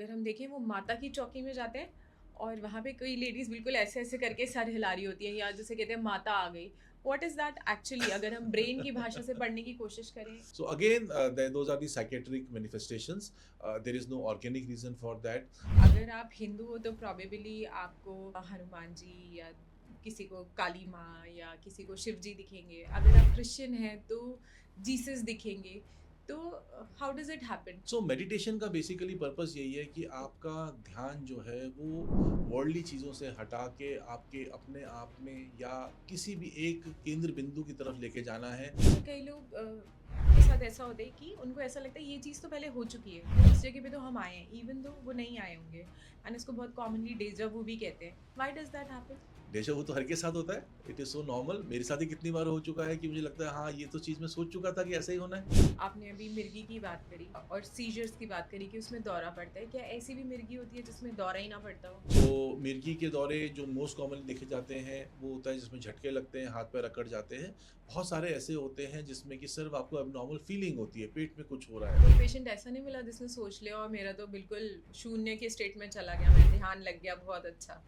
अगर हम देखें वो माता की चौकी में जाते हैं और वहाँ पे कोई लेडीज़ बिल्कुल ऐसे ऐसे करके सर हिला रही होती है या जैसे कहते हैं माता आ गई। व्हाट इज़ दैट एक्चुअली अगर हम ब्रेन की भाषा से पढ़ने की कोशिश करें? So again, those are the psychiatric manifestations. There is no organic reason for that. अगर आप हिंदू हो तो प्रोबेबली आपको हनुमान जी या किसी को काली माँ या किसी को शिव जी दिखेंगे। अगर आप क्रिश्चियन हैं तो जीसस दिखेंगे। तो how does it happen? So meditation का बेसिकली पर्पस यही है कि आपका ध्यान जो है वो वर्ल्डली चीज़ों से हटा के आपके अपने आप में या किसी भी एक केंद्र बिंदु की तरफ लेके जाना है। कई लोग के साथ ऐसा होता है कि उनको ऐसा लगता है ये चीज़ तो पहले हो चुकी है, इस जगह पे तो हम आए हैं, इवन दो वो नहीं आए होंगे। एंड इसको बहुत कॉमनली डेजा वू भी कहते हैं। Why does that happen? Deja vu हर के साथ होता है। It is so normal. मेरे साथ ही कितनी बार हो चुका है कि मुझे लगता है हाँ ये तो चीज़ मैं सोच चुका था कि ऐसा ही होना है। आपने अभी मिर्गी की बात करी और सीजर्स की बात करी कि उसमें दौरा पड़ता है। क्या ऐसी भी मिर्गी होती है जिसमें दौरा ही ना पड़ता हो? तो मिर्गी के दौरे जो मोस्ट कॉमनली देखे जाते हैं वो होता है जिसमें झटके लगते हैं, हाथ पैर अकड़ जाते हैं। बहुत सारे ऐसे होते हैं जिसमें कि सिर्फ आपको एब्नॉर्मल फीलिंग होती है, पेट में कुछ हो रहा है। कोई पेशेंट ऐसा नहीं मिला जिसने सोच लिया और मेरा तो बिल्कुल शून्य के स्टेट में चला गया, मैं ध्यान लग गया बहुत अच्छा।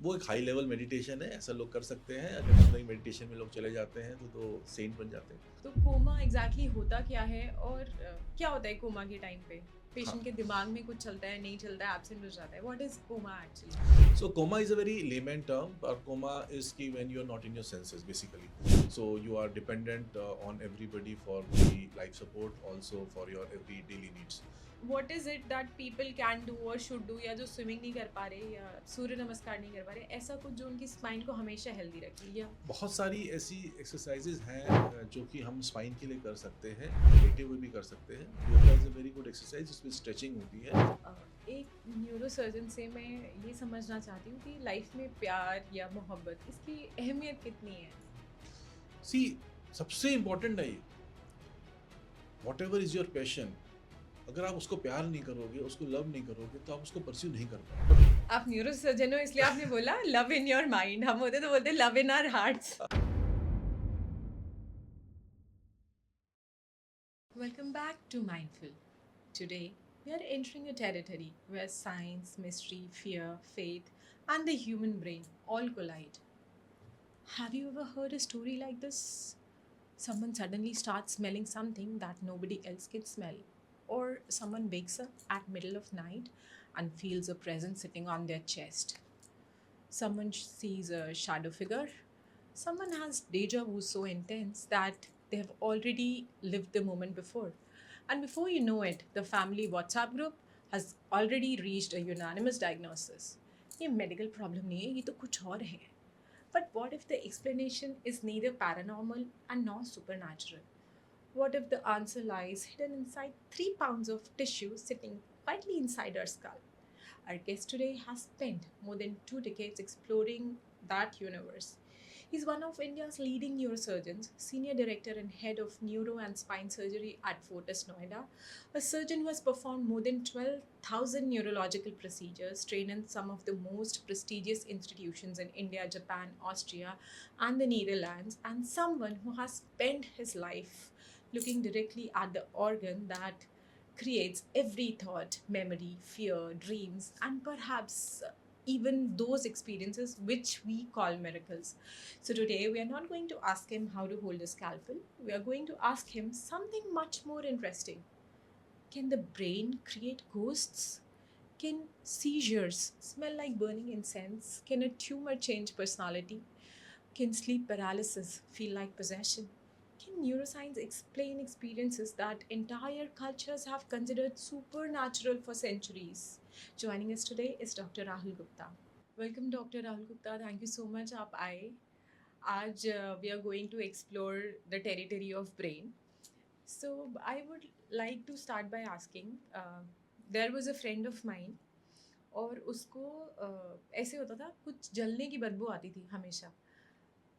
वो एक हाई लेवल मेडिटेशन है, ऐसा लोग कर सकते हैं। अगर इतना ही मेडिटेशन में लोग चले जाते हैं तो सेंट बन जाते हैं। तो कोमा एग्जैक्टली होता क्या है और क्या होता है कोमा के टाइम पे? हाँ, पेशेंट के दिमाग में कुछ चलता है, नहीं चलता है, एब्सेंट हो जाता है। What is coma actually? so coma is a very layman term, but coma is ki when you are not in your senses basically. So you are dependent on everybody for the life support, also for your every daily needs. What is it that people can do और should do, या जो swimming नहीं कर पा रहे या सूर्य नमस्कार नहीं कर पा रहे, ऐसा कुछ जो उनकी स्पाइन को हमेशा हेल्दी रखे? या बहुत सारी ऐसी एक्सरसाइजेज हैं जो कि हम स्पाइन के लिए कर सकते हैं, लेटे हुए भी कर सकते हैं। Yoga is a very good exercise जिसमें स्ट्रेचिंग होती है। एक न्यूरोसर्जन से मैं ये समझना चाहती हूँ कि लाइफ में प्यार या मोहब्बत इसकी अहमियत कितनी है? सी सबसे इम्पोर्टेंट है ये, what ever is your passion, अगर आप उसको प्यार नहीं करोगे, उसको लव नहीं करोगे, तो आप उसको परस्यू नहीं कर पाओगे। आप न्यूरोसर्जन हो इसलिए आपने बोला लव इन योर माइंड, हम होते तो बोलते love in our hearts. Welcome back to Mindful. Today, we are entering a territory where science, mystery, fear, faith, and the human brain all collide. Have you ever heard a story like this? Someone suddenly starts smelling something that nobody else can smell. Or someone wakes up at middle of night and feels a presence sitting on their chest. Someone sees a shadow figure. Someone has deja vu so intense that they have already lived the moment before. And before you know it, the family WhatsApp group has already reached a unanimous diagnosis. ये medical problem नहीं है, ये तो कुछ और है. But what if the explanation is neither paranormal and nor supernatural? What if the answer lies hidden inside 3 pounds of tissue sitting quietly inside our skull? Our guest today has spent more than 2 decades exploring that universe. He's one of India's leading neurosurgeons, senior director and head of neuro and spine surgery at Fortis Noida, a surgeon who has performed more than 12,000 neurological procedures, trained in some of the most prestigious institutions in India, Japan, Austria, and the Netherlands, and someone who has spent his life looking directly at the organ that creates every thought, memory, fear, dreams, and perhaps even those experiences which we call miracles. So, today we are not going to ask him how to hold a scalpel, we are going to ask him something much more interesting. Can the brain create ghosts? Can seizures smell like burning incense? Can a tumor change personality? Can sleep paralysis feel like possession? Can neuroscience explain experiences that entire cultures have considered supernatural for centuries? Joining us today is Dr. Rahul Gupta. Welcome, Dr. Rahul Gupta. Thank you so much. आप आए. आज we are going to explore the territory of brain. So I would like to start by asking. There was a friend of mine और उसको ऐसे होता था, कुछ जलने की बदबू आती थी हमेशा,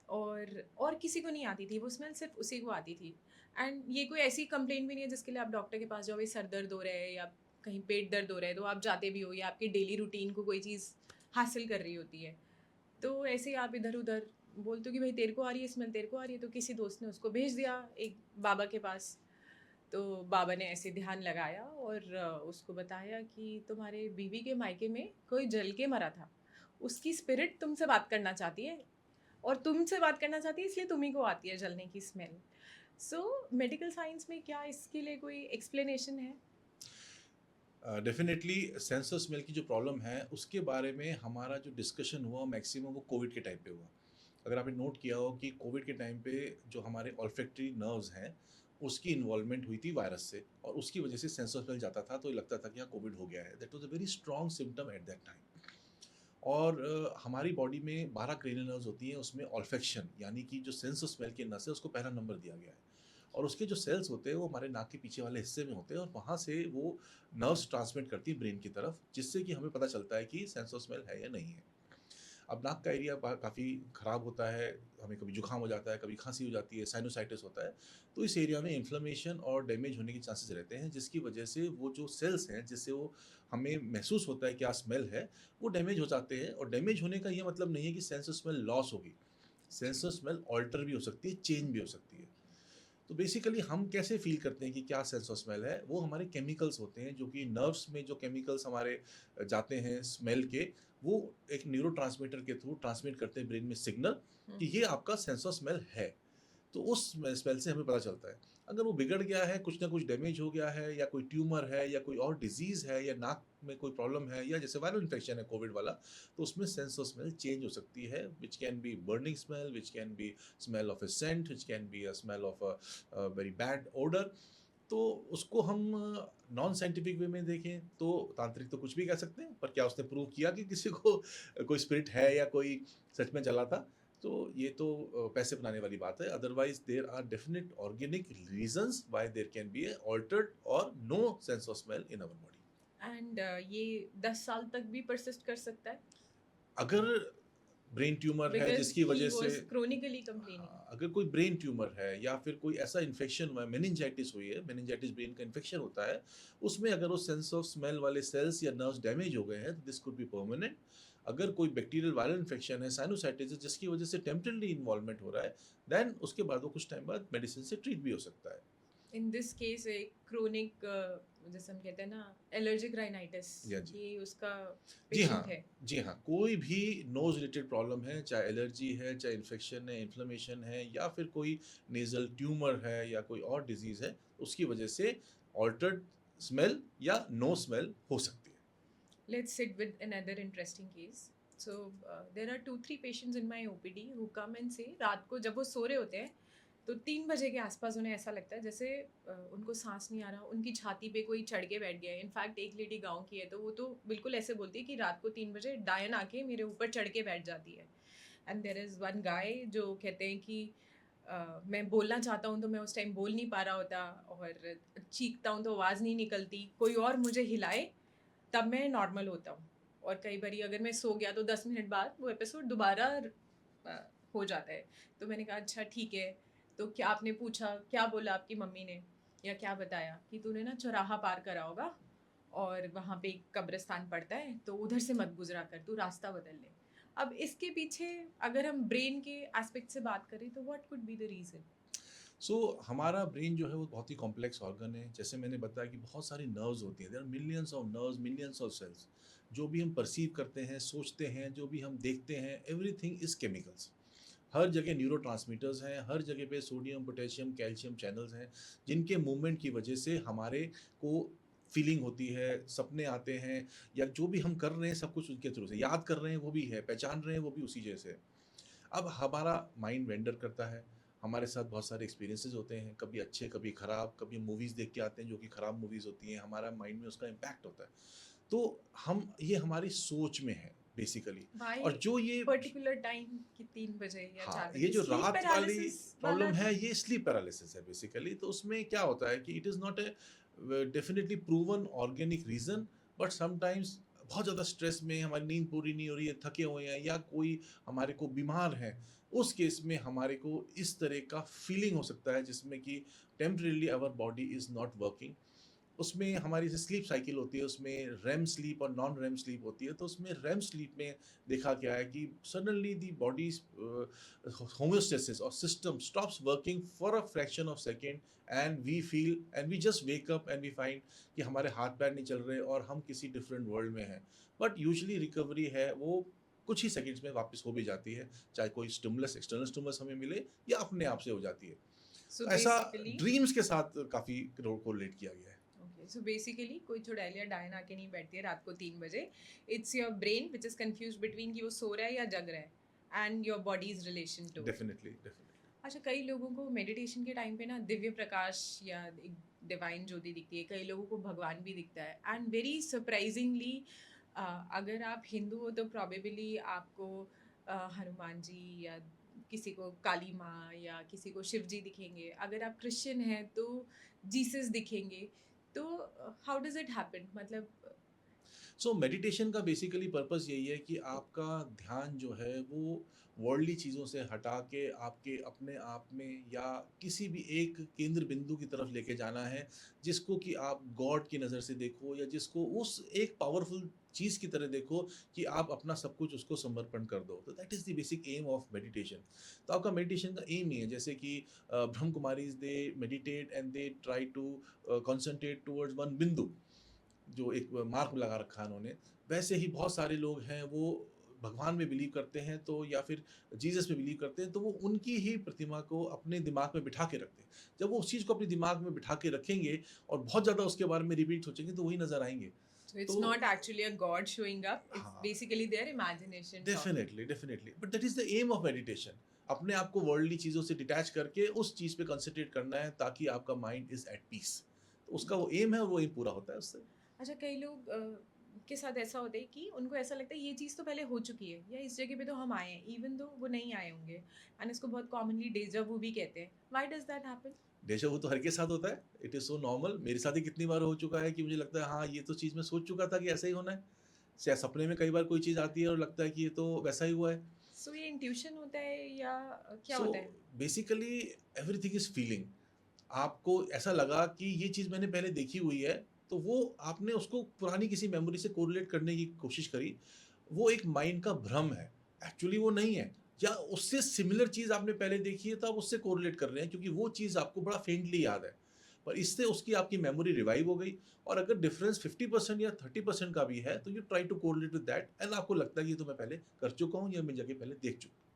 और किसी को नहीं आती थी, वो स्मेल सिर्फ उसी को आती थी. एंड ये कोई ऐसी कंप्लेंट भी नहीं है जिसके लिए आप डॉक्टर के पास जाओ, सर दर्द हो रहा है या कहीं पेट दर्द हो रहा है तो आप जाते भी हो, या आपकी डेली रूटीन को कोई चीज़ हासिल कर रही होती है. तो ऐसे ही आप इधर उधर बोलते हो कि भाई तेरे को आ रही है स्मेल, तेरे को आ रही है, तो किसी दोस्त ने उसको भेज दिया एक बाबा के पास. तो बाबा ने ऐसे ध्यान लगाया और उसको बताया कि तुम्हारे बीवी के मायके में कोई जल के मरा था, उसकी स्पिरिट तुमसे बात करना चाहती है और तुमसे बात करना चाहती है, इसलिए तुम्ही को आती है जलने की स्मेल। सो मेडिकल साइंस में क्या इसके लिए कोई एक्सप्लेनेशन है? डेफिनेटली सेंस ऑफ स्मेल की जो प्रॉब्लम है उसके बारे में हमारा जो डिस्कशन हुआ मैक्सिमम वो कोविड के टाइम पे हुआ। अगर आपने नोट किया हो कि कोविड के टाइम पे जो हमारे ऑल्फैक्टरी नर्व्स हैं उसकी इन्वॉल्वमेंट हुई थी वायरस से, और उसकी वजह से सेंस ऑफ स्मेल जाता था तो ये लगता था कि हाँ कोविड हो गया है। That was a very strong symptom eight that time. और हमारी बॉडी में 12 क्रेनियल नर्व्स होती हैं, उसमें ऑल्फैक्शन यानी कि जो सेंस ऑफ स्मेल की नस है उसको पहला नंबर दिया गया है। और उसके जो सेल्स होते हैं वो हमारे नाक के पीछे वाले हिस्से में होते हैं, और वहाँ से वो नर्व्स ट्रांसमिट करती है ब्रेन की तरफ, जिससे कि हमें पता चलता है कि सेंस ऑफ स्मेल है या नहीं है। अब नाक का एरिया काफ़ी ख़राब होता है, हमें कभी जुकाम हो जाता है, कभी खांसी हो जाती है, साइनोसाइटिस होता है, तो इस एरिया में इन्फ्लेमेशन और डैमेज होने के चांसेस रहते हैं, जिसकी वजह से वो जो सेल्स हैं जिससे वो हमें महसूस होता है क्या स्मेल है, वो डैमेज हो जाते हैं। और डैमेज होने का ये मतलब नहीं है कि सेंस ऑफ स्मेल लॉस होगी। सेंस ऑफ स्मेल ऑल्टर भी हो सकती है, चेंज भी हो सकती है। तो बेसिकली हम कैसे फील करते हैं कि क्या सेंस ऑफ स्मेल है, वो हमारे केमिकल्स होते हैं जो कि नर्व्स में जो केमिकल्स हमारे जाते हैं स्मेल के, वो एक न्यूरोट्रांसमीटर के थ्रू ट्रांसमिट करते हैं ब्रेन में सिग्नल कि ये आपका सेंस ऑफ स्मेल है। तो उस स्मेल से हमें पता चलता है। अगर वो बिगड़ गया है, कुछ ना कुछ डैमेज हो गया है, या कोई ट्यूमर है, या कोई और डिजीज़ है, या नाक में कोई प्रॉब्लम है, या जैसे वायरल इन्फेक्शन है कोविड वाला, तो उसमें सेंस ऑफ स्मेल चेंज हो सकती है, which can be burning smell, which can be smell of a scent, which can be a smell of a very bad odour. तो उसको हम नॉन साइंटिफिक वे में देखें तो तांत्रिक तो कुछ भी कह सकते हैं, पर क्या उसने प्रूव किया कि किसी को कोई स्पिरिट है या कोई सच में चला था? तो ये तो पैसे बनाने वाली बात है। Otherwise there are definite organic reasons why there can be altered और no sense of smell in our body. And ये 10 साल तक भी परसिस्ट कर सकता है? अगर ब्रेन ट्यूमर है बिकॉज जिसकी ही वजह से, वॉज क्रोनिकली कंप्लेनिंग। हाँ, अगर कोई ब्रेन ट्यूमर है या फिर कोई ऐसा इन्फेक्शन हुआ है, मेनिंजाइटिस हुई है, मेनिंजाइटिस ब्रेन का इन्फेक्शन होता है, उसमें अगर वो सेंस ऑफ स्मेल वाले सेल्स या नर्व्स डैमेज हो गए हैं तो दिस कुड बी परमानेंट। अगर कोई बैक्टीरियल वायरल इन्फेक्शन है, साइनोसाइटिस जिसकी वजह से टेम्परेरी इन्वॉल्वमेंट हो रहा है, देन उसके बाद वो कुछ टाइम बाद मेडिसिन से ट्रीट भी हो सकता है। इन दिस केस एक क्रोनिक, जैसे हम कहते हैं ना, एलर्जिक राइनाइटिस, या जी, ये उसका जी हाँ, पेशेंट है। जी हाँ, कोई भी नोज रिलेटेड प्रॉब्लम है, चाहे एलर्जी है, चाहे इन्फेक्शन है, इन्फ्लेमेशन है, या फिर कोई नेजल ट्यूमर है, या कोई और डिजीज है, उसकी वजह से ऑल्टर्ड स्मेल या नो स्मेल हो सकती है। Let's sit with another interesting case. So there are 2-3 patients in my OPD who come and say रात को जब वो सो रहे होते हैं तो 3 बजे के आसपास उन्हें ऐसा लगता है जैसे उनको सांस नहीं आ रहा, उनकी छाती पे कोई चढ़ के बैठ गया है। इनफैक्ट एक लेडी गांव की है तो वो तो बिल्कुल ऐसे बोलती है कि रात को 3 बजे डायन आके मेरे ऊपर चढ़ के बैठ जाती है। And there is one guy जो कहते हैं कि मैं बोलना चाहता हूँ तो मैं उस टाइम बोल नहीं पा रहा होता, और चीखता हूँ तो आवाज़ नहीं निकलती, कोई और मुझे हिलाए तब मैं नॉर्मल होता हूँ। और कई बारी अगर मैं सो गया तो 10 मिनट बाद वो एपिसोड दोबारा हो जाता है। तो मैंने कहा अच्छा ठीक है, तो क्या आपने पूछा, क्या बोला आपकी मम्मी ने, या क्या बताया कि तूने ना चौराहा पार करा होगा और वहाँ पे एक कब्रिस्तान पड़ता है तो उधर से मत गुजरा कर, तू रास्ता बदल ले। अब इसके पीछे अगर हम ब्रेन के एस्पेक्ट से बात करें तो what could be the reason? So हमारा ब्रेन जो है वो बहुत ही कॉम्प्लेक्स ऑर्गन है। जैसे मैंने बताया कि बहुत सारी नर्व्स होती हैं, there are millions of nerves, millions of cells. जो भी हम परसीव करते हैं, सोचते हैं, जो भी हम देखते हैं, एवरीथिंग इज केमिकल्स। हर जगह न्यूरोट्रांसमीटर्स हैं, हर जगह पे सोडियम, पोटेशियम, कैल्शियम चैनल्स हैं, जिनके मूवमेंट की वजह से हमारे को फीलिंग होती है, सपने आते हैं, या जो भी हम कर रहे हैं सब कुछ उनके थ्रू से याद कर रहे हैं वो भी है, पहचान रहे हैं वो भी उसी जैसे। अब हमारा माइंड वेंडर करता है, हमारे साथ बहुत सारे एक्सपीरियंसेस होते हैं, कभी अच्छे कभी ख़राब, कभी मूवीज़ देख के आते हैं जो कि ख़राब मूवीज़ होती हैं, हमारा माइंड में उसका इम्पैक्ट होता है। तो हम ये हमारी सोच में है बेसिकली। व्हाई और जो ये, पर्टिकुलर टाइम कि 3 बजे या हाँ, 4 ये बजे जो स्लीप रात वाली पैरालिसिस वाला? प्रॉब्लम है ये स्लीप पैरालिसिस है बेसिकली। तो उसमें क्या होता है कि it is not a definitely proven organic reason, but sometimes बहुत ज़्यादा स्ट्रेस में हमारी नींद पूरी नहीं हो रही है, थके हुए हैं, या कोई हमारे को बीमार है, उस केस में हमारे को इस तरह का फीलिंग हो सकता है जिसमें कि temporarily our body is not working. उसमें हमारी स्लीप साइकिल होती है, उसमें रेम स्लीप और नॉन रेम स्लीप होती है। तो उसमें रेम स्लीप में देखा गया है कि सडनली द बॉडीज होम्योस्टेसिस और system stops working for a fraction of second, and we feel and we just wake up and we find कि हमारे हाथ पैर नहीं चल रहे और हम किसी डिफरेंट वर्ल्ड में हैं। बट यूजुअली रिकवरी है वो कुछ ही सेकंड्स में वापस हो भी जाती है, चाहे कोई स्टिमुलस एक्सटर्नल स्टिमुलस हमें मिले या अपने आप से हो जाती है। सो तो ऐसा बेसिकली ड्रीम्स के साथ काफ़ी कोरिलेट किया गया है। ओके, सो बेसिकली कोई चुड़ैल या डायन आके नहीं बैठती है रात को 3 बजे. It's your brain which is confuse between कि वो सो रहा है या जग रहा है, and your body's relation to it. Definitely, definitely. अच्छा, कई लोगों को मेडिटेशन के टाइम पे ना दिव्य प्रकाश या एक डिवाइन ज्योति दिखती है, कई लोगों को भगवान भी दिखता है, एंड वेरी सरप्राइजिंगली अगर आप हिंदू हो तो प्रॉबेबली आपको हनुमान जी या किसी को काली माँ या किसी को शिव जी दिखेंगे. अगर आप क्रिश्चियन हैं तो जीसस दिखेंगे. तो हाउ डज इट हैपन, मतलब सो मेडिटेशन का बेसिकली पर्पस यही है कि आपका ध्यान जो है वो वर्ल्डली चीज़ों से हटा के आपके अपने आप में या किसी भी एक केंद्र बिंदु की तरफ लेके जाना है, जिसको कि आप गॉड की नज़र से देखो या जिसको उस एक पावरफुल चीज़ की तरह देखो कि आप अपना सब कुछ उसको समर्पण कर दो। तो that is the basic aim of meditation. तो आपका मेडिटेशन का एम ही है, जैसे कि Brahma Kumaris they meditate and they try to concentrate towards one बिंदु, जो एक मार्क लगा रखा है उन्होंने। वैसे ही बहुत सारे लोग हैं वो भगवान में बिलीव करते हैं तो या फिर जीसस में बिलीव करते हैं, तो वो उनकी ही प्रतिमा को अपने दिमाग में बिठा के रखते हैं। जब वो उस चीज़ को अपने दिमाग में बिठा के रखेंगे और बहुत ज़्यादा उसके बारे में रिपीट सोचेंगे तो वही नज़र आएँगे। so it's तो not actually a god showing up, it's हाँ, basically their imagination talking. Definitely, definitely, but that is the aim of meditation. अपने आप को वर्ल्डली चीज़ों से डिटैच करके उस चीज़ पे कंसंट्रेट करना है ताकि आपका माइंड इज़ एट पीस। तो उसका वो एम है और वो एम पूरा होता है उससे। अच्छा, कई लोग के साथ ऐसा होता है कि उनको ऐसा लगता है ये चीज़ तो पहले हो चुकी है या इस जगह पे तो हम आए हैं, इवन दो वो नहीं आए होंगे, एंड इसको बहुत कॉमनली डेजा वू भी कहते हैं. Why does that happen? Deja vu तो हर के साथ होता है। It is so normal. मेरे साथ ही कितनी बार हो चुका है कि मुझे लगता है हाँ, ये तो चीज़ मैं सोच चुका था कि ऐसा ही होना है। शायद सपने में कई बार कोई चीज़ आती है और लगता है कि ये तो वैसा ही हुआ है। सो ये इंट्यूशन होता है या क्या सो होता है? Basically everything is feeling. आपको ऐसा लगा कि ये चीज़ मैंने पहले देखी हुई है, तो वो आपने उसको पुरानी किसी मेमोरी से कोरिलेट करने की कोशिश करी। वो एक माइंड का भ्रम है, एक्चुअली वो नहीं है। या उससे सिमिलर चीज़ आपने पहले देखी है तो आप उससे कोरिलेट कर रहे हैं क्योंकि वो चीज़ आपको बड़ा फेंटली याद है। पर इससे उसकी आपकी मेमोरी रिवाइव हो गई, और अगर डिफरेंस 50% या 30% का भी है तो you try to correlate with that and आपको लगता है कि ये तो मैं पहले कर चुका हूँ या मैं जगह पहले देख चुका हूँ।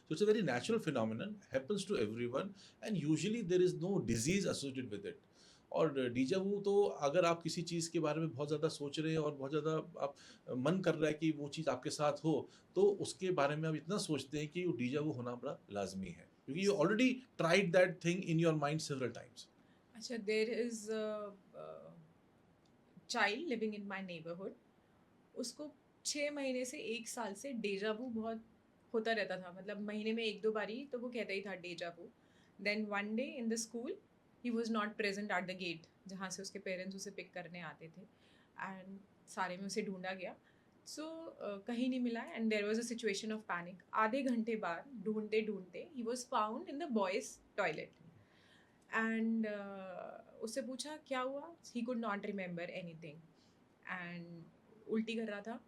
So it's a very natural phenomenon, happens to everyone, and usually there is no disease associated with it. और डीजा वू तो अगर आप किसी चीज़ के बारे में बहुत ज़्यादा सोच रहे हैं और बहुत ज़्यादा आप मन कर रहा है कि वो चीज़ आपके साथ हो, तो उसके बारे में आप इतना सोचते हैं कि वो डीजा वू होना बड़ा लाज़मी है। क्योंकि you already tried that thing in your mind several times. अच्छा, there is child living in my neighbourhood. उसको 6 महीने से 1 साल से डेजा वू बहुत होता रहता था, मतलब महीने में एक दो बारी तो वो कहता ही था deja vu. Then one day in the school he was not present at the gate जहाँ से उसके पेरेंट्स उसे पिक करने आते थे, एंड सारे में उसे ढूंढा गया. सो कहीं नहीं मिला, and there was a situation of panic. आधे घंटे बाद ढूंढते ढूंढते he was found in the boys toilet, and उससे पूछा क्या हुआ. He could not remember anything, and उल्टी कर रहा था,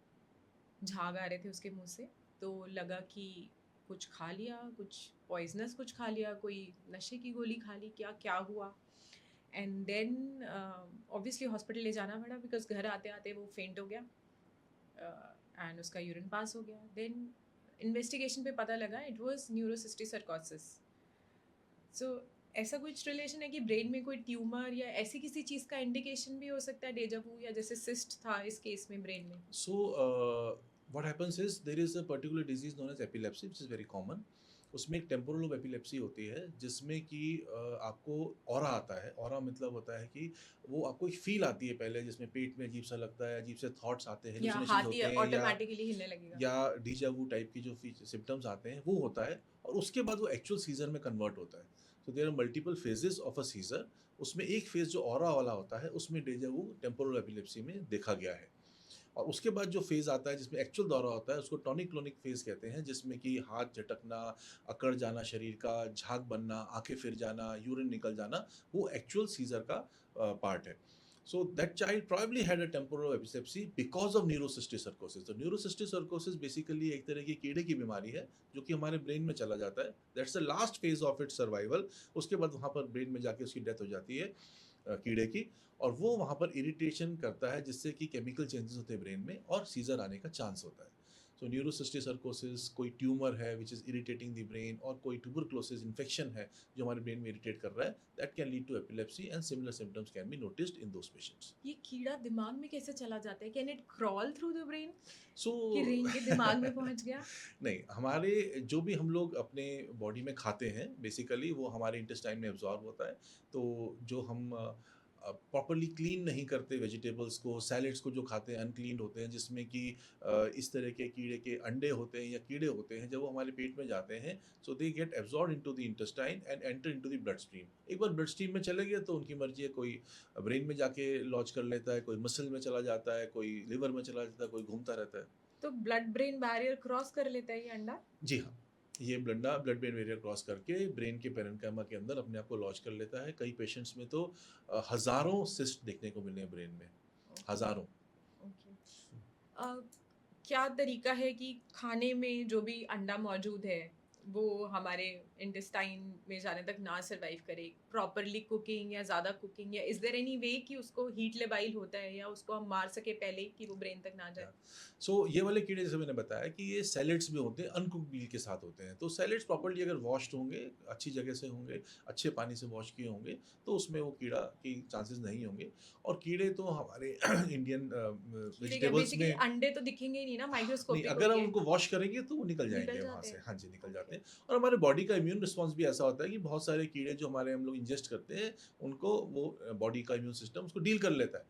झाग आ रहे थे उसके मुंह से. तो लगा कि कुछ खा लिया, कुछ पॉइजनस कुछ खा लिया, कोई नशे की गोली खा ली, क्या क्या हुआ. एंड देन ऑब्वियसली हॉस्पिटल ले जाना पड़ा बिकॉज घर आते आते वो फेंट हो गया, एंड उसका यूरिन पास हो गया. देन इन्वेस्टिगेशन पे पता लगा इट वाज न्यूरोसिस्टिक सर्कोसिस. सो ऐसा कुछ रिलेशन है कि ब्रेन में कोई ट्यूमर या ऐसी किसी चीज़ का इंडिकेशन भी हो सकता है डेजा वू, या जैसे सिस्ट था इस केस में ब्रेन में? So, what happens is there is a particular disease known as epilepsy, which is very common. उसमें एक टेम्पोरल लोब एपिलेप्सी होती है जिसमें कि आपको ऑरा आता है। ऑरा मतलब होता है कि वो आपको एक फील आती है पहले, जिसमें पेट में अजीब सा लगता है, अजीब से थॉट्स आते हैं, या हेलुसिनेशंस हाथ ही होते हैं, ऑटोमेटिकली हिलने लगेगा? या डीजा वू टाइप की जो सिम्टम्स आते हैं वो होता है, और उसके बाद वो एक्चुअल सीजर में कन्वर्ट होता है। तो there are multiple phases of a seizure. उसमें एक फेज जो ऑरा वाला होता है उसमें डेजा वू टेम्पोरल एपिलेप्सी में देखा गया है। और उसके बाद जो फेज़ आता है जिसमें एक्चुअल दौरा होता है उसको टॉनिक क्लोनिक फेज़ कहते हैं, जिसमें कि हाथ झटकना, अकड़ जाना शरीर का, झाग बनना, आंखें फिर जाना, यूरिन निकल जाना, वो एक्चुअल सीज़र का पार्ट है। So that child probably had a temporal epilepsy because of neurocystic sarcosis. तो neurocystic sarcosis basically एक तरह की कीड़े की बीमारी है जो कि हमारे ब्रेन में चला जाता है. That's the last phase of its survival. उसके बाद वहाँ पर ब्रेन में जाके उसकी डेथ हो जाती है कीड़े की, और वो वहाँ पर इरिटेशन करता है जिससे कि केमिकल चेंजेस होते हैं ब्रेन में और सीजर आने का चांस होता है. सो न्यूरोसिस्टिक सर्कोसिस कोई ट्यूमर है which is irritating the brain, और कोई ट्यूबरक्लोसिस इन्फेक्शन है जो हमारे ब्रेन में इरिटेट कर रहा है, that can lead to epilepsy and similar symptoms can be noticed in those patients. ये कीड़ा दिमाग में कैसे चला जाता है? Can it crawl through the brain so कि रेंग के दिमाग में पहुंच गया? नहीं, हमारे जो भी हम लोग अपने बॉडी में खाते हैं बेसिकली वो हमारे इंटेस्टाइन में एब्जॉर्ब होता है. तो जो हम प्रॉपरली क्लीन नहीं करते वेजिटेबल्स को, सैलेड्स को जो खाते हैं अनक्लीन होते हैं, जिसमें कि इस तरह के कीड़े के अंडे होते हैं या कीड़े होते हैं, जब वो हमारे पेट में जाते हैं so they get absorb into the intestine and enter into the blood stream. एक बार ब्लड स्ट्रीम में चले गए तो उनकी मर्जी है, कोई ब्रेन में जाके लॉज कर लेता है, कोई मसल में चला जाता है, कोई लिवर में चला जाता है, कोई घूमता रहता है. तो ब्लड ब्रेन बैरियर क्रॉस कर लेता है ये अंडा? जी हाँ, ये ब्लड ब्रेन बैरियर क्रॉस करके ब्रेन के पेरेन्काइमा के अंदर अपने आप को लॉन्च कर लेता है. कई पेशेंट्स में तो हज़ारों सिस्ट देखने को मिले हैं ब्रेन में, हज़ारों. ओके. क्या तरीका है कि खाने में जो भी अंडा मौजूद है वो हमारे इंटेस्टाइन में जाने तक ना सरवाइव करे? प्रॉपरली कुकिंग या ज़्यादा कुकिंग, या इज देयर एनी वे कि उसको हीट लेबाइल होता है या उसको हम मार सके पहले कि वो ब्रेन तक ना जाए? सो ये वाले कीड़े जैसे मैंने बताया कि ये सैलेड्स में होते हैं, अनकुक्ड मील के साथ होते हैं. तो सैलेड्स प्रॉपर्ली अगर वॉश्ड होंगे, अच्छी जगह से होंगे, अच्छे पानी से वॉश किए होंगे, तो उसमें वो कीड़ा की चांसेस नहीं होंगे. और कीड़े तो हमारे इंडियन वेजिटेबल्स बेसिकली में अंडे तो दिखेंगे ही नहीं ना नहीं, माइक्रोस्कोपिक अगर हम होके. उनको वॉश करेंगे तो वो निकल निकल जाएंगे वहाँ जाते से. हैं. हाँ जी, निकल जाते ओके. हैं. और हमारे बॉडी का इम्यून रिस्पॉन्स भी ऐसा होता है कि बहुत सारे कीड़े जो हमारे हम लोग इंजेस्ट करते हैं उनको वो बॉडी का इम्यून सिस्टम उसको डील कर लेता है.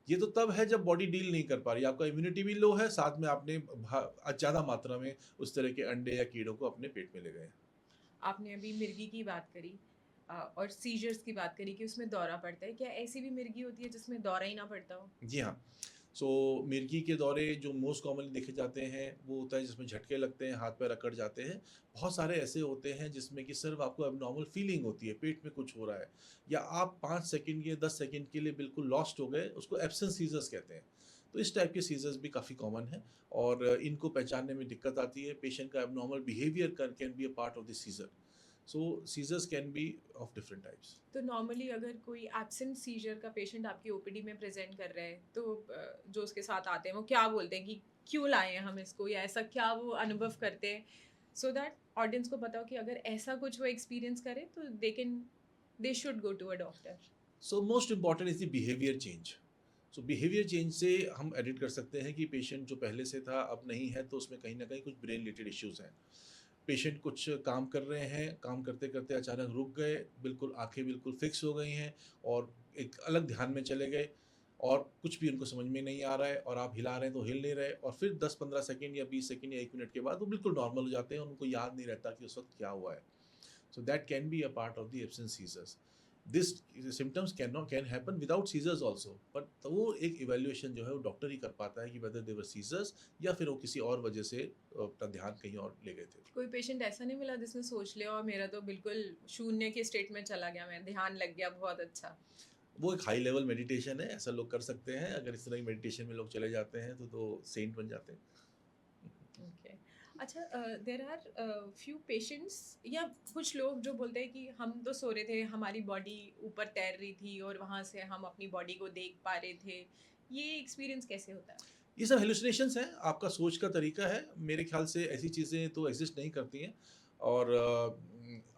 ये तो तब है जब बॉडी डील नहीं कर पा रही, आपका इम्यूनिटी भी लो है, साथ में आपने ज़्यादा मात्रा में उस तरह के अंडे या कीड़ों को अपने पेट में ले गए. आपने अभी मिर्गी की बात करी और सीजर्स की बात करी कि उसमें दौरा पड़ता है. क्या ऐसी भी मिर्गी होती है जिसमें दौरा ही ना पड़ता हो? जी हाँ. सो मिर्गी के दौरे जो मोस्ट कॉमनली देखे जाते हैं वो होता है जिसमें झटके लगते हैं, हाथ पैर अकड़ जाते हैं. बहुत सारे ऐसे होते हैं जिसमें कि सिर्फ आपको एबनॉर्मल फीलिंग होती है, पेट में कुछ हो रहा है, या आप 5 सेकंड या 10 सेकंड के लिए बिल्कुल लॉस्ट हो गए, उसको एब्सेंस सीजर्स कहते हैं. तो इस टाइप के सीजर्स भी काफ़ी कॉमन है और इनको पहचानने में दिक्कत आती है. पेशेंट का abnormal behaviour can be a part of the seizure. So seizures can be of different types. तो नॉर्मली अगर कोई एब्सेंट सीजर का पेशेंट आपकी ओपीडी में प्रेजेंट कर रहा है तो जो उसके साथ आते हैं वो क्या बोलते हैं कि क्यों लाए हैं हम इसको, या ऐसा क्या वो अनुभव करते हैं, सो दैट ऑडियंस को पता हो कि अगर ऐसा कुछ वो एक्सपीरियंस करे तो they should go to a doctor. So most important is the behaviour change. So behaviour change से हम एडिट कर सकते हैं कि पेशेंट जो पहले से था अब नहीं है, तो उसमें कहीं ना कहीं कुछ ब्रेन रिलेटेड इश्यूज हैं. पेशेंट कुछ काम कर रहे हैं, काम करते करते अचानक रुक गए, बिल्कुल आंखें बिल्कुल फिक्स हो गई हैं और एक अलग ध्यान में चले गए, और कुछ भी उनको समझ में नहीं आ रहा है, और आप हिला रहे हैं तो हिल नहीं रहे, और फिर 10-15 सेकंड या 20 सेकंड या 1 मिनट के बाद वो बिल्कुल नॉर्मल हो जाते हैं और उनको याद नहीं रहता कि उस वक्त क्या हुआ है. So that can be a part of the absence seizures. This symptoms can happen without seizures also, but तो वो एक evaluation जो है वो डॉक्टर ही कर पाता है कि whether they were seizures या फिर वो किसी और वजह से अपना ध्यान कहीं और ले गए थे. कोई पेशेंट ऐसा नहीं मिला जिसने सोच लिया और मेरा तो बिल्कुल शून्य के स्टेट में चला गया, मैं ध्यान लग गया, बहुत अच्छा? वो एक हाई लेवल मेडिटेशन है, ऐसा लोग कर सकते हैं. अगर इस तरह की मेडिटेशन में लोग चले जाते हैं तो सेंट बन जाते हैं. ओके. अच्छा, देर आर फ्यू पेशेंट्स या कुछ लोग जो बोलते हैं कि हम तो सो रहे थे, हमारी बॉडी ऊपर तैर रही थी और वहाँ से हम अपनी बॉडी को देख पा रहे थे. ये एक्सपीरियंस कैसे होता है? ये सब हेलुसिनेशंस हैं, आपका सोच का तरीका है. मेरे ख्याल से ऐसी चीज़ें तो एग्जिस्ट नहीं करती हैं. और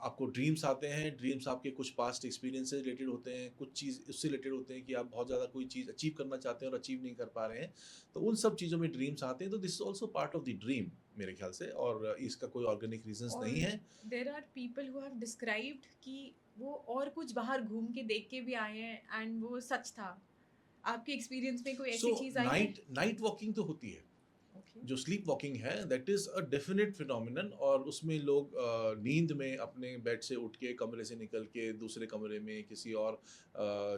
आपको ड्रीम्स आते हैं, ड्रीम्स आपके कुछ पास्ट एक्सपीरियंस से रिलेटेड होते हैं, कुछ चीज़ उससे रिलेटेड होते हैं कि आप बहुत ज़्यादा कोई चीज़ अचीव करना चाहते हैं और अचीव नहीं कर पा रहे हैं, तो उन सब चीज़ों में ड्रीम्स आते हैं. तो this is also part of the dream मेरे ख्याल से, और इसका कोई ऑर्गेनिक रीजंस और नहीं है. There are people who have described कि वो और कुछ बाहर घूम के देख के भी आए हैं एंड वो सच था. आपके एक्सपीरियंस में कोई सो ऐसी चीज़ आई है? नाइट नाइट वॉकिंग तो होती है. ओके। जो स्लीप वॉकिंग है that is a definite phenomenon, और उसमें लोग नींद में अपने बेड से उठ के कमरे से निकल के दूसरे कमरे में किसी और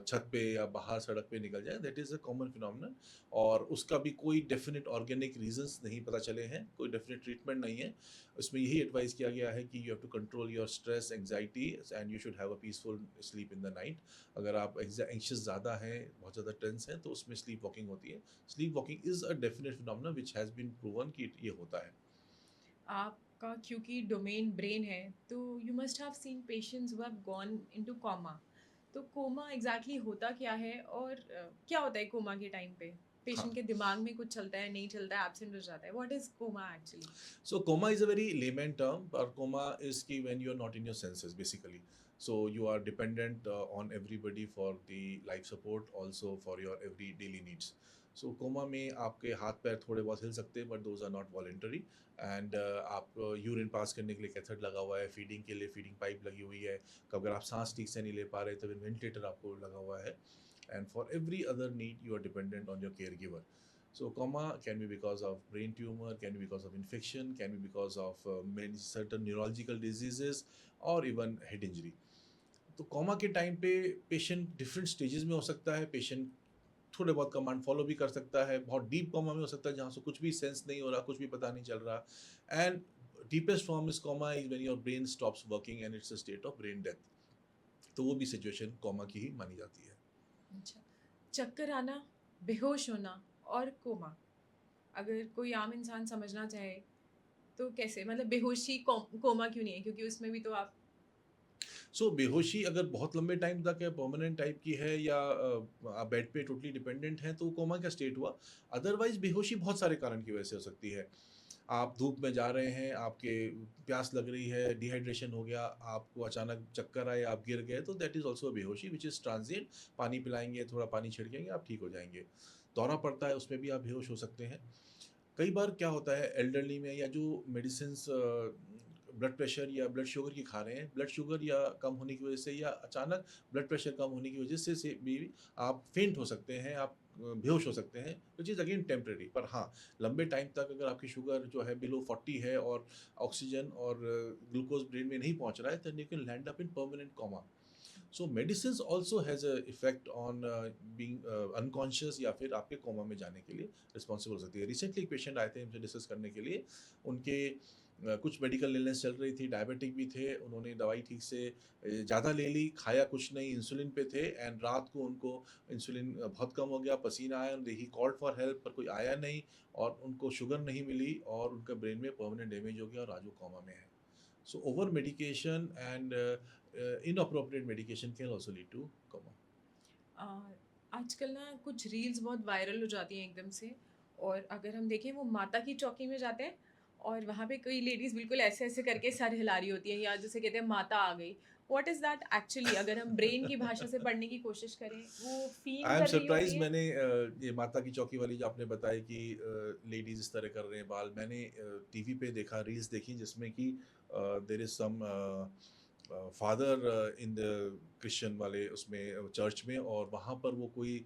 छत पे या बाहर सड़क पे निकल जाए, that is a common phenomenon. और उसका भी कोई डेफिनेट ऑर्गेनिक रीजंस नहीं पता चले हैं, कोई डेफिनेट ट्रीटमेंट नहीं है। उसमें यही एडवाइस किया गया है कि you have to control your stress anxiety and you should have a peaceful sleep in the night. अगर आप एंग्शियस ज़्यादा हैं, बहुत ज़्यादा टेंस हैं, तो उसमें स्लीप वॉकिंग होती है। Sleep walking is a definite phenomena which has been proven कि ये होता है। आपका क्योंकि डोमेन ब्रेन है, तो you must have seen patients who have gone into coma. तो कोमा एग्जैक्टली होता क्या है, और क्या होता है कोमा के टाइम पे? पेशेंट हाँ, के दिमाग में कुछ चलता है, नहीं चलता है, एब्सेंट हो जाता है? What is coma actually? so coma is a very layman term, but coma is ki when you're not in your senses basically. So you are dependent on everybody for the life support, also for your every daily needs. So coma में आपके हाथ पैर थोड़े बहुत हिल सकते हैं, but those are not voluntary. And आप urine pass करने के लिए कैथेटर लगा हुआ है, फीडिंग के लिए फीडिंग पाइप लगी हुई है, अगर आप सांस ठीक से नहीं ले पा रहे तो वेंटिलेटर आपको लगा हुआ है, and for every other need you are dependent on your caregiver. So coma can be because of brain tumor, can be because of infection, can be because of many certain neurological diseases or even head injury. तो comma के time पे patient different stages में हो सकता है। Patient थोड़े बहुत command follow भी कर सकता है, बहुत डीप कॉमा में हो सकता है जहाँ से कुछ भी सेंस नहीं हो रहा, कुछ भी पता नहीं चल रहा। And deepest form is comma is when your brain stops working and it's a state of brain death. तो वो भी सिचुएशन कॉमा की ही मानी जाती है। अच्छा, चक्कर आना, बेहोश होना और कोमा, अगर कोई आम इंसान समझना चाहे तो कैसे? मतलब बेहोशी कोमा क्यों नहीं है? क्योंकि उसमें भी तो आप सो बेहोशी अगर बहुत लंबे टाइम तक है, परमानेंट टाइप की है, या आप बेड पे टोटली डिपेंडेंट हैं, तो कोमा का स्टेट हुआ। अदरवाइज बेहोशी बहुत सारे कारण की वजह से हो सकती है। आप धूप में जा रहे हैं, आपके प्यास लग रही है, डिहाइड्रेशन हो गया, आपको अचानक चक्कर आए, आप गिर गए, तो दैट इज ऑल्सो बेहोशी विच इज ट्रांजिएंट। पानी पिलाएंगे, थोड़ा पानी छिड़केंगे, आप ठीक हो जाएंगे। दौरा पड़ता है, उसमें भी आप बेहोश हो सकते हैं। कई बार क्या होता है एल्डरली में, या जो मेडिसिन ब्लड प्रेशर या ब्लड शुगर की खा रहे हैं, ब्लड शुगर या कम होने की वजह से, या अचानक ब्लड प्रेशर कम होने की वजह से भी आप फेंट हो सकते हैं, आप बेहोश हो सकते हैं, विच इज़ अगेन टेम्प्रेरी। पर हाँ, लंबे टाइम तक अगर आपकी शुगर जो है बिलो 40 है और ऑक्सीजन और ग्लूकोज ब्रेन में नहीं पहुंच रहा है, तो you can land up in permanent comma. So medicine also has a effect on being unconscious, या फिर आपके कोमा में जाने के लिए रिस्पॉन्सिबल हो सकती है। रिसेंटली एक पेशेंट आए थे हमसे डिस्कस करने के लिए। उनके कुछ मेडिकल इलनेस चल रही थी, डायबिटिक भी थे, उन्होंने दवाई ठीक से ज़्यादा ले ली, खाया कुछ नहीं, इंसुलिन पे थे, एंड रात को उनको इंसुलिन बहुत कम हो गया, पसीना आया, ही कॉल्ड फॉर हेल्प, पर कोई आया नहीं, और उनको शुगर नहीं मिली, और उनका ब्रेन में परमानेंट डैमेज हो गया, और आज वो कोमा में है। So over medication and inappropriate medication can also lead to coma. अ, आजकल ना कुछ रील्स बहुत वायरल हो जाती हैं एकदम से, और अगर हम देखें वो माता की चौकी में जाते हैं और वहाँ पे कोई लेडीज़ बिल्कुल ऐसे-ऐसे करके सर हिला रही होती हैं, या जिसे कहते हैं माता आ गई। What is that actually? अगर हम ब्रेन की भाषा से पढ़ने की कोशिश करें, वो फ़ील आई एम कर रही होती सरप्राइज, है? मैंने ये माता की चौकी वाली जो आपने बताई कि लेडीज इस तरह कर रहे हैं बाल, मैंने टीवी पे देखा, रील्स देखी, जिसमें कि there is some father in the Christian वाले उसमें चर्च में, और वहाँ पर वो कोई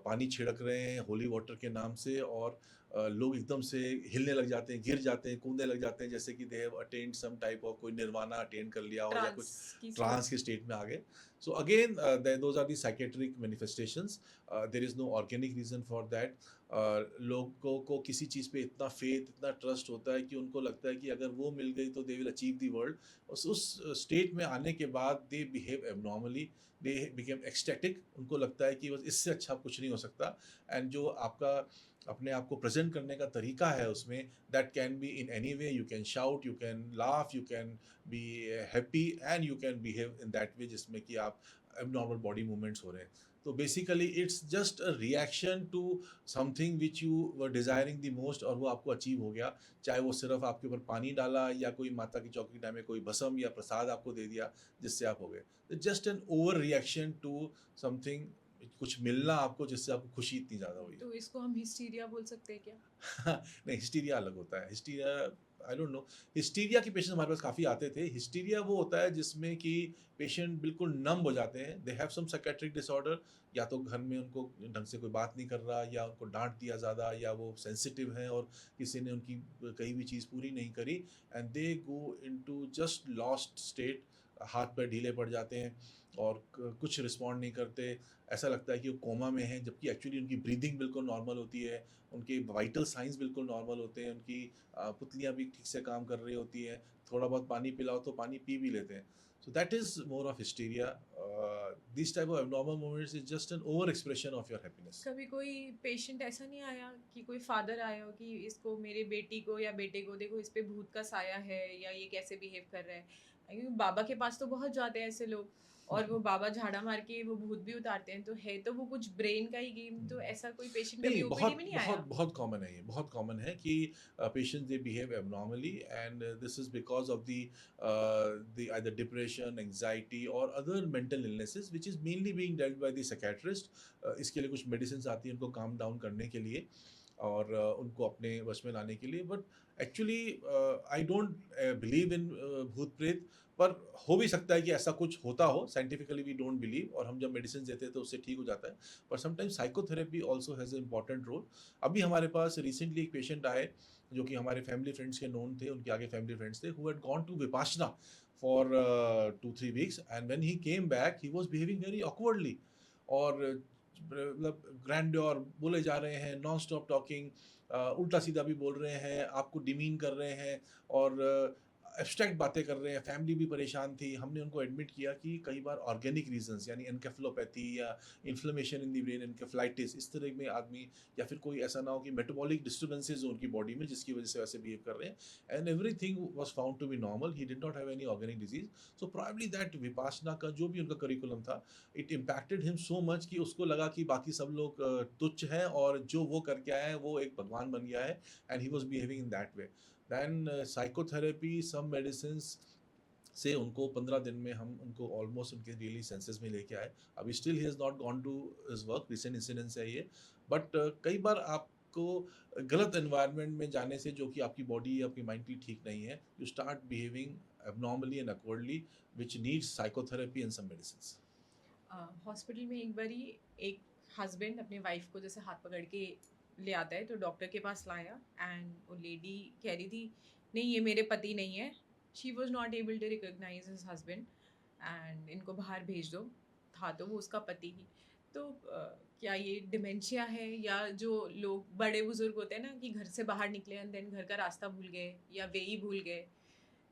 पानी छिड़क रहे हैं होली वाटर के नाम से, और लोग एकदम से हिलने लग जाते हैं, गिर जाते हैं, कूदने लग जाते हैं, जैसे कि they have attend some type of कोई निर्वाणा अटेंड कर लिया हो, या ट्रांस कुछ की ट्रांस स्टेट। के स्टेट में आ गए। So again, those are the psychiatric manifestations. There is no organic reason for that. लोगों को किसी चीज़ पे इतना फेथ, इतना ट्रस्ट होता है कि उनको लगता है कि अगर वो मिल गई तो they will achieve the world. उस स्टेट में आने के बाद दे behave abnormally, they became ecstatic. उनको लगता है कि बस इससे अच्छा कुछ नहीं हो सकता। एंड जो आपका अपने आप को प्रेजेंट करने का तरीका है उसमें, that can be in any way. You can shout, you can laugh, you can be happy, and you can behave in that वे जिसमें कि आप एबनॉर्मल बॉडी मूवमेंट्स हो रहे हैं। तो basically it's just a reaction to something which you were desiring the most, और वो आपको अचीव हो गया। चाहे वो सिर्फ आपके ऊपर पानी डाला, या कोई माता की चौकी टाइम में कोई भस्म या प्रसाद आपको दे दिया, जिससे आप हो गए। Just an over reaction to something, कुछ मिलना आपको जिससे आपको खुशी इतनी ज़्यादा हुई है। तो इसको हम हिस्टीरिया बोल सकते हैं क्या? नहीं, हिस्टीरिया अलग होता है। Hysteria I don't know, hysteria के पेशेंट्स हमारे पास काफ़ी आते थे। हिस्टीरिया वो होता है जिसमें कि पेशेंट बिल्कुल नम हो जाते हैं, they have some psychiatric disorder, या तो घर में उनको ढंग से कोई बात नहीं कर रहा, या उनको डाँट दिया ज़्यादा, या वो सेंसिटिव हैं और किसी ने उनकी कही भी चीज़ पूरी नहीं करी, and they go into just lost state, हाथ पैर ढीले पड़ जाते हैं और कुछ रिस्पॉन्ड नहीं करते। ऐसा लगता है कि वो कोमा में हैं, जबकि एक्चुअली उनकी ब्रीदिंग बिल्कुल नॉर्मल होती है, उनके वाइटल साइंस बिल्कुल नॉर्मल होते हैं, उनकी पुतलियाँ भी ठीक से काम कर रही होती हैं, थोड़ा बहुत पानी पिलाओ तो पानी पी भी लेते हैं। So that is more of hysteria. These type of abnormal moments is just an over expression of your happiness. कभी कोई पेशेंट ऐसा नहीं आया कि कोई फादर आया हो कि इसको, मेरे बेटी को या बेटे को, देखो इस पे भूत का साया है या ये कैसे बिहेव कर रहा है? क्योंकि बाबा के पास तो बहुत जाते हैं ऐसे लोग, और वो बाबा झाड़ा मार के वो भूत भी उतारते हैं, तो है तो वो कुछ ब्रेन का ही गेम। तो ऐसा कोई पेशेंट कभी नहीं, ओपीडी बहुत में नहीं बहुत आया? बहुत कॉमन है, ये बहुत कॉमन है कि patients they behave abnormally, and this is because of the either depression, anxiety और other mental illnesses which is mainly being dealt by the psychiatrist. इसके लिए कुछ मेडिसिन आती हैं उनको काम डाउन करने के लिए और उनको अपने वश में लाने के लिए, but actually I don't believe in भूत प्रेत, पर हो भी सकता है कि ऐसा कुछ होता हो, साइंटिफिकली वी डोंट बिलीव, और हम जब मेडिसिन देते हैं तो उससे ठीक हो जाता है, पर sometimes psychotherapy also has a important role. अभी हमारे पास रिसेंटली एक पेशेंट आए जो कि हमारे फैमिली फ्रेंड्स के नोन थे, उनके आगे फैमिली फ्रेंड्स थे, who had gone to Vipassana for 2-3 weeks, and when he came back he was behaving very awkwardly, और मतलब ग्रैंडियोर बोले जा रहे हैं, नॉन स्टॉप टॉकिंग, उल्टा सीधा भी बोल रहे हैं, आपको डिमीन कर रहे हैं और एब्स्ट्रैक्ट बातें कर रहे हैं। फैमिली भी परेशान थी। हमने उनको एडमिट किया कि कई बार ऑर्गेनिक रीजंस यानी एनकेफेलोपैथी या inflammation in the brain, encephalitis, इस तरह में आदमी, या फिर कोई ऐसा ना हो कि मेटाबॉलिक डिस्टर्बेंसेस हो उनकी बॉडी में जिसकी वजह से वैसे बिहेव कर रहे हैं, and everything was found to be normal, he did not have any organic disease. So probably that Vipassana का जो भी उनका करिकुलम था, it impacted him so much कि उसको लगा कि बाकी सब लोग तुच्छ हैं और जो वो करके आए हैं वो एक भगवान बन गया है, and he was behaving in that way. Then psychotherapy, some medicines से उनको 15 दिन में हम उनको ऑलमोस्ट उनके रियली सेंसेस में लेके आए। अभी still he has not gone to his work, recent incidents है ये, बट कई बार आपको गलत एनवायरनमेंट में जाने से, जो कि आपकी बॉडी या आपकी माइंड की ठीक नहीं है, you start behaving abnormally and awkwardly, which needs psychotherapy and some medicines. Hospital में एक बारी एक हस्बैंड अपने वाइफ को जैसे हाथ पकड़ के ले आता है, तो डॉक्टर के पास लाया, एंड वो लेडी कह रही थी नहीं ये मेरे पति नहीं है। She was not able to recognise his husband, and इनको बाहर भेज दो। था तो वो उसका पति ही। तो क्या ये डिमेंशिया है, या जो लोग बड़े बुजुर्ग होते हैं ना कि घर से बाहर निकले एंड देन घर का रास्ता भूल गए या वे ही भूल गए,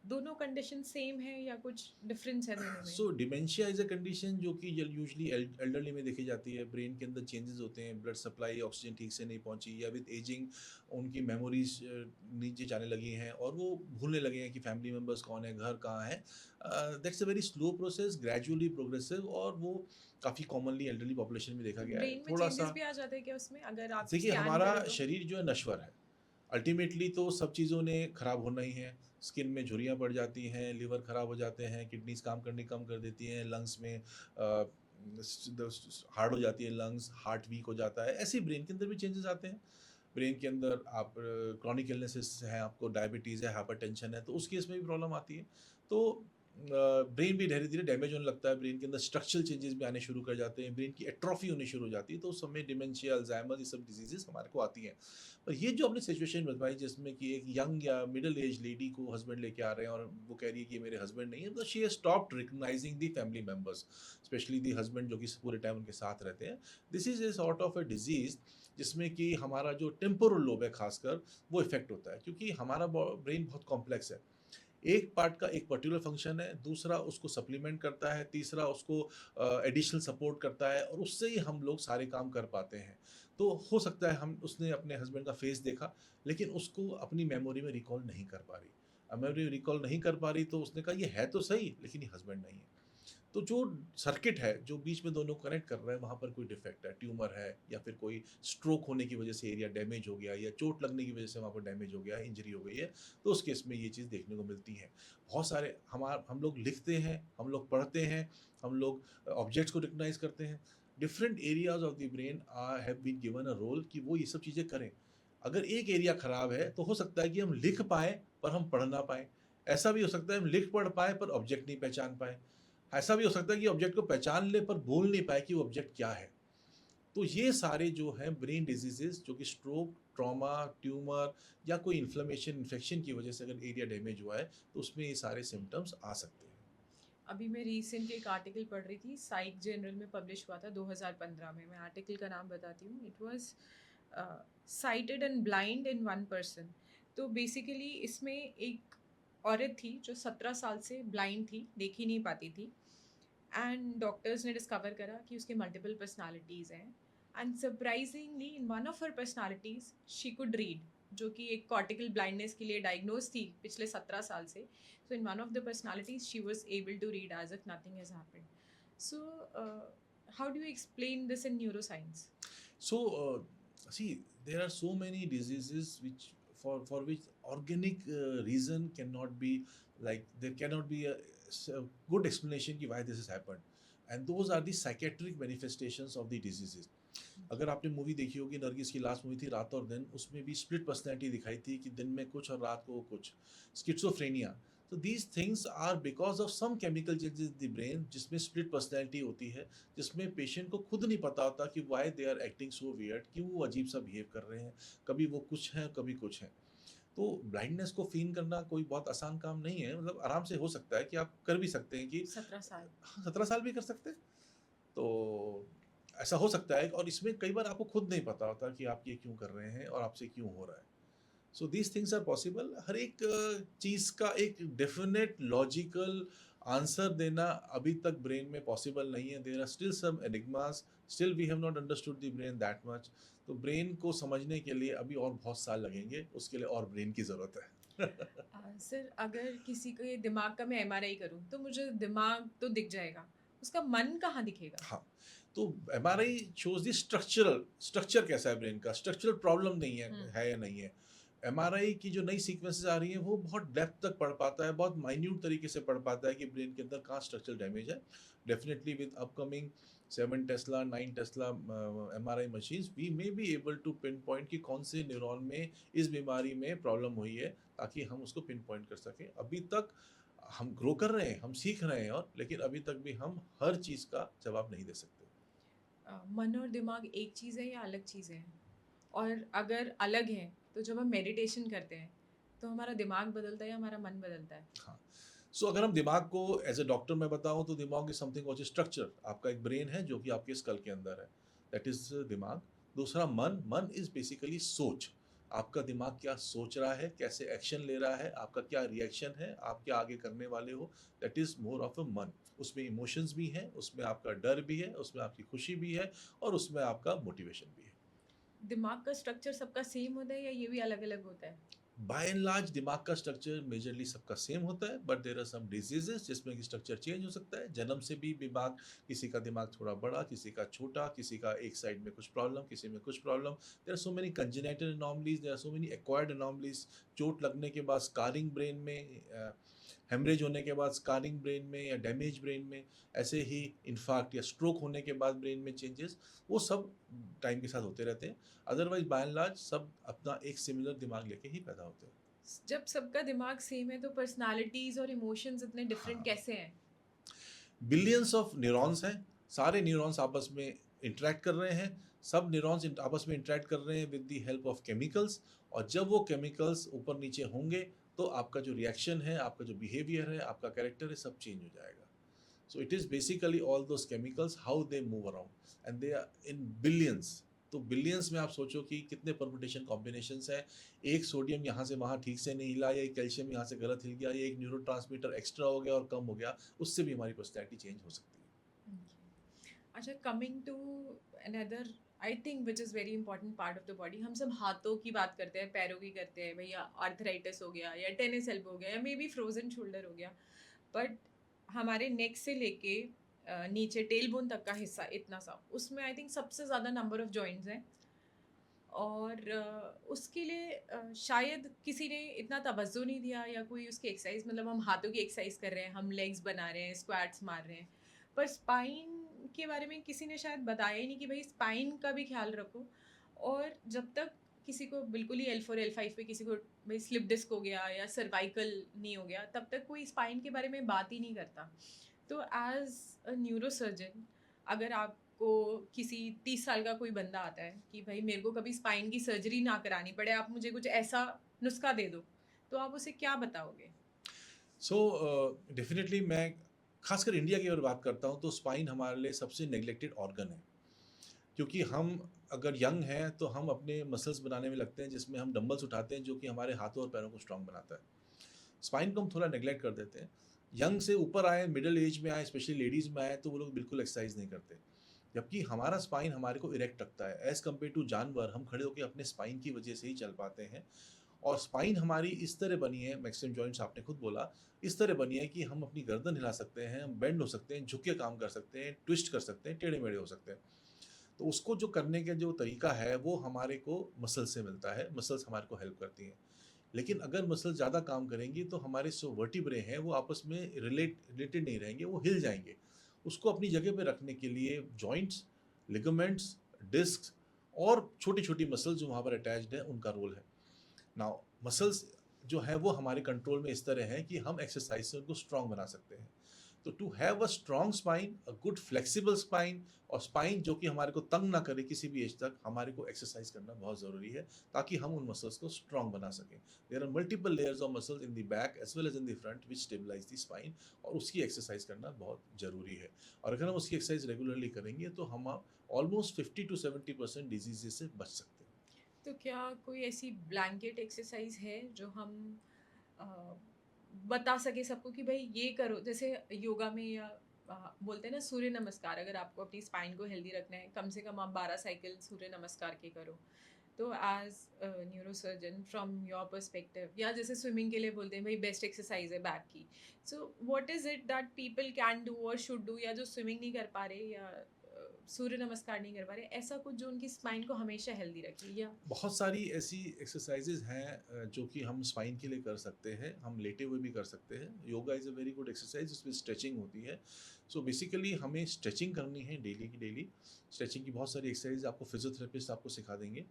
दोनों कंडीशन सेम है या कुछ डिफरेंस है दोनों में? सो डिमेंशिया इज अ कंडीशन जो कि यूजली एल्डरली में देखी जाती है। ब्रेन के अंदर चेंजेस होते हैं, ब्लड सप्लाई, ऑक्सीजन ठीक से नहीं पहुंची, या विद एजिंग उनकी मेमोरीज नीचे जाने लगी हैं और वो भूलने लगे हैं कि फैमिली मेम्बर्स कौन है, घर कहाँ है। That's a very slow process, gradually progressive, और वो काफ़ी कॉमनली एल्डरली पॉपुलेशन में देखा तो गया है। ब्रेन में थोड़ा चेंजेस सा भी आ जाते हैं क्या उसमें, अगर आप देखिए, स्कैन हमारा करो तो? शरीर जो है नश्वर है, अल्टीमेटली तो सब चीज़ों ने खराब होना ही है। स्किन में झुर्रियाँ पड़ जाती हैं, लिवर खराब हो जाते हैं, किडनीज काम करनी कम कर देती हैं, लंग्स में हार्ड हो जाती है, लंग्स, हार्ट वीक हो जाता है। ऐसे ही ब्रेन के अंदर भी चेंजेस आते हैं। ब्रेन के अंदर आप क्रॉनिक इलनेसेस हैं, आपको डायबिटीज़ है, हाइपरटेंशन है, तो उस केस में भी प्रॉब्लम आती है। तो ब्रेन भी धीरे धीरे डैमेज होने लगता है, ब्रेन के अंदर स्ट्रक्चरल चेंजेस भी आने शुरू कर जाते हैं, ब्रेन की एट्रोफी होनी शुरू हो जाती है, तो उस समय डिमेंशिया, अल्जाइमर, ये सब डिजीजेस हमारे को आती हैं। पर ये जो आपने सिचुएशन बताई जिसमें कि एक यंग या मिडिल एज लेडी को हस्बैंड लेके आ रहे हैं और वो कह रही है कि ये मेरे हस्बैंड नहीं है, तो she has stopped recognising the family members, specially the husband जो कि पूरे टाइम उनके साथ रहते हैं। This is a sort of a disease जिसमें कि हमारा जो टेम्पोरल लोब है खासकर, वो इफेक्ट होता है, क्योंकि हमारा ब्रेन बहुत कॉम्प्लेक्स है। एक पार्ट का एक पर्टिकुलर फंक्शन है, दूसरा उसको सप्लीमेंट करता है, तीसरा उसको एडिशनल सपोर्ट करता है, और उससे ही हम लोग सारे काम कर पाते हैं। तो हो सकता है हम उसने अपने हस्बैंड का फेस देखा, लेकिन उसको अपनी मेमोरी में रिकॉल नहीं कर पा रही। अब मेमोरी रिकॉल नहीं कर पा रही, तो उसने कहा ये है तो सही, लेकिन ये हस्बैंड नहीं है। तो जो सर्किट है जो बीच में दोनों कनेक्ट कर रहा है, वहाँ पर कोई डिफेक्ट है, ट्यूमर है, या फिर कोई स्ट्रोक होने की वजह से एरिया डैमेज हो गया, या चोट लगने की वजह से वहाँ पर डैमेज हो गया, इंजरी हो गई है, तो उस केस में ये चीज़ देखने को मिलती है। बहुत सारे हम लोग लिखते हैं, हम लोग पढ़ते हैं, हम लोग ऑब्जेक्ट्स को रिकग्नाइज करते हैं। Different areas of the brain have been given a role कि वो ये सब चीज़ें करें। अगर एक एरिया खराब है तो हो सकता है कि हम लिख पाएँ पर हम पढ़ ना पाएँ। ऐसा भी हो सकता है हम लिख पढ़ पाएँ पर ऑब्जेक्ट नहीं पहचान पाएँ। ऐसा भी हो सकता है कि ऑब्जेक्ट को पहचान लें पर बोल नहीं पाएँ कि वो ऑब्जेक्ट क्या है। तो ये सारे जो हैं ब्रेन डिजीज़ेज़ जो कि स्ट्रोक, ट्रॉमा, ट्यूमर या कोई इन्फ्लेमेशन, इन्फेक्शन की वजह से अगर एरिया डैमेज हुआ है, तो उसमें ये सारे सिम्पटम्स आ सकते हैं। अभी मैं रिसेंटली एक आर्टिकल पढ़ रही थी, साइक जर्नल में पब्लिश हुआ था 2015 में। मैं आर्टिकल का नाम बताती हूँ। It was sighted and blind in one person. तो बेसिकली इसमें एक औरत थी जो 17 साल से ब्लाइंड थी, देख ही नहीं पाती थी। एंड डॉक्टर्स ने डिस्कवर करा कि उसके मल्टीपल पर्सनालिटीज़ हैं। And surprisingly in one of her personalities she could read, जो कि एक कॉर्टिकल ब्लाइंडनेस के लिए डायग्नोज थी पिछले 17 साल से. So in one of the personalities, she was able to read as if nothing has happened. So how do you explain this in neuroscience? So, see, there are so many diseases for which organic reason cannot be, like there cannot be a good explanation ki why this has happened, and those are the psychiatric manifestations of the diseases. अगर आपने movie देखी होगी, नरगिस की last movie थी रात और दिन, उसमें भी स्प्लिट पर्सनैलिटी दिखाई थी कि दिन में कुछ और रात को कुछ, स्किज़ोफ्रेनिया। तो these things are because of some chemical changes in the brain, जिसमें स्प्लिट पर्सनैलिटी होती है, जिसमें पेशेंट को खुद नहीं पता होता कि why they are acting so weird, कि वो अजीब सा बिहेव कर रहे हैं, कभी वो कुछ हैं कभी कुछ हैं। तो ब्लाइंडनेस को फ़ील करना कोई बहुत आसान काम नहीं है, मतलब आराम से हो सकता है कि आप कर भी सकते हैं कि 17 साल. हाँ, 17 साल भी कर सकते हैं। तो ऐसा हो सकता है, और इसमें कई बार आपको खुद नहीं पता होता कि आप ये क्यों कर रहे हैं और आपसे क्यों हो रहा है। So these things are possible. हर एक चीज़ का एक डेफिनेट लॉजिकल आंसर देना अभी तक ब्रेन में पॉसिबल नहीं है। There are still some enigmas, still we have not understood the brain that much. तो ब्रेन को समझने के लिए अभी और बहुत साल लगेंगे, उसके लिए और ब्रेन की ज़रूरत है। सर, अगर किसी के दिमाग का मैं एमआरआई करूं तो मुझे दिमाग तो दिख जाएगा, उसका मन कहाँ दिखेगा? हाँ, तो एमआरआई शोज़ द स्ट्रक्चर कैसा है ब्रेन का, स्ट्रक्चरल प्रॉब्लम नहीं है या नहीं है। एमआरआई की जो नई सीक्वेंसेस आ रही हैं, वो बहुत डेप्थ तक पढ़ पाता है, बहुत माइन्यूट तरीके से पढ़ पाता है कि ब्रेन के अंदर कहाँ स्ट्रक्चरल डैमेज है। Definitely with upcoming 7 tesla, 9 tesla MRI machines, we may be able to pin point कि कौन से न्यूरॉन में इस बीमारी में प्रॉब्लम हुई है, ताकि हम उसको पिन पॉइंट कर सकें। अभी तक हम ग्रो कर रहे हैं, हम सीख रहे हैं, और लेकिन अभी तक भी हम हर चीज़ का जवाब नहीं दे सकते। मन और दिमाग एक चीज़ है या अलग चीज़ें हैं? और अगर अलग हैं तो जब हम मेडिटेशन करते हैं तो हमारा दिमाग बदलता है या हमारा मन बदलता है? हाँ, सो अगर हम दिमाग को एज ए डॉक्टर मैं बताऊं, तो दिमाग is something which is structure. आपका एक ब्रेन है जो कि आपके स्कल के अंदर है, दैट इज दिमाग। दूसरा मन, मन इज बेसिकली सोच। आपका दिमाग क्या सोच रहा है, कैसे एक्शन ले रहा है, आपका क्या रिएक्शन है, आप क्या आगे करने वाले हो, that is more of a मन। उसमें इमोशंस भी हैं, उसमें आपका डर भी है, उसमें आपकी खुशी भी है, और उसमें आपका मोटिवेशन भी है। दिमाग का स्ट्रक्चर सबका सेम होता है या ये भी अलग अलग होता है? बाय एंड लार्ज दिमाग का स्ट्रक्चर मेजरली सबका सेम होता है, but there are some diseases जिसमें कि स्ट्रक्चर चेंज हो सकता है। जन्म से भी दिमाग, किसी का दिमाग थोड़ा बड़ा, किसी का छोटा, किसी का एक साइड में कुछ प्रॉब्लम, किसी में कुछ problem. There are so many congenital anomalies, there are so many acquired anomalies. चोट लगने के बाद स्कारिंग ब्रेन में, हेमरेज होने के बाद स्कारिंग ब्रेन में या डैमेज ब्रेन में, ऐसे ही इन्फार्क्ट या स्ट्रोक होने के बाद ब्रेन में चेंजेस, वो सब टाइम के साथ होते रहते हैं। अदरवाइज बाय एंड लार्ज सब अपना एक सिमिलर दिमाग लेके ही पैदा होते हैं। जब सबका दिमाग सेम है तो पर्सनालिटीज और इमोशंस इतने डिफरेंट हाँ, कैसे हैं? बिलियंस ऑफ न्यूरॉन्स हैं, सारे न्यूरॉन्स आपस में इंटरेक्ट कर रहे हैं, सब न्यूरॉन्स आपस में इंटरेक्ट कर रहे हैं with the help of chemicals, और जब वो केमिकल्स ऊपर नीचे होंगे, तो आपका जो रिएक्शन है, आपका जो बिहेवियर है, आपका कैरेक्टर है, सब चेंज हो जाएगा। So it is basically all those chemicals, how they move around, and they are in billions. तो बिलियंस में आप सोचो कि कितने परमुटेशन कॉम्बिनेशंस हैं। एक सोडियम यहाँ से वहाँ ठीक से नहीं हिला, या एक कैल्शियम यहाँ से गलत हिल गया, या एक न्यूरोट्रांसमीटर एक्स्ट्रा हो गया और कम हो गया, उससे भी हमारी पर्सनैलिटी चेंज हो सकती है। अच्छा, coming to another, I think which is very important part of the body, हम सब हाथों की बात करते हैं, पैरों की करते हैं, भैया आर्थराइटिस हो गया या टेनिस एल्बो हो गया या मे बी फ्रोजन शोल्डर हो गया, बट हमारे नेक से लेके नीचे टेल बोन तक का हिस्सा इतना सा, उसमें आई थिंक सबसे ज़्यादा नंबर ऑफ जॉइंट्स हैं। और उसके लिए शायद किसी ने इतना तवज्जो नहीं दिया या कोई उसकी एक्सरसाइज, मतलब हम हाथों की एक्सरसाइज कर रहे हैं, हम लेग्स बना रहे हैं, स्क्वाट्स मार रहे हैं, पर स्पाइन के बारे में किसी ने शायद बताया ही नहीं कि भाई स्पाइन का भी ख्याल रखो। और जब तक किसी को बिल्कुल ही L4 L5 पे किसी को भाई स्लिप डिस्क हो गया या सर्वाइकल नी हो गया, तब तक कोई स्पाइन के बारे में बात ही नहीं करता। तो एज अ न्यूरोसर्जन, अगर आपको किसी 30 साल का कोई बंदा आता है कि भाई मेरे को कभी स्पाइन की सर्जरी ना करानी पड़े, आप मुझे कुछ ऐसा नुस्खा दे दो, तो आप उसे क्या बताओगे? सो डेफिनेटली मैं खासकर इंडिया की अगर बात करता हूँ तो स्पाइन हमारे लिए सबसे नेग्लेक्टेड ऑर्गन है, क्योंकि हम अगर यंग हैं तो हम अपने मसल्स बनाने में लगते हैं जिसमें हम डंबल्स उठाते हैं जो कि हमारे हाथों और पैरों को स्ट्रांग बनाता है। स्पाइन को हम थोड़ा नेग्लेक्ट कर देते हैं। यंग से ऊपर आए, मिडिल एज में आए, स्पेशली लेडीज़ में आए, तो वो लोग बिल्कुल एक्सरसाइज नहीं करते, जबकि हमारा स्पाइन हमारे को इरेक्ट रखता है। एज़ कम्पेयर टू जानवर, हम खड़े होकर अपने स्पाइन की वजह से ही चल पाते हैं। और स्पाइन हमारी इस तरह बनी है, मैक्सिमम जॉइंट्स आपने खुद बोला, इस तरह बनी है कि हम अपनी गर्दन हिला सकते हैं, हम बेंड हो सकते हैं, झुक के काम कर सकते हैं, ट्विस्ट कर सकते हैं, टेढ़े मेढ़े हो सकते हैं। तो उसको जो करने का जो तरीका है वो हमारे को मसल से मिलता है, मसल्स हमारे को हेल्प करती हैं। लेकिन अगर मसल ज़्यादा काम करेंगी तो हमारे जो वर्टिब्रे हैं वो आपस में रिलेटेड नहीं रहेंगे, वो हिल जाएंगे। उसको अपनी जगह पे रखने के लिए जॉइंट्स, लिगामेंट्स, डिस्क और छोटी छोटी मसल जो वहाँ पर अटैच्ड है उनका रोल है। नाउ मसल्स जो है वो हमारे कंट्रोल में इस तरह है कि हम एक्सरसाइज से उनको स्ट्रांग बना सकते हैं। तो to have a strong spine, a good flexible spine, और स्पाइन जो कि हमारे को तंग ना करे किसी भी एज तक, हमारे को एक्सरसाइज करना बहुत ज़रूरी है ताकि हम उन मसल्स को स्ट्रांग बना सकें। There are multiple layers of muscles in the back as well as in the front which stabilise the spine, और उसकी एक्सरसाइज करना बहुत ज़रूरी है। और अगर हम उसकी एक्सरसाइज रेगुलरली करेंगे तो हम ऑलमोस्ट 50 to 70% डिजीजेज से बच सकते हैं। तो क्या कोई ऐसी ब्लैंकेट एक्सरसाइज है जो हम अ, बता सके सबको कि भाई ये करो, जैसे योगा में या बोलते हैं ना सूर्य नमस्कार, अगर आपको अपनी स्पाइन को हेल्दी रखना है कम से कम आप 12 साइकिल सूर्य नमस्कार के करो। तो as neurosurgeon from your perspective, या जैसे स्विमिंग के लिए बोलते हैं भाई बेस्ट एक्सरसाइज है बैक की, so what is it that people can do और शुड डू, या जो स्विमिंग नहीं कर पा रहे या सूर्य नमस्कार नहीं कर पा रहे, ऐसा कुछ जो उनकी स्पाइन को हमेशा हेल्दी रखे? या बहुत सारी ऐसी एक्सरसाइजेज हैं जो कि हम स्पाइन के लिए कर सकते हैं, हम लेटे हुए भी कर सकते हैं। Yoga is a very good exercise, उसमें स्ट्रेचिंग होती है। सो बेसिकली हमें स्ट्रेचिंग करनी है डेली की डेली। स्ट्रेचिंग की बहुत सारी एक्सरसाइज आपको फिजियोथेरेपिस्ट आपको सिखा देंगे।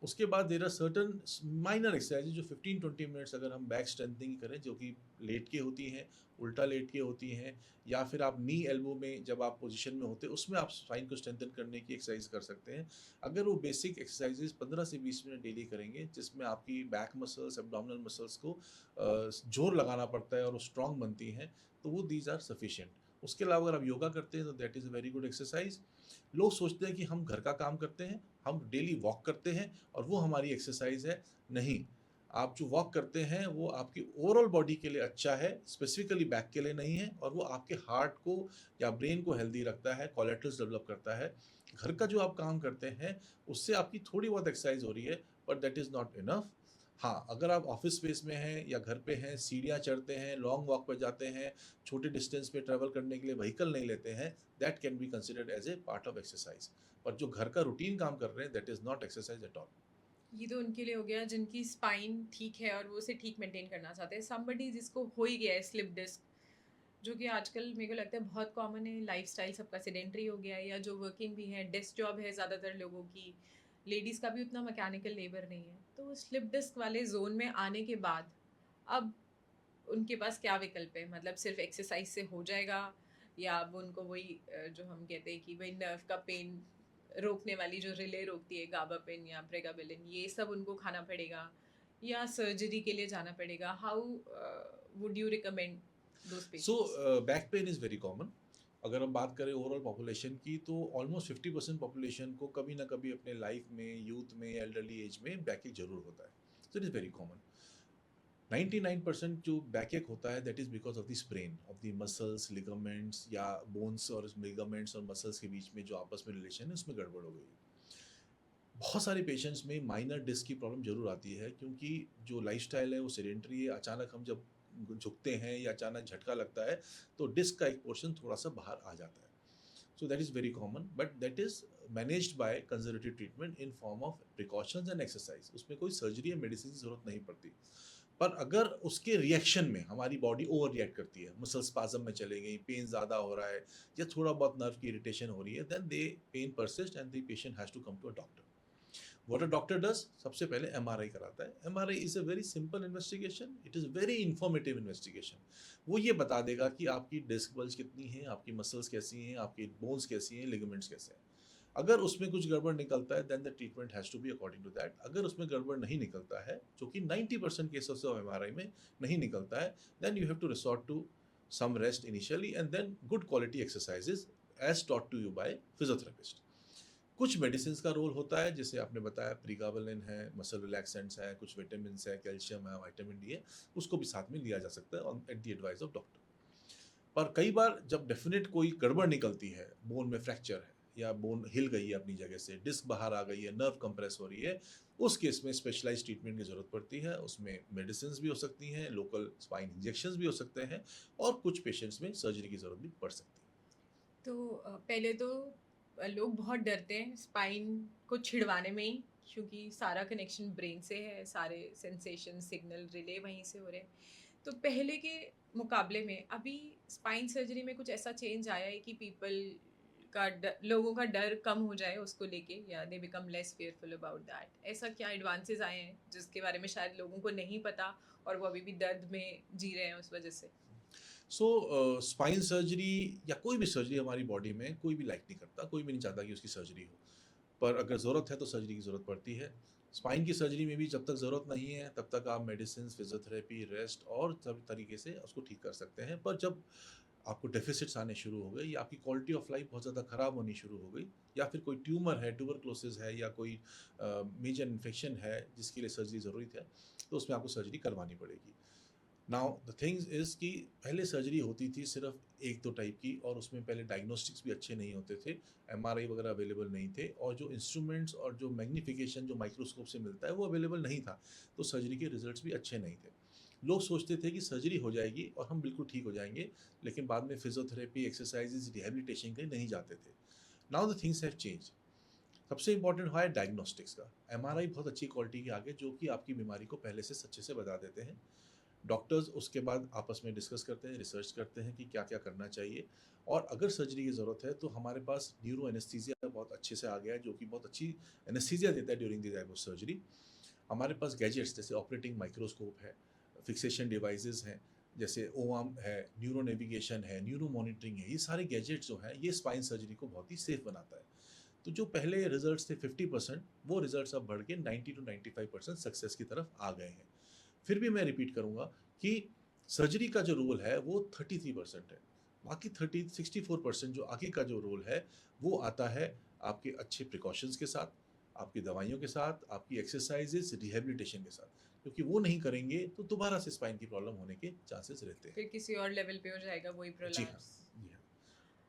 उसके बाद there are certain minor exercise जो 15-20 मिनट्स अगर हम बैक स्ट्रेंथनिंग करें, जो कि लेट के होती हैं, उल्टा लेट के होती हैं, या फिर आप नी एल्बो में जब आप पोजीशन में होते हैं उसमें आप स्पाइन को स्ट्रेंथन करने की एक्सरसाइज कर सकते हैं। अगर वो बेसिक एक्सरसाइजेज 15 से 20 मिनट डेली करेंगे जिसमें आपकी बैक मसल्स, एब्डोमिनल मसल्स को जोर लगाना पड़ता है और वो स्ट्रांग बनती हैं, तो वो दीज आर सफिशिएंट। उसके अलावा अगर आप योगा करते हैं तो that is a very good exercise. लोग सोचते हैं कि हम घर का काम करते हैं, हम डेली वॉक करते हैं और वो हमारी एक्सरसाइज है। नहीं, आप जो वॉक करते हैं वो आपकी ओवरऑल बॉडी के लिए अच्छा है, स्पेसिफिकली बैक के लिए नहीं है, और वो आपके हार्ट को या ब्रेन को हेल्दी रखता है, कोलेट्रल्स डेवलप करता है। घर का जो आप काम करते हैं उससे आपकी थोड़ी बहुत एक्सरसाइज हो रही है, but that is not enough. हाँ, अगर आप ऑफिस स्पेस में हैं या घर पे हैं, सीढ़ियाँ चढ़ते हैं, लॉन्ग वॉक पे जाते हैं, छोटे डिस्टेंस पे ट्रैवल करने के लिए व्हीकल नहीं लेते हैं, that can be considered as a part of exercise. पर जो घर का रूटीन काम कर रहे हैं that is not exercise at all. ये तो उनके लिए हो गया जिनकी स्पाइन ठीक है और वो उसे ठीक मेंटेन करना चाहते हैं। समबडी जिसको हो ही गया है स्लिप डिस्क, जो कि आजकल मेरे को लगता है बहुत कॉमन है, लाइफस्टाइल सबका सेडेंटरी हो गया है, या जो वर्किंग भी है, डेस्क जॉब है ज़्यादातर लोगों की, लेडीज़ का भी उतना मैकेनिकल लेबर नहीं है, तो स्लिप डिस्क वाले जोन में आने के बाद अब उनके पास क्या विकल्प है? मतलब सिर्फ एक्सरसाइज से हो जाएगा, या अब उनको वही जो हम कहते हैं कि भाई नर्व का पेन रोकने वाली जो रिले रोकती है, गाबापेन या प्रेगाबेलिन, ये सब उनको खाना पड़ेगा, या सर्जरी के लिए जाना पड़ेगा? How would you recommend those so patients? Back pain is very common. अगर हम बात करें ओवरऑल पॉपुलेशन की तो ऑलमोस्ट 50% पॉपुलेशन को कभी ना कभी अपने लाइफ में, यूथ में, एल्डरली एज में बैक एक जरूर होता है। So it is very common. 99% जो बैकएक होता है that is because of the sprain of the muscles, ligaments या बोन्स और लिगामेंट्स और मसल्स के बीच में जो आपस में रिलेशन है उसमें गड़बड़ हो गई। बहुत सारे पेशेंट्स में माइनर डिस्क की प्रॉब्लम ज़रूर आती है क्योंकि जो लाइफस्टाइल है वो सेडेंटरी है। अचानक हम जब झुकते हैं या अचानक झटका लगता है तो डिस्क का एक पोर्शन थोड़ा सा बाहर आ जाता है। So that is very common, but that is managed by conservative treatment in form of precautions and exercise. उसमें कोई सर्जरी या मेडिसिन की जरूरत नहीं पड़ती। पर अगर उसके रिएक्शन में हमारी बॉडी ओवर रिएक्ट करती है, मसल स्पाज्म में चले गई, पेन ज़्यादा हो रहा है या थोड़ा बहुत नर्व की इरिटेशन हो रही है, then they pain persist and the patient has to come to a doctor. What a doctor does, सबसे पहले एमआरआई कराता है। MRI is a very simple investigation, it is very informative investigation. वो ये बता देगा कि आपकी डिस्क बल्ज कितनी है, आपकी मसल्स कैसी हैं, आपकी बोन्स कैसी हैं, लिगामेंट्स कैसे हैं। अगर उसमें कुछ गड़बड़ निकलता है then the treatment has to be according to that. अगर उसमें गड़बड़ नहीं निकलता है, जो कि 90% केसेस ऑफ एमआरआई में नहीं निकलता है, then you have to resort to some rest initially and then good quality exercises as taught to you by physiotherapist। कुछ मेडिसिन का रोल होता है, जैसे आपने बताया प्रीगाबलिन है, मसल रिलैक्सेंट्स है, कुछ विटामिन है, कैल्शियम है, विटामिन डी है, उसको भी साथ में लिया जा सकता है at the advice of doctor. पर कई बार जब डेफिनेट कोई गड़बड़ निकलती है, बोन में फ्रैक्चर है या बोन हिल गई है अपनी जगह से, डिस्क बाहर आ गई है, नर्व कंप्रेस हो रही है, उस केस में स्पेशलाइज ट्रीटमेंट की ज़रूरत पड़ती है। उसमें मेडिसिन भी हो सकती हैं, लोकल स्पाइन इंजेक्शंस भी हो सकते हैं, और कुछ पेशेंट्स में सर्जरी की ज़रूरत भी पड़ सकती है। तो पहले तो लोग बहुत डरते हैं स्पाइन को छिड़वाने में ही, क्योंकि सारा कनेक्शन ब्रेन से है, सारे सेंसेशन सिग्नल रिले वहीं से हो रहे हैं। तो पहले के मुकाबले में अभी स्पाइन सर्जरी में कुछ ऐसा चेंज आया है कि लोगों का डर कम हो जाए उसको लेके, या they become less fearful about that? ऐसा क्या एडवांसेस आए हैं जिसके बारे में शायद लोगों को नहीं पता और वो अभी भी दर्द में जी रहे हैं उस वजह से? सो स्पाइन सर्जरी या कोई भी सर्जरी हमारी बॉडी में कोई भी लाइक नहीं करता, कोई भी नहीं चाहता कि उसकी सर्जरी हो, पर अगर ज़रूरत है तो सर्जरी की ज़रूरत पड़ती है। स्पाइन की सर्जरी में भी जब तक ज़रूरत नहीं है तब तक आप मेडिसिन, फिजियोथेरेपी, रेस्ट और सब तरीके से उसको ठीक कर सकते हैं। पर जब आपको डेफिसिट्स आने शुरू हो गए या आपकी क्वालिटी ऑफ लाइफ बहुत ज़्यादा ख़राब होनी शुरू हो गई, या फिर कोई ट्यूमर है, ट्यूबरक्लोसिस है, या कोई मेजर इन्फेक्शन है जिसके लिए सर्जरी ज़रूरी है, तो उसमें आपको सर्जरी करवानी पड़ेगी। नाउ द थिंग्स इज़ कि पहले सर्जरी होती थी सिर्फ एक दो टाइप की, और उसमें पहले डायग्नोस्टिक्स भी अच्छे नहीं होते थे, एमआरआई वगैरह अवेलेबल नहीं थे, और जो इंस्ट्रूमेंट्स और जो मैग्नीफिकेशन जो माइक्रोस्कोप से मिलता है वो अवेलेबल नहीं था, तो सर्जरी के रिजल्ट्स भी अच्छे नहीं थे। लोग सोचते थे कि सर्जरी हो जाएगी और हम बिल्कुल ठीक हो जाएंगे, लेकिन बाद में फिजियोथेरेपी, एक्सरसाइजेज, रिहेबिलिटेशन के लिए नहीं जाते थे। Now the things have change. सबसे इंपॉर्टेंट है डायग्नोस्टिक्स का। एमआरआई बहुत अच्छी क्वालिटी के आगे, जो कि आपकी बीमारी को पहले से अच्छे से बता देते हैं। डॉक्टर्स उसके बाद आपस में डिस्कस करते हैं, रिसर्च करते हैं कि क्या क्या करना चाहिए, और अगर सर्जरी की ज़रूरत है तो हमारे पास न्यूरो एनेस्थीसिया बहुत अच्छे से आ गया है, जो कि बहुत अच्छी एनेस्थीसिया देता है during the type of surgery. हमारे पास गैजेट्स जैसे ऑपरेटिंग माइक्रोस्कोप है, फिक्सेशन डिवाइसेस हैं, जैसे ओआम है, न्यूरो नेविगेशन है, न्यूरो मॉनिटरिंग है, ये सारे गैजेट्स जो हैं ये स्पाइन सर्जरी को बहुत ही सेफ बनाता है। तो जो पहले रिजल्ट्स थे 50%, वो रिजल्ट्स अब बढ़ के 90 टू 95% सक्सेस की तरफ आ गए हैं। फिर भी मैं रिपीट करूँगा कि सर्जरी का जो रोल है वो 33% है। बाकी 64% जो आगे का जो रोल है वो आता है आपके अच्छे प्रिकॉशंस के साथ, आपकी दवाइयों के साथ, आपकी एक्सरसाइजेस, रिहैबिलिटेशन के साथ, क्योंकि वो नहीं करेंगे तो दोबारा से स्पाइन की प्रॉब्लम होने के चांसेस रहते हैं। फिर किसी और लेवल पे हो जाएगा वही जी हाँ, प्रोलैप्स। जी हाँ।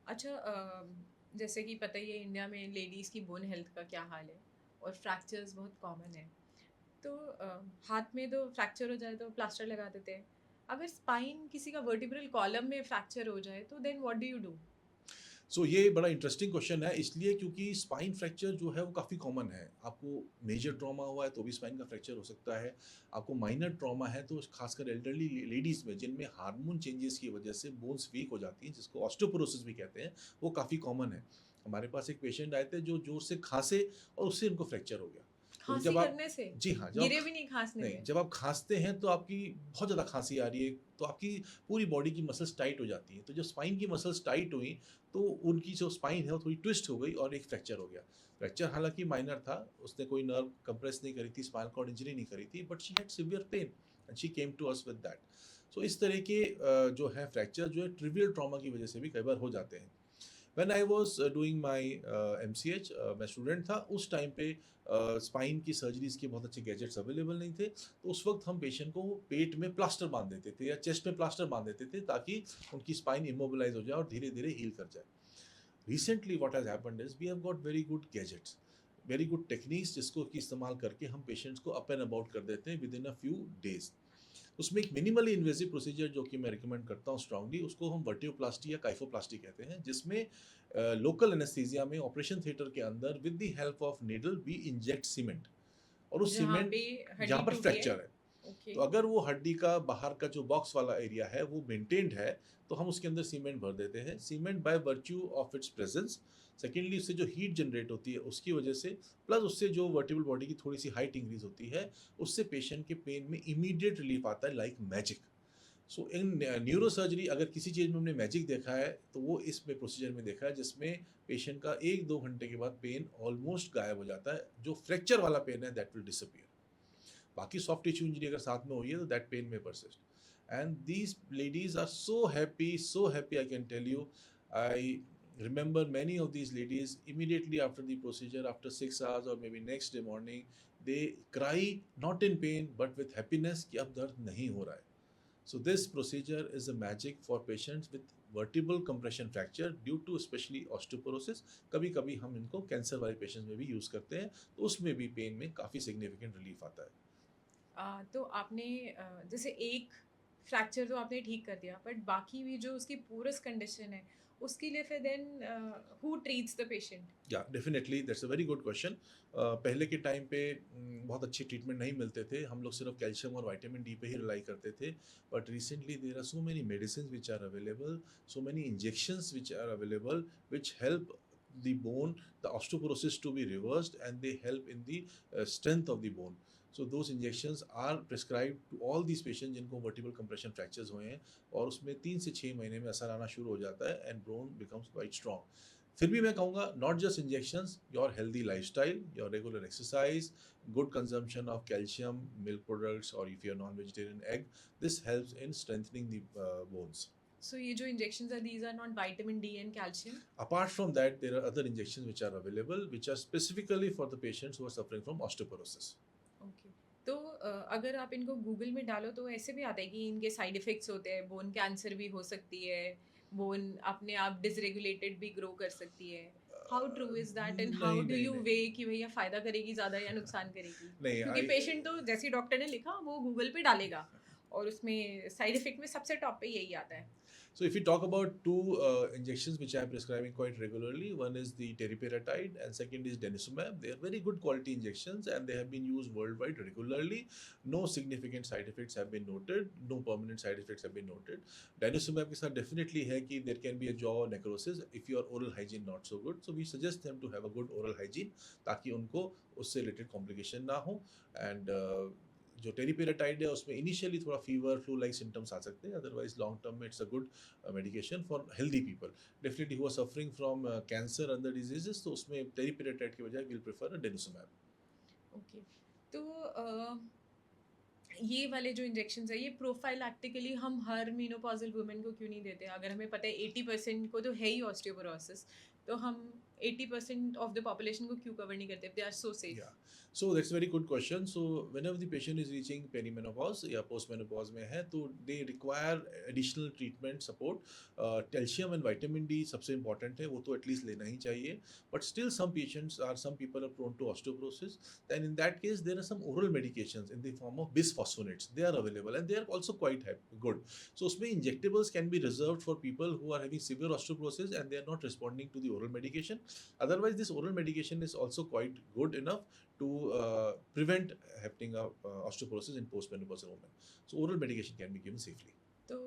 अच्छा, जैसे कि पता ही है इंडिया में लेडीज़ की बोन हेल्थ का क्या हाल है, और फ्रैक्चर्स बहुत कॉमन है। तो हाथ में तो फ्रैक्चर हो जाए तो प्लास्टर लगा देते हैं। अगर स्पाइन किसी का वर्टिब्रल कॉलम में फ्रैक्चर हो जाए तो then what do you do? So ये बड़ा इंटरेस्टिंग क्वेश्चन है, इसलिए क्योंकि स्पाइन फ्रैक्चर जो है वो काफ़ी कॉमन है। आपको मेजर ट्रॉमा हुआ है तो भी स्पाइन का फ्रैक्चर हो सकता है। आपको माइनर ट्रॉमा है तो खासकर एल्डरली लेडीज़ में जिनमें हार्मोन चेंजेस की वजह से बोन्स वीक हो जाती हैं, जिसको ऑस्टियोपोरोसिस भी कहते हैं, वो काफ़ी कॉमन है। हमारे पास एक पेशेंट आए थे जो ज़ोर से खाँसे और उससे उनको फ्रैक्चर हो गया। तो खांसी जब आप करने से? जी हाँ, जब आप गिरे भी नहीं खांसने नहीं, में? जब आप खाँसते हैं तो आपकी बहुत ज़्यादा खाँसी आ रही है, तो आपकी पूरी बॉडी की मसल्स टाइट हो जाती हैं। तो जब स्पाइन की मसल्स टाइट हुई, तो उनकी जो स्पाइन है वो थोड़ी ट्विस्ट हो गई और एक फ्रैक्चर हो गया। फ्रैक्चर हालाँकि माइनर था, उसने कोई नर्व कंप्रेस नहीं करी थी, स्पाइनल कॉर्ड इंजरी नहीं करी थी, but she had severe pain and she came to us with that. So इस तरह के जो है फ्रैक्चर जो है ट्रिवियल ट्रॉमा की वजह से भी कई बार हो जाते हैं। When I was doing my MCH, मैं स्टूडेंट था, उस टाइम पे स्पाइन की सर्जरीज़ के बहुत अच्छे गैजेट्स अवेलेबल नहीं थे, तो उस वक्त हम पेशेंट को पेट में प्लास्टर बांध देते थे या चेस्ट में प्लास्टर बांध देते थे, ताकि उनकी स्पाइन इमोबिलाइज हो जाए और धीरे धीरे हील कर जाए। Recently what has happened is we have got very good gadgets, very good techniques, जिसको की इस्तेमाल करके हम पेशेंट्स को अप एंड अबाउट कर देते हैं with in a few days. उसमें एक मिनिमली इन्वेसिव प्रोसीजर जो कि मैं रिकमेंड करता हूँ स्ट्रांगली, उसको हम वर्टियोप्लास्टी या काइफोप्लास्टी कहते हैं, जिसमें लोकल एनेस्थीसिया में ऑपरेशन थिएटर के अंदर with the help of needle we inject cement, और उस जहाँ सीमेंट पे जहाँ हड्डी पर टूटी है? फ्रैक्चर है ओके। तो अगर वो हड्डी का बाहर का जो बॉक्स वाला एरिया है वो मेंटेन्ड है, तो हम उसके अंदर सीमेंट भर देते हैं। Cement by virtue of its presence, secondly उससे जो हीट जनरेट होती है उसकी वजह से, प्लस उससे जो वर्टिबल बॉडी की थोड़ी सी हाइट इंक्रीज होती है, उससे पेशेंट के पेन में इमीडिएट रिलीफ आता है लाइक मैजिक। सो इन न्यूरो सर्जरी अगर किसी चीज़ में हमने मैजिक देखा है तो वो इसमें प्रोसीजर में देखा है, जिसमें पेशेंट का 1-2 घंटे के बाद पेन ऑलमोस्ट गायब हो जाता है। जो फ्रैक्चर वाला पेन है दैट विल डिसअपियर। बाकी सॉफ्ट टिश्यू इंजरी अगर साथ में हुई है तो दैट पेन में persist. And these ladies are so happy, I can tell you. I remember many of these ladies immediately after the procedure, after 6 hours or maybe next day morning, they cry not in pain but with happiness कि अब दर्द नहीं हो रहा है। So this procedure is a magic for patients with vertebral compression fracture due to especially osteoporosis। कभी कभी हम इनको कैंसर वाले पेशेंट्स में भी यूज़ करते हैं, तो उसमें भी पेन में काफ़ी सिग्निफिकेंट रिलीफ आता है। तो आपने जैसे एक फ्रैक्चर तो आपने ठीक कर दिया, बट बाकी भी जो उसकी पूरस कंडीशन है, उसके लिए फिर then who treats the patient? या definitely that's a very good question. पहले के टाइम पे बहुत अच्छे ट्रीटमेंट नहीं मिलते थे, हम लोग सिर्फ कैल्शियम और विटामिन डी पे ही रिलाई करते थे। But recently there are so many medicine which are available, so many injections which are available, which help the bone, the osteoporosis to be reversed, and they help in the strength of the bone. So those injections are prescribed to all these patients जिनको vertebral compression fractures हुए हैं, और उसमें 3 से 6 महीने में असर आना शुरू हो जाता है and bone becomes quite strong। फिर भी मैं कहूँगा not just injections, your healthy lifestyle, your regular exercise, good consumption of calcium, milk products, और if you are non vegetarian egg, this helps in strengthening the bones. So ये जो injections है, these are not vitamin D and calcium? Apart from that, there are other injections which are available, which are specifically for the patients who are suffering from osteoporosis. Okay. तो अगर आप इनको Google में डालो तो ऐसे भी आता है कि इनके साइड इफ़ेक्ट्स होते हैं, बोन कैंसर भी हो सकती है, बोन अपने आप डिसरेगुलेटेड भी ग्रो कर सकती है। How true is that, and how नहीं डू नहीं यू नहीं वे कि भैया फ़ायदा करेगी ज़्यादा या नुकसान करेगी? नहीं, क्योंकि आई पेशेंट तो जैसे ही डॉक्टर ने लिखा वो गूगल पे डालेगा, और उसमें साइड इफ़ेक्ट में सबसे टॉप पे यही आता है। So if we talk about two injections which I am prescribing quite regularly, one is the teriparatide and second is denosumab. They are very good quality injections and they have been used worldwide regularly. No significant side effects have been noted. No permanent side effects have been noted. Denosumab के साथ definitely है कि there can be a jaw necrosis if your oral hygiene not so good. So we suggest them to have a good oral hygiene ताकि उनको उससे related complication ना हो। And जो टेरिपेराटाइड है उसमें इनिशियली थोड़ा फीवर फ्लू लाइक सिम्टम्स आ सकते हैं, अदरवाइज लॉन्ग टर्म में it's a good medication for healthy people. Definitely who are suffering from cancer other diseases, तो उसमें टेरिपेराटाइड की बजाय विल प्रेफर डेनिसुमैब। ओके। तो ये वाले जो इंजेक्शंस है, ये प्रोफाइलैक्टिकली हम हर मेनोपॉजल वुमेन को क्यों नहीं देते? अगर हमें पता है 80% को तो है ही ऑस्टियोपोरोसिस, तो हम 80% ऑफ द पॉपुलेशन को क्यों कवर नहीं करते? They are so safe. Yeah, so that's a very good question. So whenever the patient is reaching perimenopause या postmenopause में है, तो they require additional treatment support. Calcium and vitamin D सबसे important है, वो तो at least लेना ही चाहिए. But still some people are prone to osteoporosis. Then in that case there are some oral medications in the form of bisphosphonates. They are available and they are also quite good. So उसमें injectables can be reserved for people who are having severe osteoporosis and they are not responding to the oral medication. Otherwise, this oral medication is also quite good enough to prevent happening of osteoporosis in postmenopausal women. So oral medication can be given safely. तो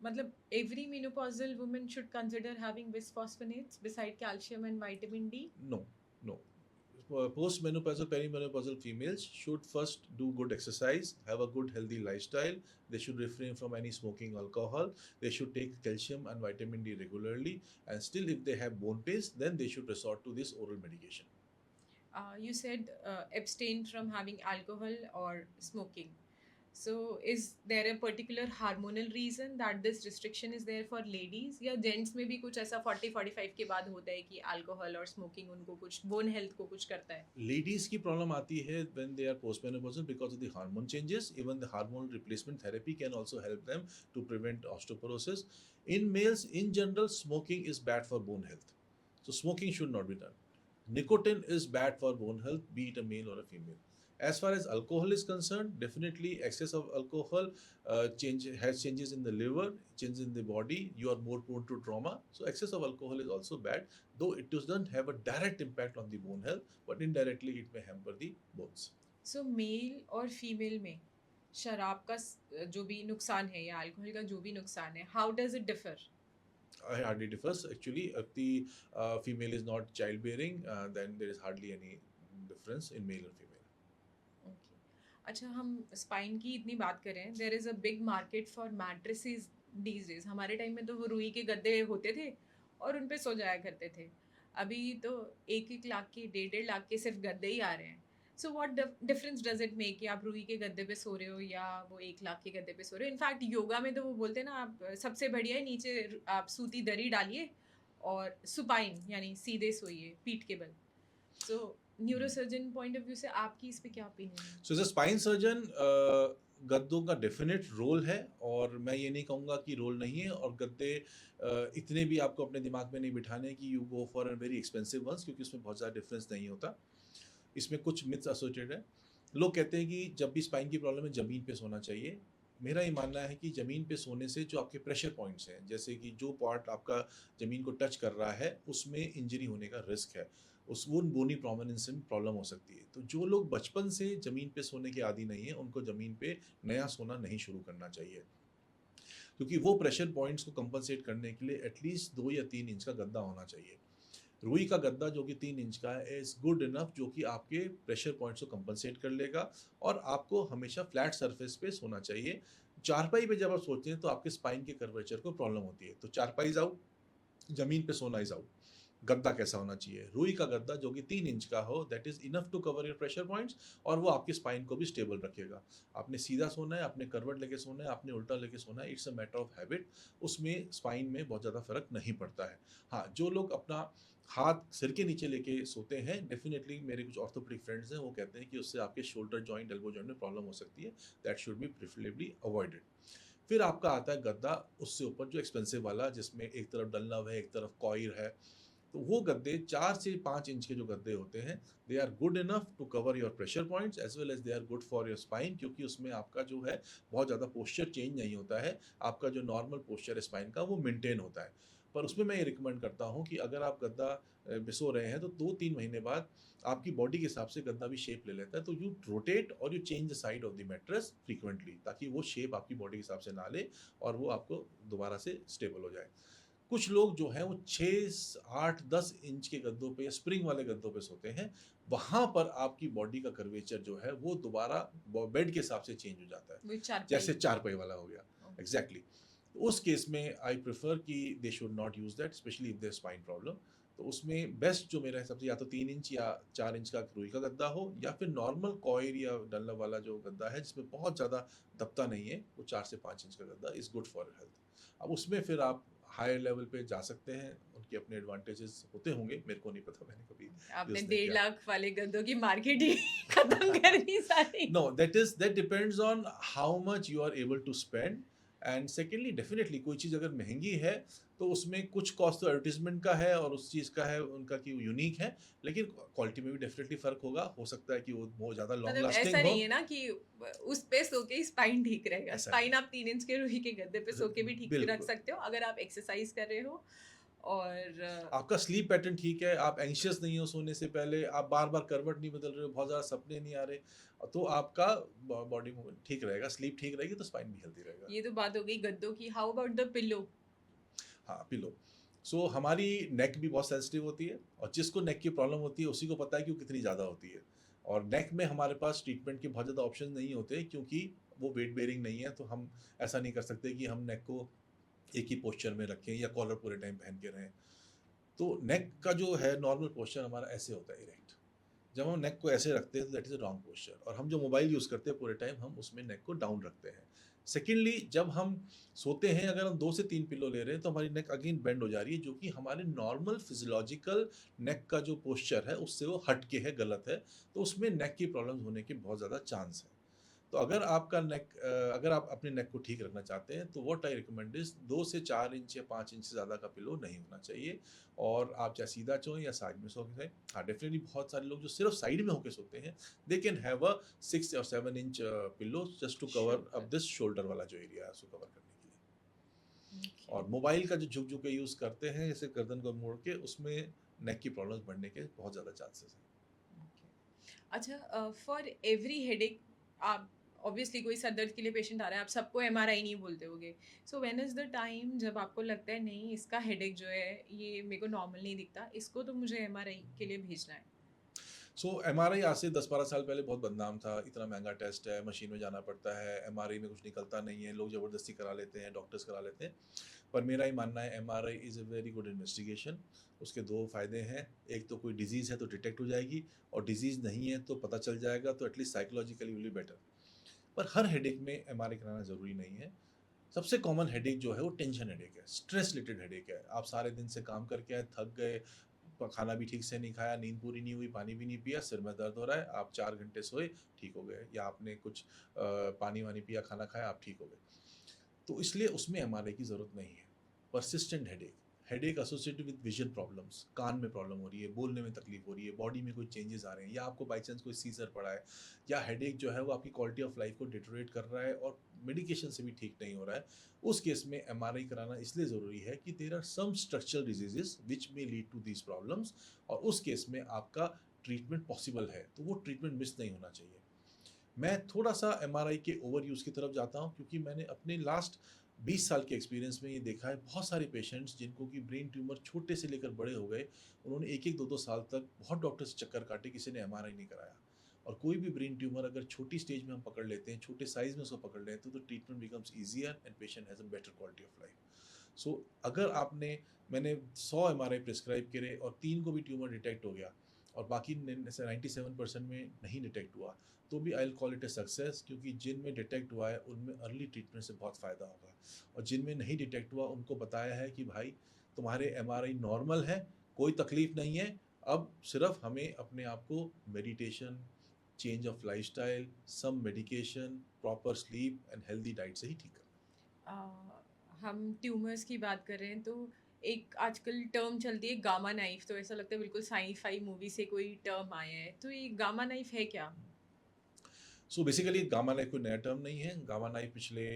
मतलब every menopausal women should consider having bisphosphonates beside calcium and vitamin D? No, no. Postmenopausal, perimenopausal females should first do good exercise, have a good healthy lifestyle. They should refrain from any smoking alcohol. They should take calcium and vitamin D regularly. And still, if they have bone pains, then they should resort to this oral medication. You said abstain from having alcohol or smoking. So is there a particular hormonal reason that this restriction is there for ladies, या gents में भी कुछ ऐसा 40-45 के बाद होता है कि अल्कोहल और स्मोकिंग उनको कुछ बोन हेल्थ को कुछ करता है? Ladies की प्रॉब्लम आती है when they are postmenopausal because of the hormone changes. Even the hormone replacement therapy can also help them to prevent osteoporosis. In males, in general, smoking is bad for bone health. So smoking should not be done. Nicotine is bad for bone health, be it a male or a female. As far as alcohol is concerned, definitely excess of alcohol has changes in the liver, changes in the body. You are more prone to trauma. So excess of alcohol is also bad, though it doesn't have a direct impact on the bone health, but indirectly it may hamper the bones. So male और female में शराब का जो भी नुकसान है या alcohol का जो भी नुकसान है, how does it differ? Hardly differs actually. If the female is not childbearing, then there is hardly any difference in male and female. Okay, अच्छा, हम स्पाइन की इतनी बात कर रहे हैं, there is a big market for mattresses these days. हमारे time में तो वो रुई के गद्दे होते थे और उन पे सो जाया करते थे। अभी तो 1-1 लाख के, 1.5-1.5 लाख के सिर्फ गद्दे ही आ रहे हैं। So what difference does it make कि आप रुई के गद्दे पे सो रहे हो या वो 1 लाख के गद्दे पे सो रहे हो? इनफैक्ट योगा में तो वो बोलते हैं ना, आप सबसे बढ़िया है नीचे आप सूती दरी डालिए और सुपाइन यानी सीधे सोइए पीठ के बल। So neurosurgeon point of view से आपकी इस पे क्या ओपिनियन है? So as a spine surgeon, गद्दों का डेफिनेट रोल है, और मैं ये नहीं कहूँगा कि रोल नहीं है। और गद्दे इतने भी आपको अपने दिमाग में नहीं बिठाने कि you go for a very expensive ones, क्योंकि उसमें बहुत ज़्यादा डिफरेंस नहीं होता। इसमें कुछ मिथ्स एसोसिएटेड है। लोग कहते हैं कि जब भी स्पाइन की प्रॉब्लम है ज़मीन पे सोना चाहिए। मेरा ये मानना है कि ज़मीन पे सोने से जो आपके प्रेशर पॉइंट्स हैं, जैसे कि जो पार्ट आपका ज़मीन को टच कर रहा है, उसमें इंजरी होने का रिस्क है। उस वो बोनी प्रोमिनेंस में प्रॉब्लम हो सकती है। तो जो लोग बचपन से ज़मीन पे सोने के आदी नहीं हैं, उनको ज़मीन पे नया सोना नहीं शुरू करना चाहिए। क्योंकि वो प्रेशर पॉइंट्स को कंपनसेट करने के लिए एटलीस्ट 2 या 3 इंच का गद्दा होना चाहिए। रुई का गद्दा जो कि 3 इंच का है इज़ गुड इनफ, जो कि आपके प्रेशर पॉइंट्स को कंपनसेट कर लेगा, और आपको हमेशा फ्लैट सरफेस पे सोना चाहिए। चारपाई पे जब आप सोते हैं तो आपके स्पाइन के कर्वेचर को प्रॉब्लम होती है। तो चारपाई इज़ आउट, ज़मीन पे सोना इज़ आउट। गद्दा कैसा होना चाहिए? रुई का गद्दा जो कि 3 इंच का हो, that is enough to cover your pressure points, और वो आपकी स्पाइन को भी स्टेबल रखेगा। आपने सीधा सोना है, आपने करवट लेके सोना है, आपने उल्टा लेके सोना है, it's a matter of habit. उसमें स्पाइन में बहुत ज़्यादा फ़र्क नहीं पड़ता है। हाँ, जो लोग अपना हाथ सिर के नीचे लेके सोते हैं, डेफिनिटली मेरे कुछ ऑर्थोपेडिक फ्रेंड्स हैं, वो कहते हैं कि उससे आपके शोल्डर जॉइंट, एल्बो जॉइंट में प्रॉब्लम हो सकती है। That should be preferably avoided. फिर आपका आता है गद्दा, उससे ऊपर जो एक्सपेंसिव वाला, जिसमें एक तरफ डनलप है, एक तरफ कॉइल है। तो वो गद्दे 4 से 5 इंच के जो गद्दे होते हैं, they are good enough to cover your pressure points as well as they are good for your spine, क्योंकि उसमें आपका जो है बहुत ज़्यादा पोस्चर चेंज नहीं होता है। आपका जो नॉर्मल पोस्चर है स्पाइन का, वो मेंटेन होता है। पर उसमें मैं ये रिकमेंड करता हूँ कि अगर आप गद्दा बिसो रहे हैं तो 2-3 महीने बाद आपकी बॉडी के हिसाब से गद्दा भी शेप ले लेता है। तो यू रोटेट और you change the side of the mattress frequently, ताकि वो शेप आपकी बॉडी के हिसाब से ना ले और वो आपको दोबारा से स्टेबल हो जाए। कुछ लोग जो हैं वो 6, 8, 10 इंच के गद्दों पे या स्प्रिंग वाले गद्दों पे सोते हैं। वहाँ पर आपकी बॉडी का कर्वेचर जो है वो दोबारा बेड के हिसाब से चेंज हो जाता है, वो चारपाई। जैसे चारपाई वाला हो गया। एग्जैक्टली। उस केस में आई प्रेफर कि they should not use that, specially if their spine problem. तो उसमें बेस्ट जो मेरा हिसाब से या तो 3 इंच या 4 इंच का रुई का गद्दा हो, या फिर नॉर्मल कॉयर या डनलप वाला जो गद्दा है जिसमें बहुत ज़्यादा दबता नहीं है, वो 4 से 5 इंच का गद्दा इज़ गुड फॉर हेल्थ। अब उसमें फिर आप हायर लेवल पे जा सकते हैं, उनके अपने एडवांटेजेस होते होंगे, मेरे को नहीं पता, मैंने कभी आपने यूज़ नहीं डेढ़ किया। लाख वाले गद्दों की मार्केट ही खत्म कर दी सारी। No, that depends on how much you are able to spend. And secondly definitely कोई चीज़ अगर महंगी है तो उसमें कुछ कॉस्ट तो एडवर्टीजमेंट का है और उस चीज़ का है उनका कि वो यूनिक है, लेकिन क्वालिटी में भी डेफिनेटली फ़र्क होगा। हो सकता है कि वो ज़्यादा लॉन्ग मतलब लास्टिंग ऐसा हो। नहीं है ना कि उस पे सो के स्पाइन ठीक रहेगा। ऐसा नहीं स्पाइन आप 3 इंच के रुई के गद्दे पे सो के भी ठीक रख बिल्कुल। सकते हो अगर आप एक्सरसाइज कर रहे हो। और आपका स्लीप पैटर्न ठीक है, आप एंग्शियस नहीं हो सोने से पहले, आप बार-बार करवट नहीं बदल रहे हो, बहुत ज़्यादा सपने नहीं आ रहे, तो आपका बॉडी मूवमेंट ठीक रहेगा, स्लीप ठीक रहेगी तो स्पाइन भी हेल्दी रहेगा। ये तो बात हो गई गद्दों की। How about the pillow? हाँ, पिलो। सो हमारी नेक भी बहुत सेंसिटिव होती है, और जिसको नेक की प्रॉब्लम होती है उसी को पता है कि वो कितनी ज़्यादा होती है। और नेक में हमारे पास ट्रीटमेंट के बहुत ज़्यादा ऑप्शन नहीं होते, क्योंकि वो वेट बेयरिंग नहीं है। तो हम ऐसा नहीं कर सकते कि हम नेक को एक ही पोस्चर में रखें या कॉलर पूरे टाइम पहन के रहें। तो नेक का जो है नॉर्मल पोस्चर हमारा ऐसे होता है, इरेक्ट। जब हम नेक को ऐसे रखते हैं तो that is a wrong posture, और हम जो मोबाइल यूज़ करते हैं पूरे टाइम हम उसमें नेक को डाउन रखते हैं। सेकेंडली, जब हम सोते हैं अगर हम 2 से 3 पिलो ले रहे हैं तो हमारी नेक अगेन बेंड हो जा रही है, जो कि हमारे नॉर्मल फिजियोलॉजिकल नेक का जो पोस्चर है उससे वो हट के है, गलत है। तो उसमें नेक की प्रॉब्लम्स होने के बहुत ज़्यादा चांस है। तो अगर आपका नेक अगर आप अपने नेक को ठीक रखना चाहते हैं तो व्हाट आई रिकमेंड इज 2 से 4 इंच या 5 इंच से ज़्यादा का पिलो नहीं होना चाहिए। और आप चाहे सीधा सोएं या साइड में सोएं। हाँ, डेफिनेटली बहुत सारे लोग जो सिर्फ साइड में होकर सोते हैं, दे कैन हैव अ 6 और 7 inch pillow just to cover up this shoulder वाला जो एरिया है उसको कवर करने के लिए। और मोबाइल का जो झुक झुक के यूज़ करते हैं जैसे गर्दन को मोड़ के, उसमें नेक की प्रॉब्लम्स बढ़ने के बहुत ज़्यादा चांसेस हैं। अच्छा, फॉर एवरी हेडेक आप ऑब्वियसली कोई सर दर्द के लिए पेशेंट आ रहा है, आप सबको एमआरआई नहीं बोलते होगे। So when is the time जब आपको लगता है नहीं इसका हेडेक जो है ये मेरे को नॉर्मल नहीं दिखता, इसको तो मुझे एमआरआई के लिए भेजना है? सो एमआरआई आज से 10-12 साल पहले बहुत बदनाम था, इतना महँगा टेस्ट है, मशीन में जाना पड़ता है, एमआरआई में कुछ निकलता नहीं है, लोग ज़बरदस्ती करा लेते हैं, डॉक्टर्स करा लेते हैं। पर मेरा ये मानना है MRI is a very good investigation. उसके 2 फ़ायदे हैं, एक तो कोई डिज़ीज़ है तो डिटेक्ट हो जाएगी और डिज़ीज़ नहीं है तो पता चल जाएगा तो at least psychologically will be better. पर हर हेडेक में एमआरआई कराना ज़रूरी नहीं है। सबसे कॉमन हेडेक जो है वो टेंशन हेडेक है, स्ट्रेस रिलेटेड हेडेक है। आप सारे दिन से काम करके आए, थक गए, खाना भी ठीक से नहीं खाया, नींद पूरी नहीं हुई, पानी भी नहीं पिया, सिर में दर्द हो रहा है, आप 4 घंटे सोए, ठीक हो गए, या आपने कुछ पानी वानी पिया, खाना खाया, आप ठीक हो गए। तो इसलिए उसमें एमआरआई की ज़रूरत नहीं है। Persistent headache, headache associated with vision problems, कान में प्रॉब्लम हो रही है, बोलने में तकलीफ हो रही है, बॉडी में कोई चेंजेस आ रहे हैं, या आपको बाई चांस कोई सीजर पड़ा है, या हेडेक जो है वो आपकी क्वालिटी ऑफ लाइफ को डिटोरेट कर रहा है और मेडिकेशन से भी ठीक नहीं हो रहा है, उस केस में एमआरआई कराना इसलिए ज़रूरी है कि there are some structural diseases which may lead to these problems, और उस केस में आपका ट्रीटमेंट पॉसिबल है, तो वो ट्रीटमेंट मिस नहीं होना चाहिए। मैं थोड़ा-सा एमआरआई के ओवर यूज़ की तरफ जाता हूँ, क्योंकि मैंने अपने लास्ट 20 साल के एक्सपीरियंस में ये देखा है, बहुत सारे पेशेंट्स जिनको कि ब्रेन ट्यूमर छोटे से लेकर बड़े हो गए, उन्होंने 1-1, 2-2 साल तक बहुत डॉक्टर से चक्कर काटे, किसी ने एमआरआई नहीं कराया। और कोई भी ब्रेन ट्यूमर अगर छोटी स्टेज में हम पकड़ लेते हैं, छोटे साइज़ में उसको पकड़ लेते हैं, तो treatment becomes easier and patient has a better quality of life. So अगर मैंने 100 एमआरआई प्रिस्क्राइब करे और 3 को भी ट्यूमर डिटेक्ट हो गया और बाकी 97% में नहीं डिटेक्ट हुआ, तो भी I will call it a success, क्योंकि जिनमें डिटेक्ट हुआ है उनमें अर्ली ट्रीटमेंट से बहुत फ़ायदा होगा, और जिनमें नहीं डिटेक्ट हुआ उनको बताया है कि भाई तुम्हारे एमआरआई नॉर्मल है, कोई तकलीफ नहीं है, अब सिर्फ हमें अपने आप को meditation, change of lifestyle, some medication, proper sleep and healthy diet से ही ठीक करना हम ट्यूमर्स की बात कर रहे हैं तो एक आजकल टर्म चलती है गामा नाइफ, तो ऐसा लगता है बिल्कुल साई-फाई मूवी से कोई टर्म आया है। तो ये गामा नाइफ है क्या? है। सो बेसिकली गामा नाइफ कोई नया टर्म नहीं है, गामा नाइफ पिछले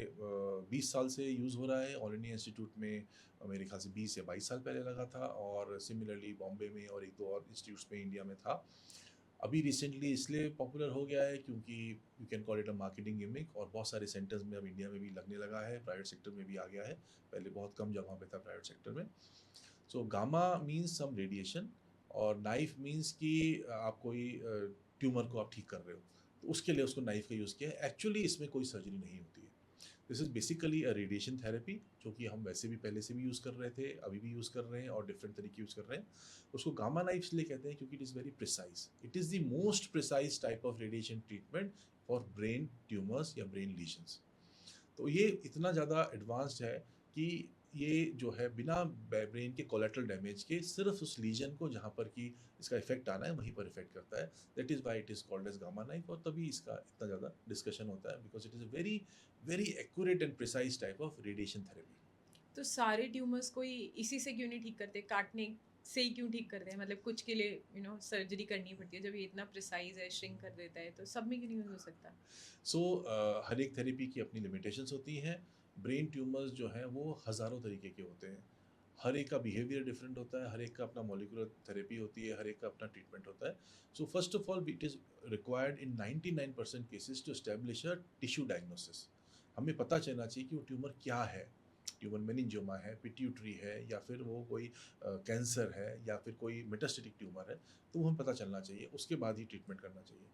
20 साल से यूज़ हो रहा है, ऑल इंडिया इंस्टीट्यूट में मेरे ख्याल से 20 या 22 साल पहले लगा था, और सिमिलरली बॉम्बे में और 1-2 और इंस्टीट्यूट्स में इंडिया में था। अभी रिसेंटली इसलिए पॉपुलर हो गया है क्योंकि you can call it a marketing gimmick, और बहुत सारे सेंटर्स में अब इंडिया में भी लगने लगा है, प्राइवेट सेक्टर में भी आ गया है, पहले बहुत कम जगहों पे था प्राइवेट सेक्टर में। सो गामा मीन्स सम रेडिएशन, और नाइफ मीन्स कि आप कोई ट्यूमर को आप ठीक कर रहे हो, तो उसके लिए उसको नाइफ का यूज़ किया है। एक्चुअली इसमें कोई सर्जरी नहीं होती है, this is basically a radiation therapy, जो कि हम वैसे भी पहले से भी यूज़ कर रहे थे, अभी भी यूज़ कर रहे हैं और डिफरेंट तरीके यूज़ कर रहे हैं। उसको गामा नाइफ इसलिए कहते हैं क्योंकि it is very precise, it is the most precise type of radiation treatment for brain tumours या ब्रेन लीजन्स। तो ये इतना ज़्यादा एडवांस्ड है कि ये जो है बिना ब्रेन के कोलेटरल डैमेज के सिर्फ उस लीजन को जहाँ पर कि इसका इफेक्ट आना है वहीं पर इफेक्ट करता है। That is why it is called as gamma knife, और तभी इसका इतना ज़्यादा डिस्कशन होता है, because it is a very very accurate and precise type of radiation therapy. तो सारे ट्यूमर्स को ही इसी से क्यों नहीं ठीक करते? काटने से ही क्यों ठीक करते हैं? मतलब कुछ के लिए सर्जरी करनी पड़ती है, जब ये इतना प्रिसाइज़ है, श्रिंक कर देता है, तो सब में क्यों नहीं हो सकता? सो हर एक थेरेपी की अपनी लिमिटेशंस होती हैं। ब्रेन ट्यूमर्स जो हैं वो हज़ारों तरीके के होते हैं, हर एक का बिहेवियर डिफरेंट होता है, हर एक का अपना मॉलिक्यूलर थेरेपी होती है, हर एक का अपना ट्रीटमेंट होता है। So first of all it is required in 99% cases to establish a tissue diagnosis. हमें पता चलना चाहिए कि वो ट्यूमर क्या है, ट्यूमर मेनिंजियोमा है, पिट्यूटरी है, या फिर वो कोई कैंसर है, या फिर कोई मेटास्टेटिक ट्यूमर है, तो वो हमें पता चलना चाहिए, उसके बाद ही ट्रीटमेंट करना चाहिए।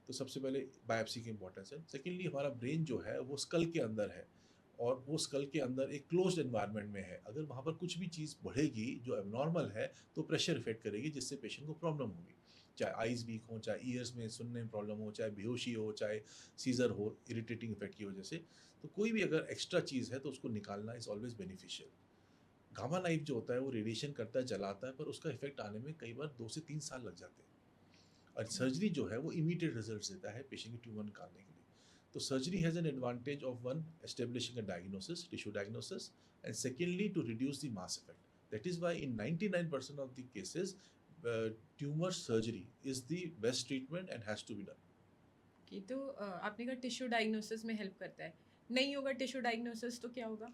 तो सबसे पहले बायोप्सी की इंपॉर्टेंस है। सेकेंडली हमारा ब्रेन जो है वो स्कल के अंदर है, और वो स्कल के अंदर एक क्लोज्ड एनवायरनमेंट में है। अगर वहाँ पर कुछ भी चीज़ बढ़ेगी जो एबनॉर्मल है, तो प्रेशर इफेक्ट करेगी, जिससे पेशेंट को प्रॉब्लम होगी। चाहे आइज़ वीक हो, चाहे ईयर्स में सुनने में प्रॉब्लम हो, चाहे बेहोशी हो, चाहे सीज़र हो इरिटेटिंग इफेक्ट की वजह से। तो कोई भी अगर एक्स्ट्रा चीज़ है तो उसको निकालना is always beneficial. Gamma knife जो होता है वो रेडिएशन करता है, जलाता है, पर उसका इफेक्ट आने में कई बार 2 से 3 साल लग जाते हैं। और सर्जरी जो है वो इमीडिएट रिजल्ट्स देता है पेशेंट की ट्यूमर निकालने के लिए। तो surgery has an advantage of one establishing a diagnosis, tissue diagnosis, and secondly to reduce the mass effect. That is why in 99% of the cases tumour surgery is the best treatment and has to be done. कि तो आपने कहा tissue diagnosis में help करता है। नहीं होगा tissue diagnosis तो क्या होगा?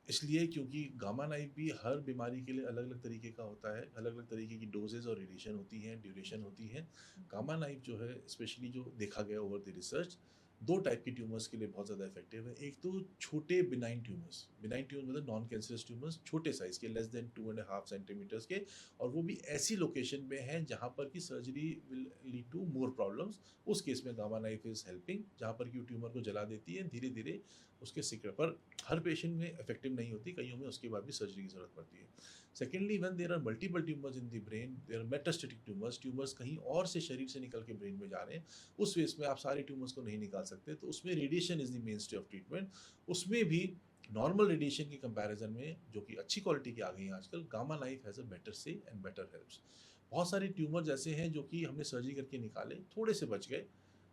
इसलिए क्योंकि गामा नाइफ भी हर बीमारी के लिए अलग-अलग तरीके का होता है, अलग-अलग तरीके की डोज़ेज़ और रेडिएशन होती हैं, ड्यूरेशन होती है। गामा नाइफ जो है स्पेशली जो देखा गया ओवर द रिसर्च 2 टाइप की ट्यूमर्स के लिए बहुत ज़्यादा इफ़ेक्टिव है। एक तो छोटे बिनाइन ट्यूमर्स मतलब नॉन कैंसरस ट्यूमर्स छोटे साइज़ के less than 2 and half centimetres के और वो भी ऐसी लोकेशन में हैं जहाँ पर कि surgery will lead to more problems. उस केस में गामा नाइफ इज़ हेल्पिंग जहाँ पर कि वो ट्यूमर को जला देती है, धीरे-धीरे उसके सिकुड़ पर हर पेशेंट में इफेक्टिव नहीं होती, कईयों में उसके बाद भी सर्जरी की ज़रूरत पड़ती है। Secondly when there are multiple tumours in the brain, there are metastatic tumours, tumours कहीं और से शरीर से निकल के ब्रेन में जा रहे हैं, उस फेस में आप सारे ट्यूमर्स को नहीं निकाल सकते, तो उसमें radiation is the मेनस्टे of treatment. उसमें भी नॉर्मल रेडिएशन के कंपैरिजन में जो कि अच्छी क्वालिटी की आ गई हैं आजकल, gamma knife has a better से एंड बेटर हेल्प्स। बहुत सारे ट्यूमर्स ऐसे हैं जो कि हमने सर्जरी करके निकाले, थोड़े से बच गए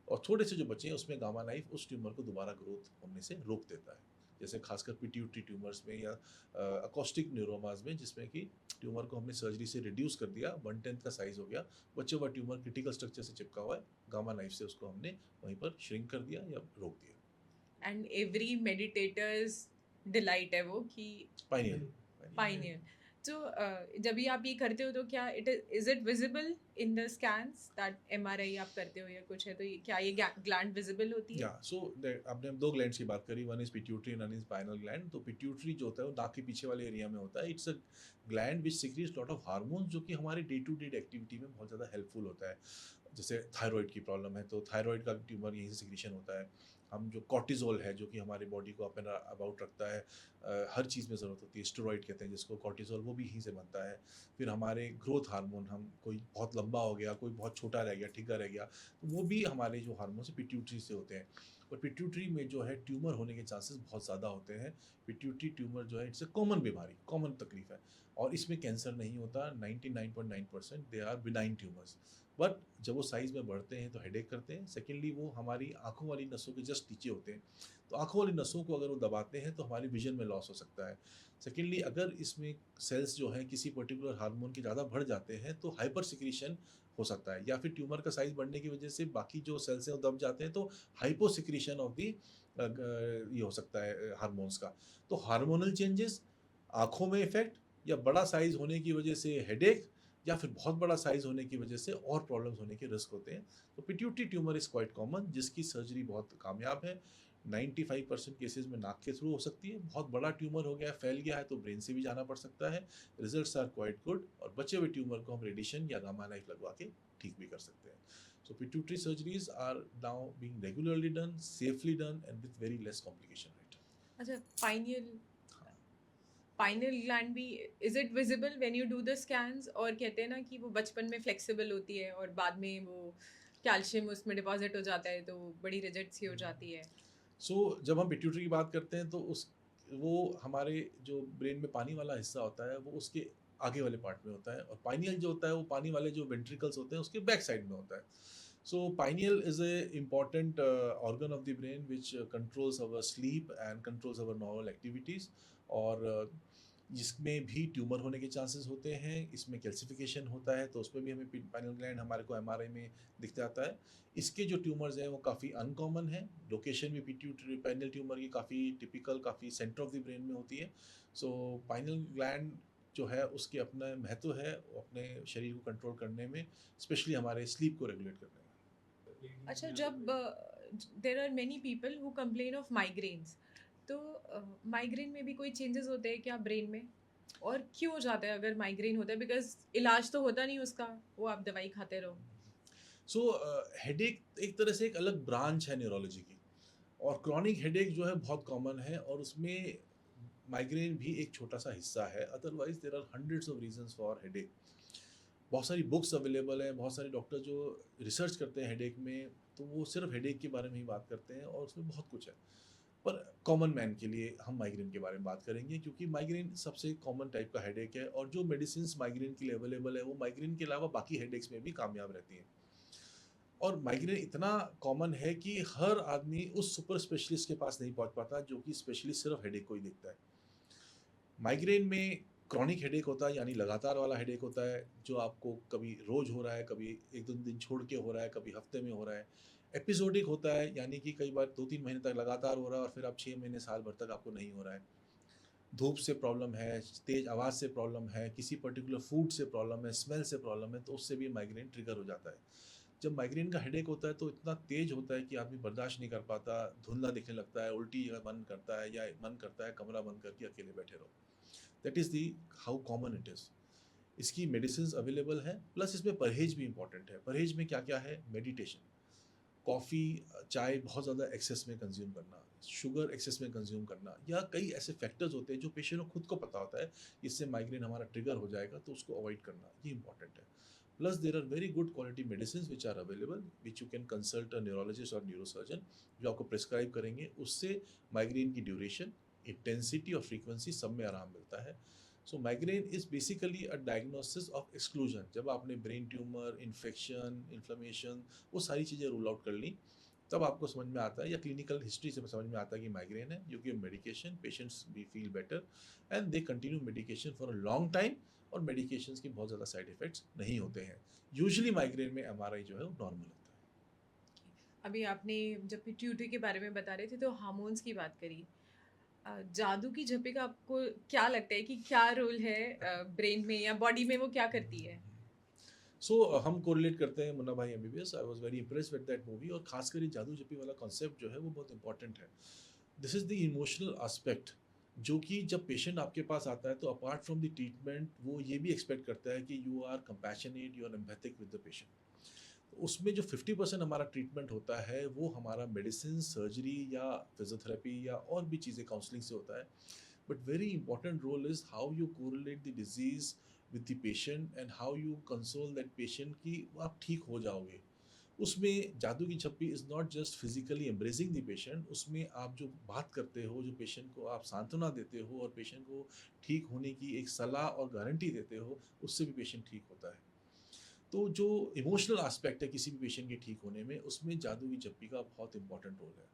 और थोड़े से जो बचे हैं उसमें गामा नाइफ उस ट्यूमर को दोबारा ग्रोथ होने से रोक देता है। जैसे खासकर पिट्यूटरी ट्यूमर्स में या अकोस्टिक न्यूरोमास में जिसमें कि ट्यूमर को हमने सर्जरी से रिड्यूस कर दिया, 1/10 का साइज़ हो गया, बचा हुआ ट्यूमर क्रिटिकल स्ट्रक्चर से चिपका हुआ है, गामा नाइफ से उसको हमने वहीं पर श्रिंक कर दिया या रोक दिया। एंड एवरी मेडिटेटर्स डिलाइट है वो कि पाइनियल पाइनियर। तो जब भी आप ये करते हो तो क्या is it visible in the scans that MRI आप करते हो या कुछ है तो क्या ये ग्लैंड विजिबल होती है? या सो आपने 2 ग्लैंड्स की बात करी, one is pituitary and one is pineal gland. तो पिट्यूटरी जो होता है वो नाक के पीछे वाले एरिया में होता है। It's a gland which secrets lot of hormones जो कि हमारी डे टू डे एक्टिविटी में बहुत ज़्यादा हेल्पफुल होता है। जैसे थायरॉइड की प्रॉब्लम है तो थायरॉइड का ट्यूमर यहीं से सिक्रीशन होता है। हम जो कॉर्टिज़ोल है जो कि हमारी बॉडी को अप एंड अबाउट रखता है, हर चीज़ में ज़रूरत होती है, स्टेरॉइड कहते हैं जिसको, कॉर्टिज़ोल वो भी यहीं से बनता है। फिर हमारे ग्रोथ हार्मोन, हम कोई बहुत लंबा हो गया, कोई बहुत छोटा रह गया, ठिगा रह गया, तो वो भी हमारे जो हार्मोन्स है पिट्यूटरी से होते हैं। और पिट्यूटरी में जो है ट्यूमर होने के चांसेस बहुत ज़्यादा होते हैं। पिट्यूटरी ट्यूमर जो है इट्स अ कॉमन बीमारी, कॉमन तकलीफ है और इसमें कैंसर नहीं होता। 99.9% they are benign tumours. But जब वो साइज़ में बढ़ते हैं तो हेडेक करते हैं। सेकेंडली वो हमारी आँखों वाली नसों के जस्ट नीचे होते हैं, तो आँखों वाली नसों को अगर वो दबाते हैं तो हमारी विजन में लॉस हो सकता है। सेकेंडली अगर इसमें सेल्स जो हैं किसी पर्टिकुलर हार्मोन के ज़्यादा बढ़ जाते हैं तो हाइपर सिक्रीशन हो सकता है, या फिर ट्यूमर का साइज़ बढ़ने की वजह से बाकी जो सेल्स हैं वो दब जाते हैं तो हाइपोसिक्रीशन ऑफ दी ये हो सकता है हार्मोन्स का। तो हार्मोनल चेंजेस, आँखों में इफ़ेक्ट, या बड़ा साइज़ होने की वजह से हेडेक, या फिर बहुत बड़ा साइज़ होने की वजह से और प्रॉब्लम्स होने के रिस्क होते हैं। तो pituitary tumour is quite common जिसकी सर्जरी बहुत कामयाब है। 95% केसेज़ में नाक के थ्रू हो सकती है। बहुत बड़ा ट्यूमर हो गया, फैल गया है तो ब्रेन से भी जाना पड़ सकता है। रिजल्ट्स आर क्वाइट गुड और बचे हुए ट्यूमर को हम रेडिएशन या गामा नाइफ लगवा के ठीक भी कर सकते हैं। So pituitary surgeries are now being regularly done, safely done, and with very less complication rate. अच्छा, पाइनियल पाइनियल ग्लैंड भी is it visible when you do the scans? और कहते हैं ना कि वो बचपन में फ्लेक्सिबल होती है और बाद में वो कैल्शियम उसमें डिपॉजिट हो जाता है तो बड़ी रिजिड सी हो जाती है। सो जब हम पिट्यूटरी की बात करते हैं तो उस वो हमारे जो ब्रेन में पानी वाला हिस्सा होता है वो उसके आगे वाले पार्ट में होता है, और पाइनियल जो होता है वो पानी वाले जो वेंट्रिकल्स होते हैं उसके बैक साइड में होता है। So pineal is a important organ of the brain which controls our sleep and controls our normal activities. और जिसमें भी ट्यूमर होने के चांसेस होते हैं, इसमें कैल्सिफिकेशन होता है तो उसमें भी हमें पाइनियल ग्लैंड हमारे को एमआरआई में दिख जाता है। इसके जो ट्यूमर्स हैं वो काफ़ी अनकॉमन है, लोकेशन भी पिट्यूटरी पाइनियल ट्यूमर की काफ़ी टिपिकल, काफ़ी सेंटर ऑफ द ब्रेन में होती है। सो पाइनियल ग्लैंड जो है उसके अपना महत्व है अपने शरीर को कंट्रोल करने में, स्पेशली हमारे स्लीप को रेगुलेट करने में। अच्छा, जब there are many people who complain of migraines, तो माइग्रेन में भी कोई चेंजेस होते हैं क्या ब्रेन में? और क्यों हो जाता है अगर माइग्रेन होता है? बिकॉज इलाज तो होता नहीं उसका, वो आप दवाई खाते रहो। सो हेडेक एक तरह से एक अलग ब्रांच है न्यूरोलॉजी की, और क्रॉनिक हेडेक जो है बहुत कॉमन है और उसमें माइग्रेन भी एक छोटा सा हिस्सा है। Otherwise there are hundreds of reasons for headache. बहुत सारी बुक्स अवेलेबल हैं, बहुत सारे डॉक्टर जो रिसर्च करते हैं हेडेक में तो वो सिर्फ हेडेक के बारे में ही बात करते हैं और उसमें बहुत कुछ है। पर कॉमन मैन के लिए हम माइग्रेन के बारे में बात करेंगे क्योंकि माइग्रेन सबसे कॉमन टाइप का हेडेक है, और जो मेडिसिन माइग्रेन के लिए अवेलेबल है वो माइग्रेन के अलावा बाकी हेडेक्स में भी कामयाब रहती हैं। और माइग्रेन इतना कॉमन है कि हर आदमी उस सुपर स्पेशलिस्ट के पास नहीं पहुंच पाता जो कि स्पेशलिस्ट सिर्फ हेडेक को ही देखता है। माइग्रेन में क्रॉनिक हेडेक होता है, यानी लगातार वाला हेडेक होता है जो आपको कभी रोज हो रहा है, कभी एक दो दिन छोड़ के हो रहा है, कभी हफ्ते में हो रहा है। एपिसोडिक होता है, यानी कि कई बार 2-3 महीने तक लगातार हो रहा है और फिर आप 6 महीने साल भर तक आपको नहीं हो रहा है। धूप से प्रॉब्लम है, तेज़ आवाज़ से प्रॉब्लम है, किसी पर्टिकुलर फूड से प्रॉब्लम है, स्मेल से प्रॉब्लम है, तो उससे भी माइग्रेन ट्रिगर हो जाता है। जब माइग्रेन का हेडेक होता है तो इतना तेज़ होता है कि आदमी बर्दाश्त नहीं कर पाता, धुंधला दिखने लगता है, उल्टी का मन करता है या मन करता है कमरा बंद करके अकेले बैठे रहो। That is the how common it is. इसकी मेडिसिन्स अवेलेबल हैं, प्लस इसमें परहेज़ भी इम्पोर्टेंट है। परहेज़ में क्या-क्या है? मेडिटेशन, कॉफ़ी, चाय बहुत ज़्यादा एक्सेस में कंज़्यूम करना, शुगर एक्सेस में कंज़्यूम करना, या कई ऐसे फैक्टर्स होते हैं जो पेशेंट को खुद को पता होता है, इससे माइग्रेन हमारा ट्रिगर हो जाएगा, तो उसको अवॉइड करना, ये इम्पोर्टेंट है। Plus there are very good quality medicines which are available, which you can consult a neurologist और न्यूरोसर्जन, जो आपको प्रिस्क्राइब करेंगे, उससे माइग्रेन की ड्यूरेशन, इंटेंसिटी और फ्रीक्वेंसी सब में आराम मिलता है। So migraine is basically a diagnosis of exclusion. जब आपने ब्रेन ट्यूमर, इन्फेक्शन, इन्फ्लेमेशन, वो सारी चीज़ें रूल आउट कर ली, तब आपको समझ में आता है, या क्लिनिकल हिस्ट्री से समझ में आता है कि माइग्रेन है। यू गिव मेडिकेशन, पेशेंट्स भी feel better and they continue medication for a long time, और मेडिकेशंस के बहुत ज़्यादा साइड इफ़ेक्ट्स नहीं होते हैं। यूजुअली माइग्रेन में एमआरआई जो है वो नॉर्मल होता है। अभी आपने जब पिट्यूटरी के बारे में बता रहे थे तो हार्मोन्स की बात करी। जादू की झप्पी का आपको क्या लगता है कि क्या रोल है ब्रेन में या बॉडी में, वो क्या करती है? सो हम कोरिलेट करते हैं मुन्ना भाई MBBS. I was very impressed with that movie, और खासकर ये जादू जपी वाला कॉन्सेप्ट जो है वो बहुत इंपॉर्टेंट है। This is the emotional aspect, जो कि जब पेशेंट आपके पास आता है तो अपार्ट फ्रॉम द ट्रीटमेंट वो ये भी एक्सपेक्ट करता है कि you are compassionate, you are empathic with the patient. उसमें जो 50% हमारा ट्रीटमेंट होता है वो हमारा मेडिसिन, सर्जरी या फिजियोथेरेपी या और भी चीज़ें काउंसलिंग से होता है। But very important role is how you correlate the disease with the patient and how you console that patient कि आप ठीक हो जाओगे। उसमें जादू की छप्पी is not just physically embracing the patient, उसमें आप जो बात करते हो, जो पेशेंट को आप सांत्वना देते हो और पेशेंट को ठीक होने की एक सलाह और गारंटी देते हो, उससे भी पेशेंट ठीक होता है। तो जो इमोशनल एस्पेक्ट है किसी भी पेशेंट के ठीक होने में, उसमें जादू की झप्पी का बहुत इंपॉर्टेंट रोल है।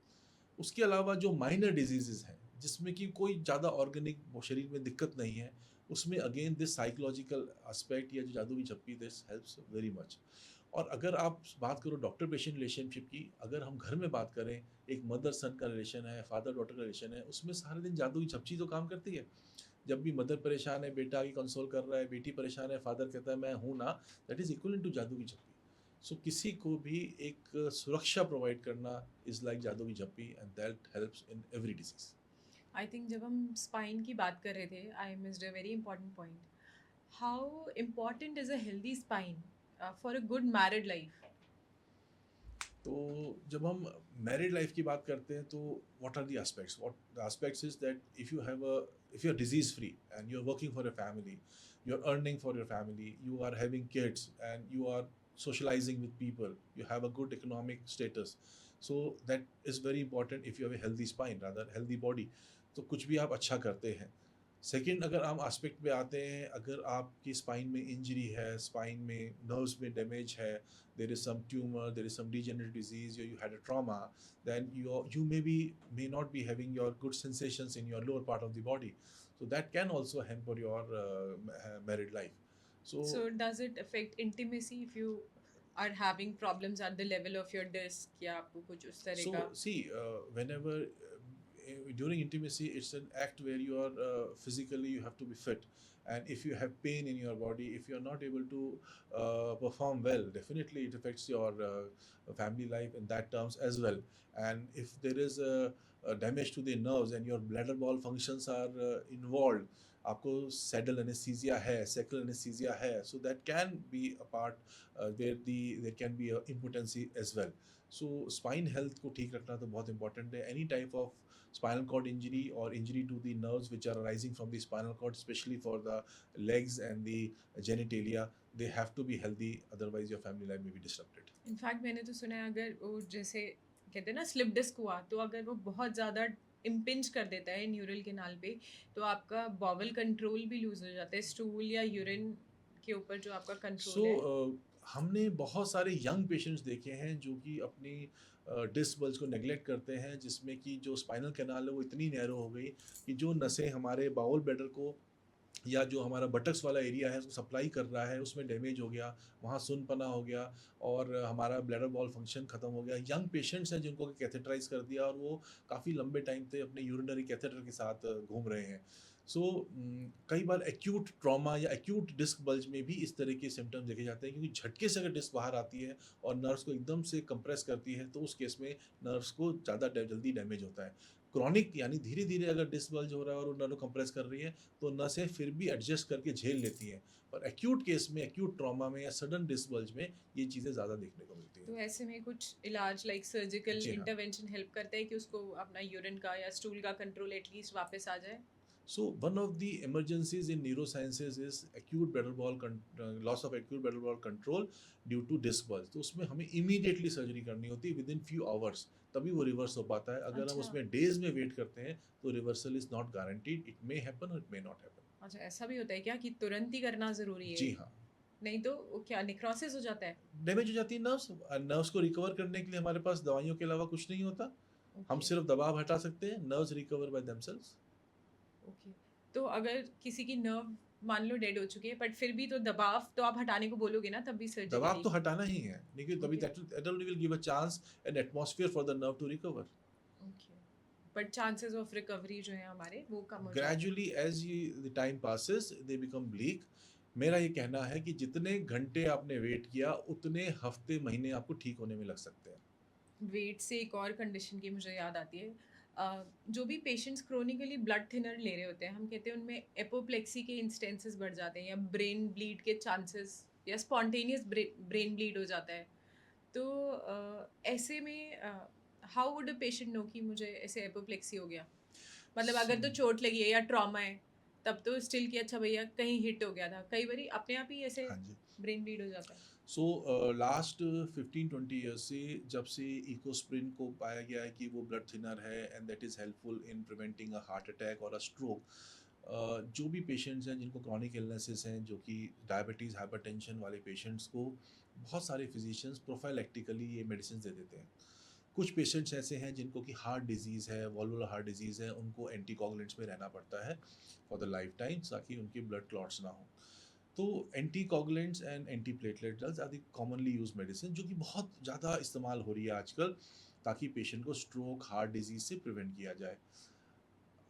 उसके अलावा जो माइनर डिजीज़ेज़ हैं, जिसमें कि कोई ज़्यादा ऑर्गेनिक शरीर में दिक्कत नहीं है, उसमें अगेन दिस साइकोलॉजिकल एस्पेक्ट या जो जादू की झप्पी, दिस हेल्प्स वेरी मच। और अगर आप बात करो डॉक्टर पेशेंट रिलेशनशिप की, अगर हम घर में बात करें, एक मदर सन का रिलेशन है, फादर डॉटर का रिलेशन है, उसमें सारे दिन जादू की झपकी तो काम करती है। जब भी मदर परेशान है, बेटा आके कंसोल कर रहा है, बेटी परेशान है, फादर कहता है मैं हूँ ना, दैट इज़ इक्विवेलेंट टू जादू की झप्पी। सो किसी को भी एक सुरक्षा प्रोवाइड करना इज़ लाइक जादू की झप्पी, and that helps in every disease. I think जब हम स्पाइन की बात कर रहे थे, I missed a very important point. How important is a healthy spine for a good married life? तो जब हम मैरिड लाइफ की बात करते हैं तो what are the aspects, what the aspects is that if you are disease free and you are working for your family, you are earning for your family, you are having kids and you are socializing with people, you have a good economic status, so that is very important if you have a healthy spine, rather healthy body, तो कुछ भी आप अच्छा करते हैं। Second, अगर हम aspect पे आते हैं, अगर आपकी स्पाइन में इंजरी है, स्पाइन में नर्व्स में डैमेज है, there is some tumor, there is some degenerative disease, or you had a trauma, then you may not be having your good sensations in your lower part of the body. So that can also hamper your married life. So So does it affect intimacy if you are having problems at the level of your disc या आपको कुछ उस तरह का? So see, whenever during intimacy, it's an act where you are physically you have to be fit, and if you have pain in your body, if you are not able to perform well, definitely it affects your family life in that terms as well. And if there is a damage to the nerves and your bladder ball functions are involved, आपको saddle anaesthesia है, shekel anaesthesia है, so that can be a part where there can be a impotency as well. So spine health को ठीक रखना तो बहुत important है। Any type of spinal cord injury और injury to the nerves which are arising from the spinal cord, specially for the legs and the genitalia, they have to be healthy, otherwise your family life may be disrupted. In fact मैंने तो सुना है अगर वो जैसे कहते हैं ना स्लिप डिस्क हुआ, तो अगर वो बहुत ज़्यादा इम्पिंज कर देता है न्यूरल केनाल पे, तो आपका बॉवल कंट्रोल भी लूज हो जाता है, स्टूल या यूरिन के ऊपर जो आपका सो कंट्रोल है। हमने बहुत सारे यंग पेशेंट्स देखे हैं जो कि अपनी डिस्क बल्स को नेग्लेक्ट करते हैं, जिसमें कि जो स्पाइनल कैनाल है वो इतनी नैरो हो गई कि जो नसें हमारे बाउल ब्लैडर को या जो हमारा बटक्स वाला एरिया है उसको सप्लाई कर रहा है उसमें डैमेज हो गया, वहाँ सुनपना हो गया और हमारा ब्लैडर वॉल फंक्शन खत्म हो गया। यंग पेशेंट्स हैं जिनको कैथेटराइज कर दिया और वो काफ़ी लंबे टाइम से अपने यूरिनरी कैथेटर के साथ घूम रहे हैं। सो कई बार एक्यूट ट्रॉमा या एक्यूट डिस्क बल्ज में भी इस तरह के सिम्टम्स देखे जाते हैं, क्योंकि झटके से अगर डिस्क बाहर आती है और नर्व्स को एकदम से कंप्रेस करती है तो उस केस में नर्व्स को ज़्यादा जल्दी डैमेज होता है। क्रॉनिक यानी धीरे धीरे अगर डिस्क बल्ज हो रहा है और वो नर्व कंप्रेस कर रही है तो नसें फिर भी एडजस्ट करके झेल लेती हैं, पर एक्यूट केस में, एक्यूट ट्रॉमा में या सडन डिस्क बल्ज में ये चीज़ें ज़्यादा देखने को मिलती तो हैं। ऐसे में कुछ इलाज लाइक सर्जिकल जी हाँ। इंटरवेंशन हेल्प करता है कि उसको अपना यूरिन का या स्टूल का कंट्रोल एटलीस्ट वापस आ जाए? So one of the emergencies in neurosciences is acute bladder wall loss of acute bladder wall control due to disc bulge। तो उसमें हमें immediately सर्जरी करनी होती है विद इन फ्यू आवर्स, तभी वो रिवर्स हो पाता है। अगर हम अच्छा। उसमें डेज में वेट करते हैं तो reversal is not guaranteed, it may happen और इट मे नॉट हैपन। अच्छा, ऐसा भी होता है क्या कि तुरंत ही करना ज़रूरी है? जी हाँ। नहीं तो वो क्या नेक्रोसिस हो जाता है? डैमेज हो जाती है नर्व्स, नर्व्स को रिकवर करने के लिए हमारे पास दवाइयों के अलावा कुछ नहीं होता। हम ओके, सिर्फ दबाव हटा सकते हैं, nerves recover by themselves. Okay. तो अगर किसी की नर्व मान लो डेड हो चुकी है बट फिर भी तो दबाव तो आप हटाने को बोलोगे ना तब भी दबाव तो सर्जिकली? हटाना ही है, लेकिन तभी okay, that only will give a chance an atmosphere for the nerve to recover. Okay. But chances of recovery जो है हमारे वो कम हो जाते हैं। Gradually as the time passes they become bleak. मेरा ये कहना है कि जितने घंटे आपने वेट किया उतने हफ्ते महीने आपको ठीक होने में लग सकते हैं। वेट से एक और कंडीशन की मुझे याद आती है। जो भी पेशेंट्स क्रोनिकली ब्लड थिनर ले रहे होते हैं हम कहते हैं उनमें एपोप्लेक्सी के इंस्टेंसेस बढ़ जाते हैं या ब्रेन ब्लीड के चांसेस या स्पॉन्टेनियस ब्रेन ब्लीड हो जाता है। तो ऐसे में how would a patient know कि मुझे ऐसे एपोप्लेक्सी हो गया? मतलब अगर तो चोट लगी है या ट्रॉमा है तब तो स्टिल कि अच्छा भैया कहीं हिट हो गया था, कई बारी अपने आप ही ऐसे हाँ जी। ब्रेन ब्लीड हो जाता है। सो लास्ट 15-20 ईयर्स से जब से इकोस्प्रिन को पाया गया है कि वो ब्लड थिनर है and that is helpful in preventing a heart attack और अ स्ट्रोक, जो भी पेशेंट्स हैं जिनको क्रॉनिक इलनेसेस हैं, जो कि डायबिटीज़ हाइपरटेंशन वाले पेशेंट्स को बहुत सारे फिजिशियंस प्रोफाइलेक्टिकली ये मेडिसिन दे देते हैं। कुछ पेशेंट्स ऐसे हैं जिनको कि हार्ट डिजीज़ है, वॉल्वुलर हार्ट डिजीज़ है, उनको एंटीकोगुलेंट्स में रहना पड़ता है फॉर द लाइफ टाइम ताकि उनकी ब्लड क्लॉट्स ना हो। तो anticoagulants and antiplatelet drugs are the commonly use medicine जो कि बहुत ज़्यादा इस्तेमाल हो रही है आजकल, ताकि पेशेंट को स्ट्रोक हार्ट डिजीज़ से प्रिवेंट किया जाए।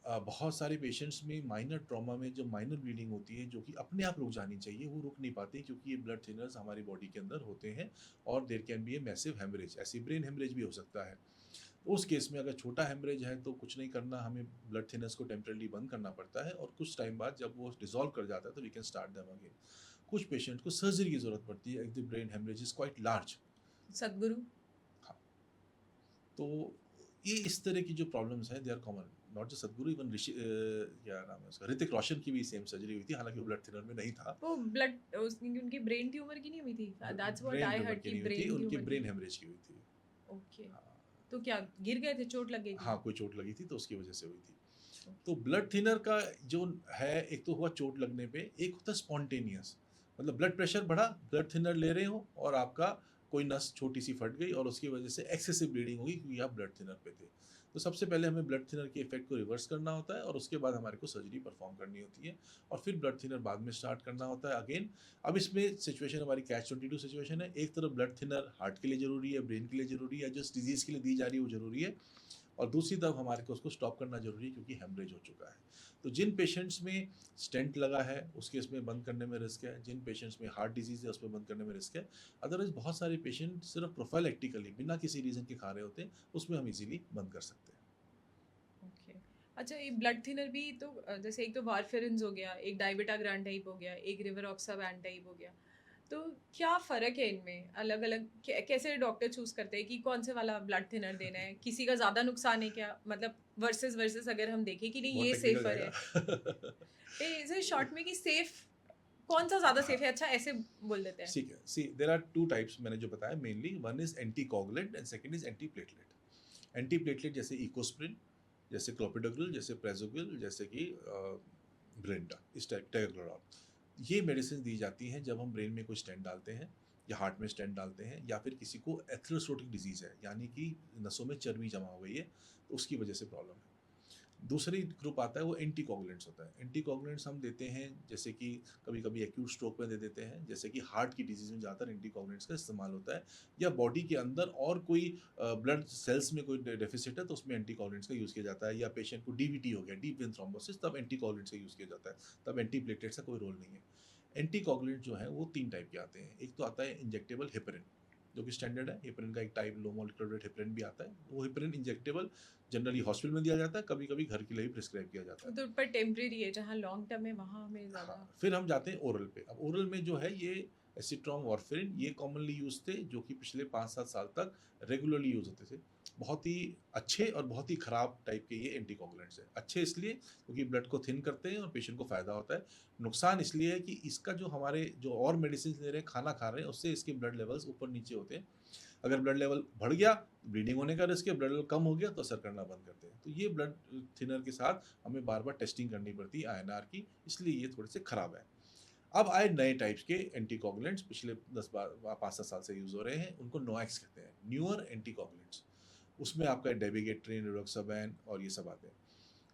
बहुत सारे पेशेंट्स में माइनर ट्रॉमा में जो माइनर ब्लीडिंग होती है जो कि अपने आप रुक जानी चाहिए, वो रुक नहीं पाती क्योंकि ये ब्लड थिनर्स हमारी बॉडी के अंदर होते हैं और there can be a massive haemorrhage, ऐसी ब्रेन हेमरेज भी हो सकता है। उस केस में अगर छोटा हेमरेज है तो कुछ नहीं करना, हमें ब्लड थिनर्स को टेम्परेली बंद करना पड़ता है और कुछ टाइम बाद जब वो डिसॉल्व कर जाता है तो we can start them again. कुछ पेशेंट को सर्जरी की ज़रूरत पड़ती है if the brain haemorrhage is quite large. Sadhguru. हाँ, तो ये इस तरह की जो प्रॉब्लम्स हैं they are common. Not just Sadhguru, even Rishi क्या नाम है उसका, ऋतिक रोशन की भी सेम सर्जरी हुई थी, हालांकि वो ब्लड थिनर में नहीं था। वो ब्लड उसकी उनकी ब्रेन ट्यूमर की नहीं हुई थी? That's what brain I tumour heard की कि नहीं हुई थी, ब्रेन उनकी ट्यूमर ब्रेन की। हेमरेज की हुई थी। ओके। हाँ। तो क्या गिर गए थे, चोट लग गई थी? हाँ, कोई चोट लगी थी तो उसकी वजह से हुई थी। तो ओके। ब्लड थिनर का जो है, एक तो हुआ चोट लगने पे, एक होता है स्पॉन्टेनियस, मतलब ब्लड प्रेशर बढ़ा, ब्लड थिनर ले रहे हो और आपका कोई नस छोटी सी फट गई और उसकी वजह से एक्सेसिव ब्लीडिंग होगी क्योंकि आप ब्लड थिनर पे थे। तो सबसे पहले हमें ब्लड थिनर के इफेक्ट को रिवर्स करना होता है और उसके बाद हमारे को सर्जरी परफॉर्म करनी होती है और फिर ब्लड थिनर बाद में स्टार्ट करना होता है अगेन। अब इसमें सिचुएशन हमारी कैच 22 सिचुएशन है, एक तरफ ब्लड थिनर हार्ट के लिए जरूरी है, ब्रेन के लिए जरूरी है, जिस डिजीज़ के लिए दी जा रही है वो जरूरी है, और दूसरी तरफ हमारे को उसको स्टॉप करना ज़रूरी है क्योंकि हेमरेज हो चुका है। तो जिन पेशेंट्स में स्टेंट लगा है उसके इसमें बंद करने में रिस्क है, जिन पेशेंट्स में हार्ट डिजीज़ है उसमें बंद करने में रिस्क है। अदरवाइज बहुत सारे पेशेंट सिर्फ प्रोफाइलेक्टिकली बिना किसी रीज़न के खा रहे होते हैं, उसमें हम इजीली बंद कर सकते हैं। ओके। अच्छा, ये ब्लड थिनर भी तो जैसे एक तो वारफेरिन हो गया, एक डाइबेटाग्राम टाइप हो गया, एक रिवरऑक्सावैन टाइप हो गया। तो क्या फ़र्क है इनमें? अलग-अलग कैसे डॉक्टर चूज़ करते हैं कि कौन से वाला ब्लड थिनर देना है? किसी का ज़्यादा नुकसान है क्या? मतलब वर्सेस वर्सेस अगर हम देखें कि नहीं बहुत ये टेक्निकल सेफ़र है। जाएगा। इसे शॉर्ट में कि सेफ़ कौन-सा ज़्यादा हाँ, सेफ़ है? अच्छा ऐसे बोल देते हैं। ठीक है। सी देयर आर टू टाइप्स मैंने जो बताया mainly, one is anticoagulant and second is antiplatelet. Antiplatelet जैसे इकोस्प्रिन, जैसे क्लोपिडोग्रिल, जैसे प्रेजोग्रिल, जैसे कि ब्रेंडा, इस टाइप टेगाग्लोडॉन, ये मेडिसिन दी जाती हैं जब हम ब्रेन में कोई स्टेंट डालते हैं या हार्ट में स्टेंट डालते हैं या फिर किसी को एथेरोस्क्लेरोटिक डिजीज़ है यानी कि नसों में चर्बी जमा हो गई है तो उसकी वजह से प्रॉब्लम है। दूसरी ग्रुप आता है वो एंटीकोगुलेंट्स होता है। एंटीकोगुलेंट्स हम देते हैं जैसे कि कभी-कभी एक्यूट स्ट्रोक में दे देते हैं, जैसे कि हार्ट की डिजीज़ में ज़्यादातर एंटीकोगुलेंट्स का इस्तेमाल होता है, या बॉडी के अंदर और कोई ब्लड सेल्स में कोई डेफिसिट है तो उसमें एंटीकोगुलेंट्स का यूज़ किया जाता है, या पेशेंट को डीवीटी हो गया, डीप वेन थ्रोम्बोसिस, तब एंटीकोगुलेंट्स का यूज़ किया जाता है, तब एंटीप्लेटलेट्स का कोई रोल नहीं है। एंटीकोगुलेंट जो है वो 3 टाइप के आते हैं। एक तो आता है इंजेक्टेबल हेपरिन, जो कि स्टैंडर्ड है। हेपरिन का एक type low molecular weight heparin भी आता है। वो हेपरिन इंजेक्टेबल जनरली हॉस्पिटल में दिया जाता है, कभी-कभी घर के लिए भी प्रिस्क्राइब किया जाता है। तो पर टेम्परेरी है, जहाँ लॉन्ग टर्म है वहाँ हमें ज़्यादा। हाँ, फिर हम जाते हैं ओरल पे। अब ओरल में जो है ये एसिट्रॉम वारफेरिन, ये कॉमनली यूज़ थे, जो कि पिछले 5-7 साल तक रेगुलरली यूज़ होते थे। बहुत ही अच्छे और बहुत ही खराब टाइप के ये एंटीकोगुलेंट्स हैं। अच्छे इसलिए क्योंकि ब्लड को थिन करते हैं और पेशेंट को फ़ायदा होता है। नुकसान इसलिए है कि इसका जो हमारे जो और मेडिसिन ले रहे हैं, खाना खा रहे हैं, उससे इसके ब्लड लेवल्स ऊपर-नीचे होते हैं। अगर ब्लड लेवल बढ़ गया, ब्लीडिंग होने का रिस्क है, ब्लड लेवल कम हो गया तो असर करना बंद करते हैं। तो ये ब्लड थिनर के साथ हमें बार-बार टेस्टिंग करनी पड़ती है आईएनआर की, इसलिए ये थोड़े से खराब है। अब आए नए टाइप्स के एंटीकोगुलेंट्स, पिछले 5-7 साल से यूज़ हो रहे हैं, उनको नोएक्स कहते हैं, न्यूअर एंटीकोगुलेंट्स। उसमें आपका डेबिगेट्रिन, रिडोक्सावैन और ये सब आते हैं।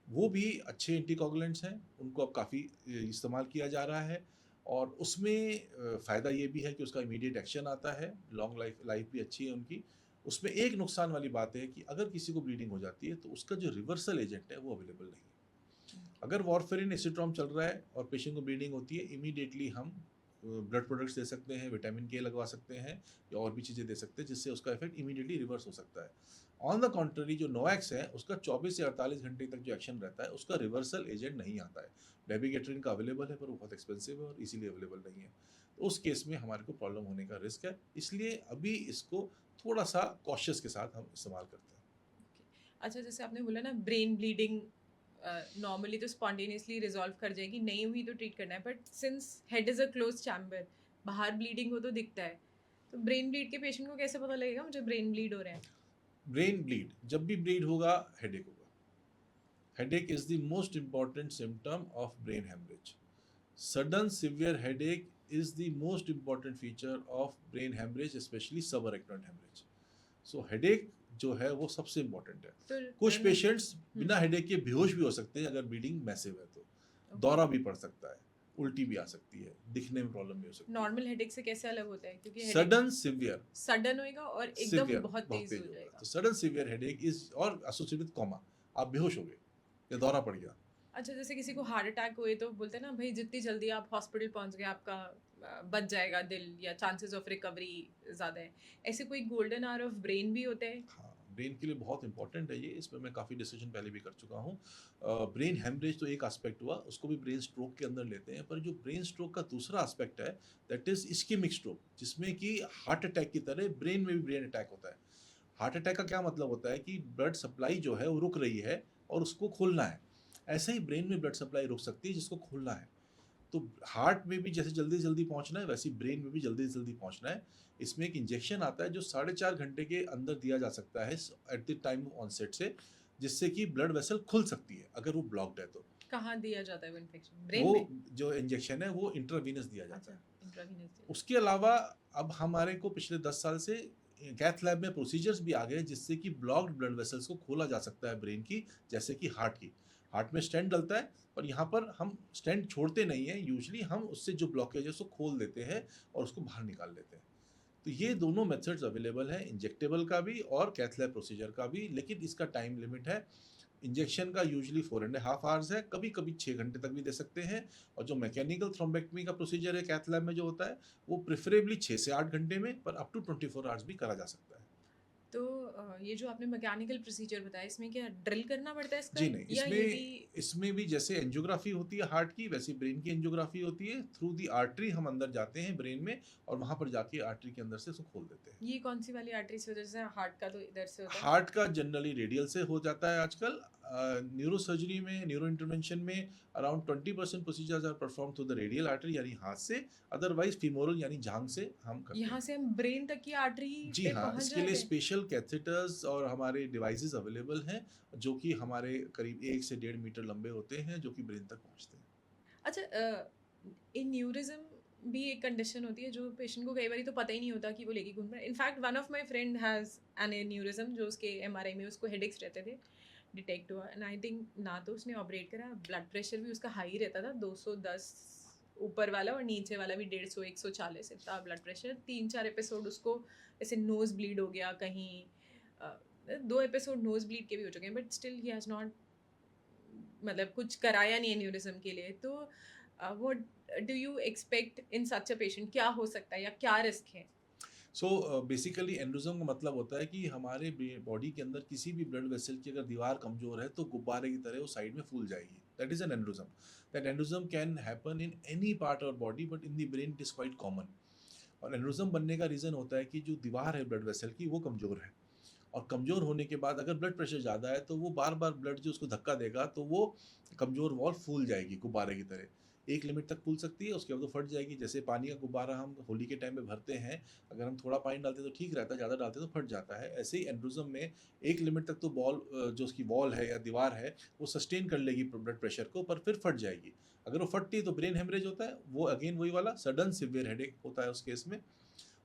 वो भी अच्छे एंटीकोगुलेंट्स हैं, उनको अब काफ़ी इस्तेमाल किया जा रहा है, और उसमें फ़ायदा ये भी है कि उसका इमीडिएट एक्शन आता है, लॉन्ग लाइफ लाइफ भी अच्छी है उनकी। उसमें एक नुकसान वाली बात है कि अगर किसी को ब्लीडिंग हो जाती है तो उसका जो रिवर्सल एजेंट है वो अवेलेबल नहीं है। अगर वारफेरिन एसिट्रॉम चल रहा है और पेशेंट को ब्लीडिंग होती है, इमीडिएटली हम ब्लड प्रोडक्ट्स दे सकते हैं, विटामिन के लगवा सकते हैं, या और भी चीज़ें दे सकते हैं जिससे उसका इफेक्ट इमीडिएटली रिवर्स हो सकता है। ऑन द कॉन्ट्ररी जो नोएक्स है उसका 24 से 48 घंटे तक जो एक्शन रहता है, उसका रिवर्सल एजेंट नहीं आता है। डेबिगेट्रिन का अवेलेबल है पर वो बहुत एक्सपेंसिव है और इसीलिए अवेलेबल नहीं है। तो उस केस में हमारे को प्रॉब्लम होने का रिस्क है, इसलिए अभी इसको थोड़ा सा कॉशियस के साथ हम इस्तेमाल करते हैं। अच्छा, जैसे आपने बोला ना ब्रेन ब्लीडिंग नॉर्मली तो स्पॉन्टेनियसली रिजॉल्व कर जाएगी, नहीं हुई तो ट्रीट करना है, but since head is a close chamber, बाहर ब्लीडिंग हो तो दिखता है, तो ब्रेन ब्लीड के पेशेंट को कैसे पता लगेगा मुझे ब्रेन ब्लीड हो रहा है? ब्रेन ब्लीड जब भी ब्लीड होगा, हेडेक होगा। Headache is the most important symptom of brain hemorrhage. Sudden severe headache is the most important feature of brain hemorrhage, especially subarachnoid hemorrhage. So headache जो है वो सबसे इम्पोर्टेंट है। तो कुछ पेशेंट्स बिना हेडेक के बेहोश भी हो सकते हैं अगर ब्लीडिंग मैसिव है तो। दौरा भी पड़ सकता है, उल्टी भी आ सकती है, दिखने में प्रॉब्लम भी हो सकती है। नॉर्मल हेडेक से कैसे अलग होता है? क्योंकि हेडेक सडन सिवियर सडन होएगा और एकदम सिवियर बहुत बहुत तेज तेज हो होगा, जाएगा। तो सडन सिवियर हेडेक इज और एसोसिएटेड विद कोमा, आप बेहोश हो गए या दौरा पड़ गया। अच्छा, जैसे किसी को हार्ट अटैक हुए तो बोलते हैं ना भाई जितनी जल्दी आप हॉस्पिटल पहुंच गए आपका बच जाएगा दिल, या चांसेस ऑफ रिकवरी ज़्यादा है। ऐसे कोई गोल्डन आवर ऑफ ब्रेन भी होते हैं? हाँ, ब्रेन के लिए बहुत इंपॉर्टेंट है ये, इसमें मैं काफ़ी डिस्कशन पहले भी कर चुका हूँ। ब्रेन हेमरेज तो एक एस्पेक्ट हुआ, उसको भी ब्रेन स्ट्रोक के अंदर लेते हैं, पर जो ब्रेन स्ट्रोक का दूसरा एस्पेक्ट है दैट इज इस्केमिक स्ट्रोक, जिसमें कि हार्ट अटैक की तरह ब्रेन में भी ब्रेन अटैक होता है। हार्ट अटैक का क्या मतलब होता है कि ब्लड सप्लाई जो है वो रुक रही है और उसको खोलना है। ऐसे ही ब्रेन में ब्लड सप्लाई रुक सकती है जिसको खोलना है। तो हार्ट में भी जैसे जल्दी जल्दी पहुंचना है, वैसे ही ब्रेन में भी जल्दी जल्दी पहुंचना है। इसमें एक इंजेक्शन आता है जो 4.5 घंटे के अंदर दिया जा सकता है at the time of onset से, जिससे कि ब्लड वेसल खुल सकती है अगर वो ब्लॉक्ड है तो। कहाँ दिया जाता है वो इन्फेक्शन, ब्रेन वो में? जो इंजेक्शन है वो इंट्रावीनस दिया जाता अच्छा, है। इंट्रावीनस। उसके अलावा अब हमारे को पिछले 10 साल से कैथ लैब में प्रोसीजर्स भी आ गए जिससे कि ब्लॉक्ड ब्लड वेसल्स को खोला जा सकता है ब्रेन की, जैसे कि हार्ट की। हार्ट में स्टेंट डलता है और यहाँ पर हम स्टेंट छोड़ते नहीं हैं, यूजुअली हम उससे जो ब्लॉकेज है उसको खोल देते हैं और उसको बाहर निकाल लेते हैं। तो ये दोनों मेथड्स अवेलेबल हैं, इंजेक्टेबल का भी और कैथ लैब प्रोसीजर का भी, लेकिन इसका टाइम लिमिट है। इंजेक्शन का यूजुअली 4.5 आवर्स है, कभी कभी 6 घंटे तक भी दे सकते हैं, और जो मैकेनिकल थ्रोम्बेक्टमी का प्रोसीजर है कैथ लैब में जो होता है वो प्रेफरेबली 6 से 8 घंटे में, पर अप टू 24 आवर्स भी करा जा सकता है। तो ये जो आपने मैकेनिकल प्रोसीजर बताया, इसमें क्या ड्रिल करना पड़ता है इसका, जी नहीं, या ये भी? इसमें भी जैसे एंजियोग्राफी होती है हार्ट की, वैसे ब्रेन की एंजियोग्राफी होती है। थ्रू दी आर्टरी हम अंदर जाते हैं ब्रेन में और वहां पर जाके आर्टरी के अंदर से उसको खोल देते हैं। ये कौन सी वाली आर्टरी से होता है? जैसे हार्ट का तो इधर से होता है। हार्ट का जनरली रेडियल से हो जाता है आजकल। न्यूरो सर्जरी में, न्यूरो इंटरवेंशन में around 20% procedures are perform through the radial artery यानी हाथ से, अदरवाइज फीमोरल यानी जांघ से हम करते यहाँ हैं। से हम ब्रेन तक की आर्टरी जी पे हाँ, पहुंच इसके लिए जाते हैं? स्पेशल कैथेटर्स और हमारे डिवाइसेस अवेलेबल हैं जो कि हमारे करीब 1 से 1.5 मीटर लंबे होते हैं, जो कि ब्रेन तक पहुंचते हैं। अच्छा, एन्यूरिज्म भी एक कंडीशन होती है जो पेशेंट को कई बार तो पता ही नहीं होता कि वो लेके घूम रहा है। In fact one of my friend has an aneurysm, जो उसके एमआरआई में उसको हेडेक्स रहते थे, डिटेक्ट हुआ एंड आई थिंक ना तो उसने ऑपरेट करा, ब्लड प्रेशर भी उसका हाई रहता था, 210 ऊपर वाला और नीचे वाला भी 150 140 इतना ब्लड प्रेशर। 3-4 एपिसोड उसको ऐसे नोज ब्लीड हो गया कहीं, 2 एपिसोड नोज ब्लीड के भी हो चुके हैं, but still he has not मतलब कुछ कराया नहीं एन्यूरिज्म के लिए। तो what do you expect in such a patient, क्या हो सकता है या क्या रिस्क है? सो बेसिकली एंडोजम का मतलब होता है कि हमारे बॉडी के अंदर किसी भी ब्लड वेसल की अगर दीवार कमजोर है तो गुब्बारे की तरह वो साइड में फूल जाएगी। That is an endosome. That endosome can happen in any part of body but in the brain it is quite common. और एंडोजम बनने का रीज़न होता है कि जो दीवार है ब्लड वेसल की वो कमज़ोर है। और कमज़ोर होने के बाद अगर ब्लड प्रेशर ज़्यादा है तो वो बार बार ब्लड जो उसको धक्का देगा तो वो कमज़ोर वॉल फूल जाएगी गुब्बारे की तरह। एक लिमिट तक फूल सकती है, उसके बाद वो फट जाएगी। जैसे पानी का गुब्बारा हम होली के टाइम में भरते हैं, अगर हम थोड़ा पानी डालते हैं तो ठीक रहता है, ज़्यादा डालते हैं तो फट जाता है। ऐसे ही एंड्रोजम में एक लिमिट तक तो बॉल जो उसकी वॉल है या दीवार है वो सस्टेन कर लेगी ब्लड प्रेशर को, पर फिर फट जाएगी। अगर वो फटती है तो ब्रेन हेमरेज होता है, वो अगेन वही वाला सडन सिवियर हेडेक होता है उस केस में।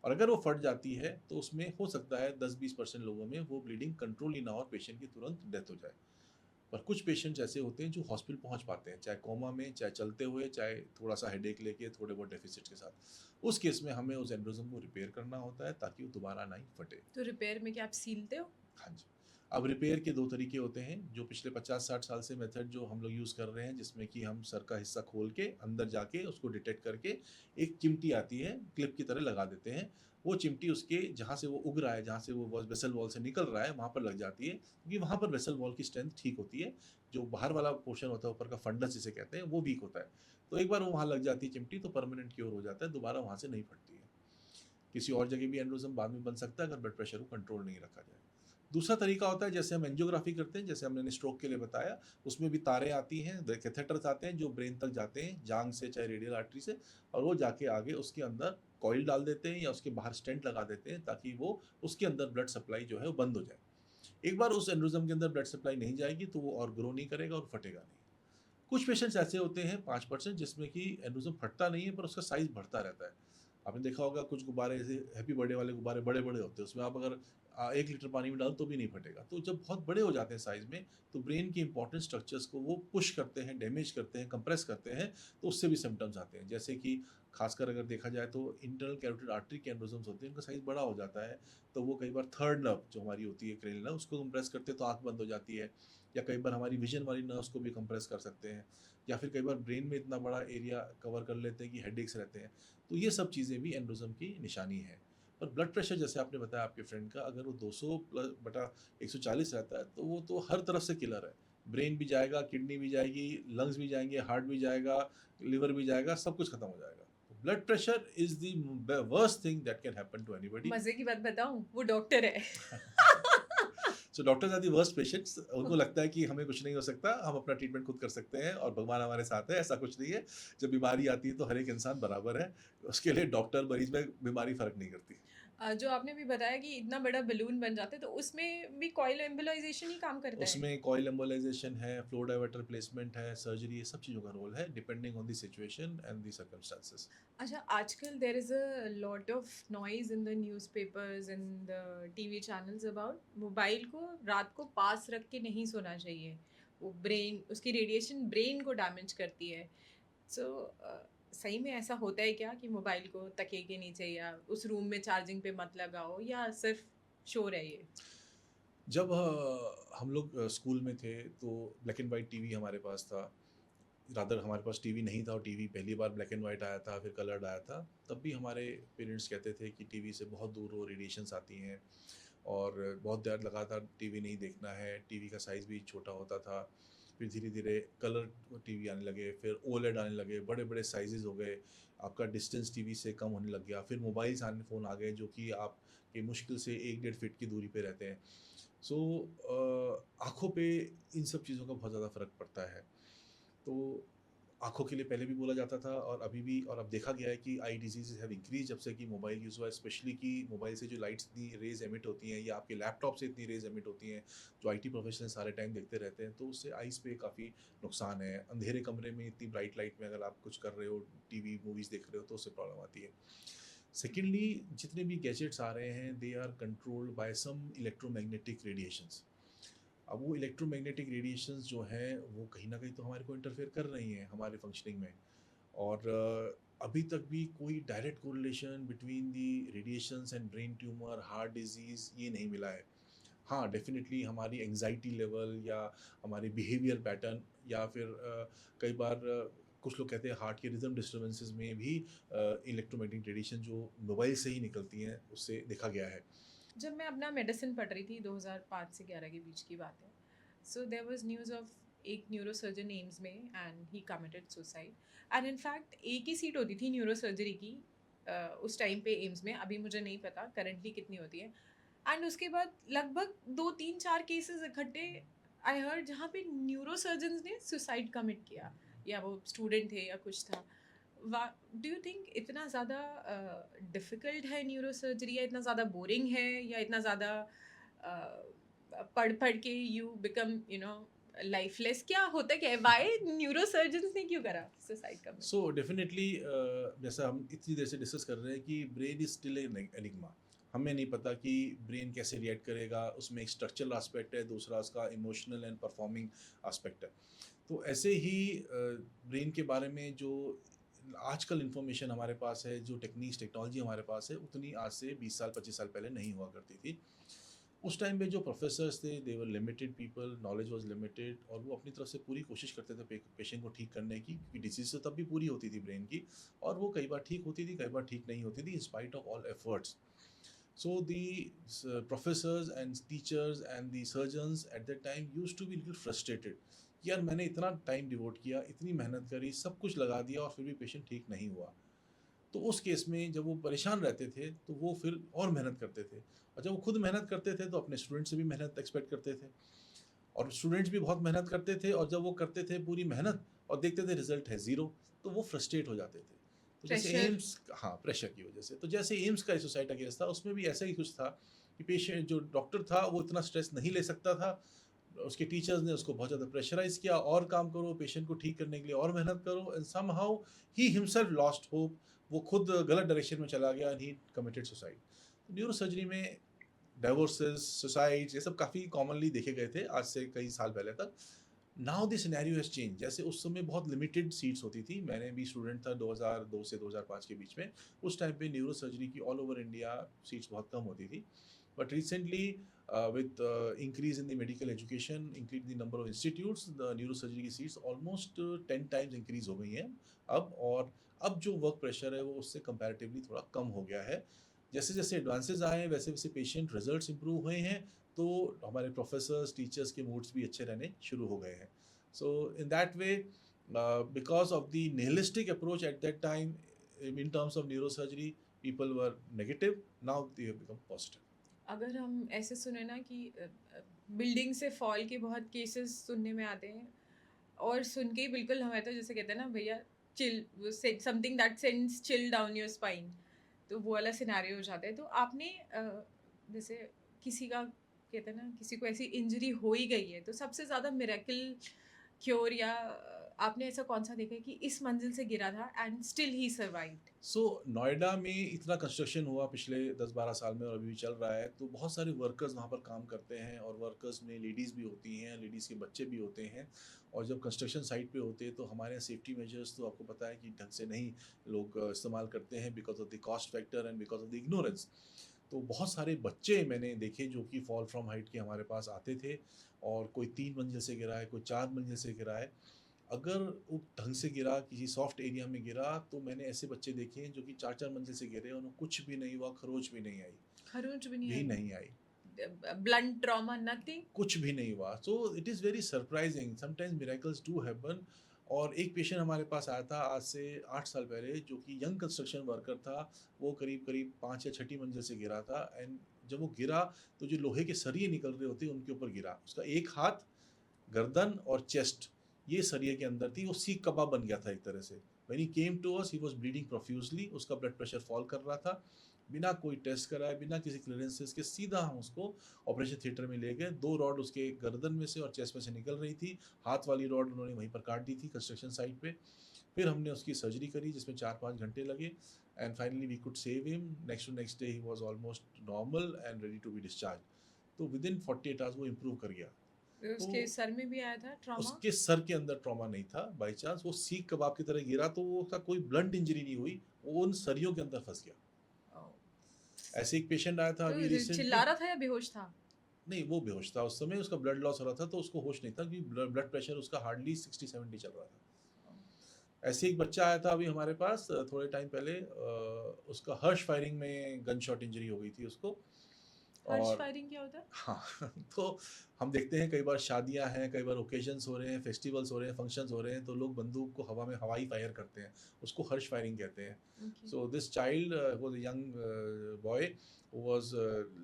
और अगर वो फट जाती है तो उसमें हो सकता है 10-20% लोगों में वो ब्लीडिंग कंट्रोल ही ना हो और पेशेंट की तुरंत डेथ हो जाए। पर कुछ पेशेंट्स ऐसे होते हैं जो हॉस्पिटल पहुंच पाते हैं, चाहे कोमा में, चाहे चलते हुए, चाहे थोड़ा सा हेडेक लेके, थोड़े बहुत डेफिसिट के साथ। उस केस में हमें उस एंड्रोजम को रिपेयर करना होता है ताकि वो दोबारा ना ही फटे। तो रिपेयर में क्या आप सीलते हो? हाँ जी। अब रिपेयर के दो तरीके होते हैं, जो पिछले 50-60 साल से मेथड जो हम लोग यूज़ कर रहे हैं, जिसमें कि हम सर का हिस्सा खोल के अंदर जाके उसको डिटेक्ट करके एक चिमटी आती है, क्लिप की तरह लगा देते हैं। वो चिमटी उसके जहाँ से वो उग रहा है, जहाँ से वो वेसल वॉल से निकल रहा है, वहाँ पर लग जाती है, क्योंकि वहाँ पर वेसल वॉल की स्ट्रेंथ ठीक होती है। जो बाहर वाला पोर्शन होता है, ऊपर का फंडस जिसे कहते हैं, वो वीक होता है। तो एक बार वो वहाँ लग जाती है चिमटी तो परमानेंट क्योर हो जाता है, दोबारा वहाँ से नहीं फटती है। किसी और जगह भी एंड्रोजम बाद में बन सकता है अगर ब्लड प्रेशर को कंट्रोल नहीं रखा जाए। दूसरा तरीका होता है जैसे हम एंजियोग्राफी करते हैं, जैसे हमने स्ट्रोक के लिए बताया, उसमें भी तारें आती हैं, कैथेटर्स आते हैं जो ब्रेन तक जाते हैं जांग से, चाहे रेडियल आर्टरी से, और वो जाके आगे उसके अंदर कॉइल डाल देते हैं या उसके बाहर स्टेंट लगा देते हैं ताकि वो उसके अंदर ब्लड सप्लाई जो है वो बंद हो जाए। एक बार उस एंड्रोजम के अंदर ब्लड सप्लाई नहीं जाएगी तो वो और ग्रो नहीं करेगा और फटेगा नहीं। कुछ पेशेंट्स ऐसे होते हैं 5% जिसमें कि एंडोजम फटता नहीं है पर उसका साइज बढ़ता रहता है। आपने देखा होगा कुछ गुब्बारे ऐसे हैप्पी बर्थडे वाले गुब्बारे बड़े-बड़े होते हैं, उसमें आप अगर 1 लीटर पानी में डालो तो भी नहीं फटेगा। तो जब बहुत बड़े हो जाते हैं साइज़ में, तो ब्रेन के इंपॉर्टेंट स्ट्रक्चर्स को वो पुश करते हैं, डैमेज करते हैं, कंप्रेस करते हैं, तो उससे भी सिम्पटम्स आते हैं। जैसे कि खासकर अगर देखा जाए तो इंटरनल कैरोटिड आर्टरी के एंडोजम्स होते हैं, उनका साइज़ बड़ा हो जाता है, तो वो कई बार थर्ड नर्व जो हमारी होती है क्रेनियल नर्व उसको कंप्रेस करते हैं तो आँख बंद हो जाती है, या कई बार हमारी विज़न वाली नर्व्स को भी कंप्रेस कर सकते हैं, या फिर कई बार ब्रेन में इतना बड़ा एरिया कवर कर लेते हैं कि हेडेक्स रहते हैं। तो ये सब चीज़ें भी एंडोजम की निशानी है। और ब्लड प्रेशर जैसे आपने बताया आपके फ्रेंड का, अगर वो 200 प्लस बटा 140 रहता है तो वो तो हर तरफ से किलर है। ब्रेन भी जाएगा, किडनी भी जाएगी, लंग्स भी जाएंगे, हार्ट भी जाएगा, लिवर भी जाएगा, सब कुछ खत्म हो जाएगा। तो blood pressure is the worst thing that can happen to anybody. मजे की बात बताऊं, वो डॉक्टर है। So doctors are the worst patients. उनको लगता है कि हमें कुछ नहीं हो सकता, हम अपना ट्रीटमेंट खुद कर सकते हैं और भगवान हमारे साथ है। ऐसा कुछ नहीं है। जब बीमारी आती है तो हर एक इंसान बराबर है। उसके लिए डॉक्टर मरीज में बीमारी फ़र्क नहीं करती। जो आपने भी बताया कि इतना बड़ा बलून बन जाता है, तो उसमें भी कॉइल एम्बोलाइजेशन ही काम करता है? उसमें कॉइल एम्बोलाइज़ेशन है, फ्लो डायवर्टर रिप्लेसमेंट है, सर्जरी, ये सब चीज़ों का रोल है depending on the situation and the circumstances. अच्छा, आजकल there is a lot of noise in the newspapers and the TV channels about mobile को रात को पास रख के नहीं सोना चाहिए। वो ब्रेन, उसकी रेडिएशन ब्रेन को डैमेज करती है। सो सही में ऐसा होता है क्या कि मोबाइल को तकिए के नीचे या उस रूम में चार्जिंग पे मत लगाओ, या सिर्फ शोर है ये? जब हम लोग स्कूल में थे तो ब्लैक एंड वाइट टीवी हमारे पास था। रादर हमारे पास टीवी नहीं था और टीवी पहली बार ब्लैक एंड वाइट आया था, फिर कलर्ड आया था। तब भी हमारे पेरेंट्स कहते थे कि टीवी से बहुत दूर हो, रेडिएशंस आती हैं और बहुत देर लगातार टीवी नहीं देखना है। टीवी का साइज़ भी छोटा होता था। फिर धीरे-धीरे कलर टीवी आने लगे, फिर ओलेड आने लगे, बड़े-बड़े साइज़ेज़ हो गए, आपका डिस्टेंस टीवी से कम होने लग गया। फिर मोबाइल्स आने फ़ोन आ गए जो कि आपके मुश्किल से 1 डेढ़ फीट की दूरी पे रहते हैं। सो आँखों पे इन सब चीज़ों का बहुत ज़्यादा फ़र्क पड़ता है। तो आँखों के लिए पहले भी बोला जाता था और अभी भी, और अब देखा गया है कि आई डिजीज़ हैव इंक्रीज़ जब से कि मोबाइल यूज़ हुआ है, स्पेशली कि मोबाइल से जो लाइट्स इतनी रेज़ एमिट होती हैं या आपके लैपटॉप से इतनी रेज़ एमिट होती हैं, जो आईटी प्रोफेशनल सारे टाइम देखते रहते हैं, तो उससे आइज़ पे काफ़ी नुकसान है। अंधेरे कमरे में इतनी ब्राइट लाइट में अगर आप कुछ कर रहे हो, टीवी, मूवीज़ देख रहे हो, तो उससे प्रॉब्लम आती है। सेकेंडली, जितने भी गैजेट्स आ रहे हैं, they are controlled by some electromagnetic radiations. अब वो इलेक्ट्रोमैग्नेटिक रेडिएशंस जो हैं वो कहीं न कहीं तो हमारे को इंटरफेयर कर रही हैं हमारे फंक्शनिंग में। और अभी तक भी कोई direct correlation between the radiations and brain tumour, heart disease ये नहीं मिला है। हाँ, डेफ़िनेटली हमारी एंग्ज़ायटी लेवल या हमारे बिहेवियर पैटर्न या फिर कई बार कुछ लोग कहते हैं हार्ट के रिदम डिस्टर्बेंसेस में भी इलेक्ट्रोमैग्नेटिक रेडिएशन जो मोबाइल से ही निकलती हैं, उससे देखा गया है। जब मैं अपना मेडिसिन पढ़ रही थी 2005 से 11 के बीच की बात है, so there was news of एक न्यूरोसर्जन एम्स में and he committed suicide. And in fact एक ही सीट होती थी न्यूरोसर्जरी की उस टाइम पे एम्स में, अभी मुझे नहीं पता करंटली कितनी होती है। एंड उसके बाद लगभग 2 3 4 केसेस इकट्ठे आई हर्ड जहाँ पे न्यूरोसर्जन्स ने सुसाइड कमिट किया, या वो स्टूडेंट थे या कुछ था। डू यू थिंक इतना ज़्यादा डिफ़िकल्ट है न्यूरोसर्जरी, या इतना ज़्यादा बोरिंग है, या इतना ज़्यादा पढ़ पढ़ के यू बिकम लाइफलेस, क्या होता क्या है, व्हाई न्यूरोसर्जन्स ने क्यों करा सुसाइड कमिट? सो डेफ़िनेटली जैसा हम इतनी देर से डिस्कस कर रहे हैं कि brain is still an enigma. हमें नहीं पता कि ब्रेन कैसे रिएक्ट करेगा, उसमें एक स्ट्रक्चरल एस्पेक्ट है, दूसरा उसका इमोशनल एंड परफॉर्मिंग एस्पेक्ट है। तो ऐसे ही ब्रेन के बारे में जो आजकल इन्फॉर्मेशन हमारे पास है, जो टेक्निक्स टेक्नोलॉजी हमारे पास है, उतनी आज से 20 साल 25 साल पहले नहीं हुआ करती थी। उस टाइम पे जो प्रोफेसर्स थे they were limited people, knowledge was limited, और वो अपनी तरफ से पूरी कोशिश करते थे पेशेंट को ठीक करने की, क्योंकि डिसीज तो तब भी पूरी होती थी ब्रेन की, और वो कई बार ठीक होती थी, कई बार ठीक नहीं होती थी in spite of all efforts. So the professors and teachers and the surgeons at that time used to be little frustrated कि यार मैंने इतना टाइम डिवोट किया, इतनी मेहनत करी, सब कुछ लगा दिया और फिर भी पेशेंट ठीक नहीं हुआ। तो उस केस में जब वो परेशान रहते थे तो वो फिर और मेहनत करते थे, और जब वो खुद मेहनत करते थे तो अपने स्टूडेंट से भी मेहनत एक्सपेक्ट करते थे, और स्टूडेंट्स भी बहुत मेहनत करते थे, और जब वो करते थे पूरी मेहनत और देखते थे रिजल्ट है ज़ीरो, तो वो फ्रस्ट्रेट हो जाते थे। तो जैसे प्रेशर। एम्स, हाँ, प्रेशर की वजह से, तो जैसे एम्स का सुसाइड का केस था उसमें भी ऐसा ही कुछ था कि पेशेंट जो डॉक्टर था वो इतना स्ट्रेस नहीं ले सकता था, उसके टीचर्स ने उसको बहुत ज़्यादा प्रेशराइज किया, और काम करो, पेशेंट को ठीक करने के लिए और मेहनत करो, and somehow he himself lost hope. वो खुद गलत डायरेक्शन में चला गया and he committed suicide. Neuro surgery में डाइवोर्सेस, सुसाइड्स, ये सब काफ़ी कॉमनली देखे गए थे आज से कई साल पहले तक। Now the scenario has change. जैसे उस समय बहुत लिमिटेड सीट्स होती थी, मैंने भी स्टूडेंट था 2002 से 2005 के बीच में, उस टाइम पे न्यूरो सर्जरी की ऑल ओवर इंडिया सीट्स बहुत कम होती थी। But recently with increase in the medical education, increase in the number of institutes, the neurosurgery की सीट्स ऑलमोस्ट 10 टाइम्स इंक्रीज हो गई हैं अब, और अब जो वर्क प्रेशर है वो उससे कंपैरेटिवली थोड़ा कम हो गया है। जैसे जैसे एडवांसेस आए हैं वैसे वैसे पेशेंट रिजल्ट्स इंप्रूव हुए हैं, तो हमारे प्रोफेसर्स टीचर्स के मूड्स भी अच्छे रहने शुरू हो गए हैं। So in that way, because of the nihilistic approach at that time in terms of neurosurgery, people were negative, now they have become positive. अगर हम ऐसे सुने ना कि बिल्डिंग से फॉल के बहुत केसेस सुनने में आते हैं, और सुन के ही बिल्कुल हमें तो जैसे कहते हैं ना भैया, chill, something that sends chill down your spine, तो वो वाला सिनेरियो हो जाता है। तो आपने जैसे किसी का कहते हैं ना, किसी को ऐसी इंजरी हो ही गई है, तो सबसे ज़्यादा मिरेकल क्योर, या आपने ऐसा कौन सा देखा है कि इस मंजिल से गिरा था एंड स्टिल ही सर्वाइव्ड? सो नोएडा में इतना कंस्ट्रक्शन हुआ पिछले 10-12 साल में और अभी भी चल रहा है, तो बहुत सारे वर्कर्स वहाँ पर काम करते हैं, और वर्कर्स में लेडीज़ भी होती हैं, लेडीज़ के बच्चे भी होते हैं, और जब कंस्ट्रक्शन साइट पे होते हैं तो हमारे यहाँ सेफ्टी मेजर्स तो आपको पता है कि ढंग से नहीं लोग इस्तेमाल करते हैं, because of the cost factor and because of the ignorance. तो बहुत सारे बच्चे मैंने देखे जो कि फॉल फ्रॉम हाइट के हमारे पास आते थे, और कोई 3 मंजिल से गिरा है, कोई 4 मंजिल से गिरा है। अगर वो ढंग से गिरा, किसी सॉफ्ट एरिया में गिरा, तो मैंने ऐसे बच्चे देखे हैं जो कि 4-4 मंजिल से गिरे, उन्हें कुछ भी नहीं हुआ, खरोंच भी नहीं आई, खरोंच भी नहीं भी आई? नहीं आई, ब्लंट ट्रॉमा, नथिंग? कुछ भी नहीं हुआ। So it is very surprising, sometimes miracles do happen. और एक पेशेंट हमारे पास आया था आज से 8 साल पहले, जो कि यंग कंस्ट्रक्शन वर्कर था। वो करीब-करीब 5 या छठी मंजिल से गिरा था, एंड जब वो गिरा तो जो लोहे के सरिये निकल रहे होते हैं उनके ऊपर गिरा। उसका एक हाथ, गर्दन और चेस्ट, ये सरिये के अंदर थी, वो सीख कबाब बन गया था एक तरह से। When he came to us he was bleeding profusely, उसका ब्लड प्रेशर फॉल कर रहा था। बिना कोई टेस्ट कराए, बिना किसी क्लीयरेंसेस के सीधा हम उसको ऑपरेशन थिएटर में ले गए। 2 रॉड उसके गर्दन में से और चेस्ट में से निकल रही थी। हाथ वाली रॉड उन्होंने वहीं पर काट दी थी कंस्ट्रक्शन साइट पे। फिर हमने उसकी सर्जरी करी जिसमें 4-5 घंटे लगे, and finally we could save him. Next day he was almost normal and ready to be discharge. तो विदिन 48 आवर्स वो इम्प्रूव कर गया। उसके तो सर में भी आया था ट्रॉमा? उसके सर के अंदर ट्रॉमा नहीं था, बाय चांस वो सीख कबाब की तरह गिरा, तो वो उसका कोई ब्लंट इंजरी नहीं हुई, वो उन सरियों के अंदर फँस गया। ओह! ऐसे एक पेशेंट आया था अभी तो चिल्ला रिसेंटली। रहा था या बेहोश था? नहीं, वो बेहोश था उस समय, उसका ब्लड लॉस हो रहा था, तो उसको होश नहीं था कि ब्लड प्रेशर उसका हार्डली 60-70 चल रहा था। ओह! ऐसे ही एक बच्चा आया था अभी हमारे पास थोड़े टाइम पहले, उसका हर्ष फायरिंग में गन शॉट इंजरी हो गई थी उसको। हर्ष और फायरिंग क्या होता है? हाँ, तो हम देखते हैं कई बार शादियां हैं, कई बार ओकेजन्स हो रहे हैं, फेस्टिवल्स हो रहे हैं, फंक्शंस हो रहे हैं, तो लोग बंदूक को हवा में हवाई फायर करते हैं, उसको हर्ष फायरिंग कहते हैं। Okay. So this child was a young boy was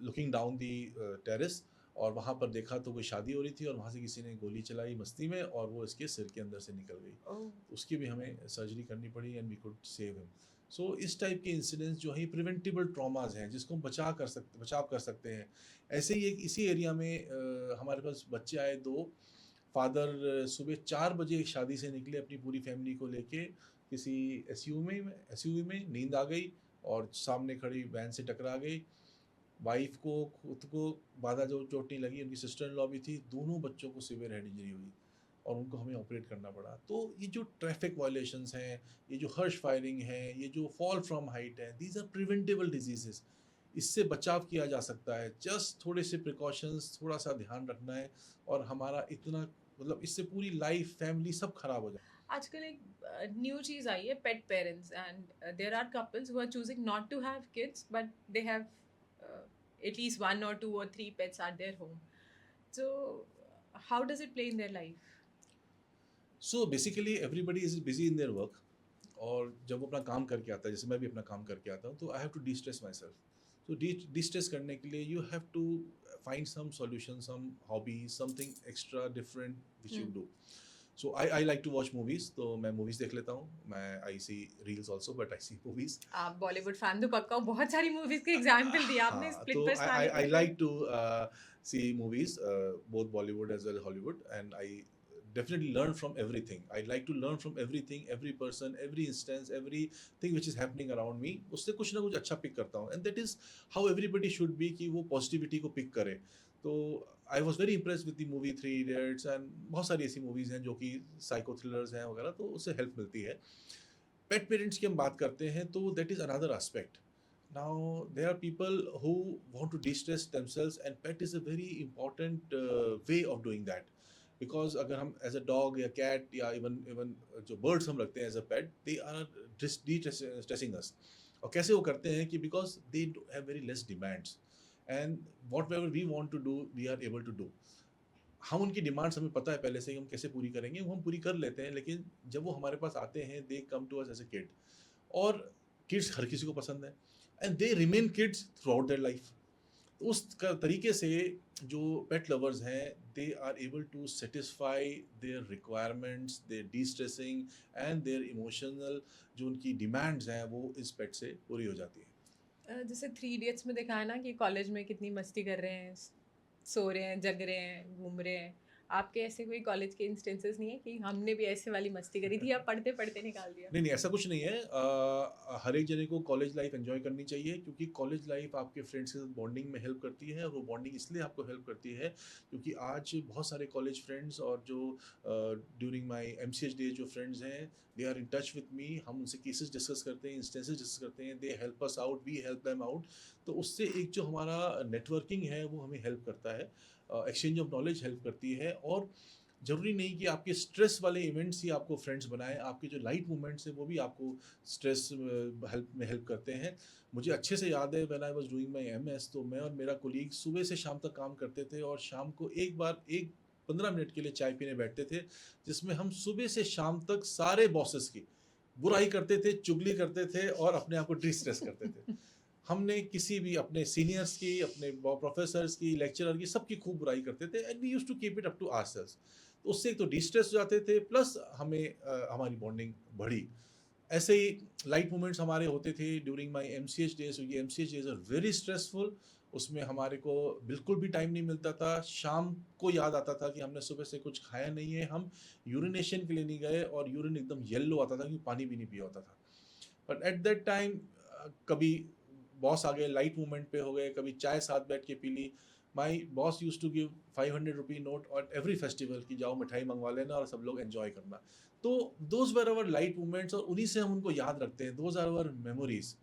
looking down the terrace, और वहाँ पर देखा तो कोई शादी हो रही थी, और वहाँ से किसी ने गोली चलाई मस्ती में, और वो इसके सिर के अंदर से निकल गई। ओह! उसकी भी हमें सर्जरी करनी पड़ी, and we could save him. So इस टाइप के इंसिडेंट्स जो है प्रिवेंटेबल ट्रॉमाज हैं, जिसको हम बचाव कर सकते हैं। ऐसे ही एक इसी एरिया में हमारे पास बच्चे आए दो। फादर सुबह 4 बजे शादी से निकले अपनी पूरी फैमिली को लेके, किसी एसयूवी में नींद आ गई, और सामने खड़ी वैन से टकरा गई। वाइफ को खुद को बाधा जो चोट नहीं लगी, उनकी सिस्टर इन लॉ भी थी, दोनों बच्चों को सीवियर हेड इंजरी हुई, और उनको हमें ऑपरेट करना पड़ा। तो ये जो ट्रैफिक वायलेशंस हैं, ये जो हर्श फायरिंग है, ये जो फॉल फ्रॉम हाइट है, दीज आर प्रिवेंटेबल डिजीजेस। इससे बचाव किया जा सकता है, जस्ट थोड़े से प्रिकॉशंस, थोड़ा सा ध्यान रखना है, और हमारा इतना मतलब इससे पूरी लाइफ फैमिली सब खराब हो जाए। आजकल एक न्यू चीज़ आई है, pet parents, and there are couples who are choosing not to have kids but they have at least 1 or 2 or 3 pets at their home. So how does it play in their life? So basically everybody is busy in their work, और जब वो अपना काम करके आता है, जैसे मैं भी अपना काम करके आता हूँ, तो I have to destress myself. तो डी स्ट्रेस करने के लिए you have to find some solution, some hobby, something extra different which you Hmm. Do. So I like to watch movies, तो मैं मूवीज़ देख लेता हूँ। मैं I see reels also, but I see movies. आप बॉलीवुड फैन तो पक्का हो, बहुत सारी मूवीज के एग्जाम्पल दिए आपने, हाँ, स्प्लिट तो आई पर्सनालिटी पे। Like to see movies, both Bollywood as well as Hollywood, and I definitely learn from everything. I like to learn from everything, every person, every instance, everything which is happening around me. उससे कुछ ना कुछ अच्छा pick करता हूँ, and that is how everybody should be, कि वो positivity को पिक करे। तो I was very impress with the movie three idiots, and बहुत सारी ऐसी मूवीज़ हैं जो कि साइको थ्रिलर्स हैं वगैरह, तो उससे हेल्प मिलती है। पेट पेरेंट्स की हम बात करते हैं, तो that is another aspect. Now there are people who want to de-stress themselves, and pet is a very important way of doing that, because अगर हम as a dog या cat या even जो birds हम रखते हैं as a pet, they are de-stressing us। और कैसे वो करते हैं कि because they have very less demands, and whatever we want to do we are able to do। हम उनकी डिमांड्स हमें पता है पहले से ही, हम कैसे पूरी करेंगे वो हम पूरी कर लेते हैं, लेकिन जब वो हमारे पास आते हैं, they come to us as a kid, और किड्स हर किसी को पसंद है, and they remain kids throughout their life. उस तरीके से जो पेट लवर्स हैं, they are able to satisfy their requirements, their destressing and their emotional जो उनकी डिमांड्स हैं, वो इस पेट से पूरी हो जाती है। जैसे थ्री इडियट्स में दिखाया ना कि कॉलेज में कितनी मस्ती कर रहे हैं, सो रहे हैं, जग रहे हैं, घूम रहे हैं। आपके ऐसे कोई कॉलेज के इंस्टेंसेस नहीं है कि हमने भी ऐसे वाली मस्ती करी थी या पढ़ते पढ़ते निकाल दिया? नहीं, नहीं, ऐसा कुछ नहीं है। हर एक जने को कॉलेज लाइफ एन्जॉय करनी चाहिए, क्योंकि कॉलेज लाइफ आपके फ्रेंड्स के साथ बॉन्डिंग में हेल्प करती है, और वो बॉन्डिंग इसलिए आपको हेल्प करती है क्योंकि आज बहुत सारे कॉलेज फ्रेंड्स, और जो ड्यूरिंग माय एमसीएच डेज जो फ्रेंड्स हैं, they are in touch with me. हम उनसे केसेस डिस्कस करते हैं, इंस्टेंसेस डिस्कस करते हैं, they help us out, we help them out. तो उससे एक जो हमारा नेटवर्किंग है वो हमें हेल्प करता है, एक्सचेंज ऑफ नॉलेज हेल्प करती है। और ज़रूरी नहीं कि आपके स्ट्रेस वाले इवेंट्स ही आपको फ्रेंड्स बनाएं, आपके जो लाइट मोमेंट्स हैं वो भी आपको स्ट्रेस हेल्प करते हैं। मुझे अच्छे से याद है, when I was doing my MS, तो मैं और मेरा कोलीग सुबह से शाम तक काम करते थे, और शाम को एक बार एक 15 मिनट के लिए चाय पीने बैठते थे, जिसमें हम सुबह से शाम तक सारे बॉसेस की बुराई करते थे, चुगली करते थे, और अपने आप को डिस्ट्रेस करते थे। हमने किसी भी अपने सीनियर्स की, अपने प्रोफेसर्स की, लेक्चरर की, सबकी खूब बुराई करते थे, and we used to keep it up to ourselves. तो उससे एक तो डिस्ट्रेस हो जाते थे, प्लस हमें हमारी बॉन्डिंग बढ़ी। ऐसे ही लाइट मोमेंट्स हमारे होते थे ड्यूरिंग माय एमसीएच डेज। ये MCH days are very stressful. उसमें हमारे को बिल्कुल भी टाइम नहीं मिलता था। शाम को याद आता था कि हमने सुबह से कुछ खाया नहीं है, हम यूरिनेशन के लिए नहीं गए, और यूरिन एकदम येलो आता था, क्योंकि पानी भी नहीं पिया होता था। बट एट दैट टाइम कभी बॉस आ गए, लाइट मूवमेंट पे हो गए, कभी चाय साथ बैठ के पी ली, my boss use to give 500 rupee note और एवरी फेस्टिवल की जाओ मिठाई मंगवा लेना और सब लोग एंजॉय करना। तो those were our light moments और उन्हीं से हम उनको याद रखते हैं, दोज आर अवर मेमोरीज।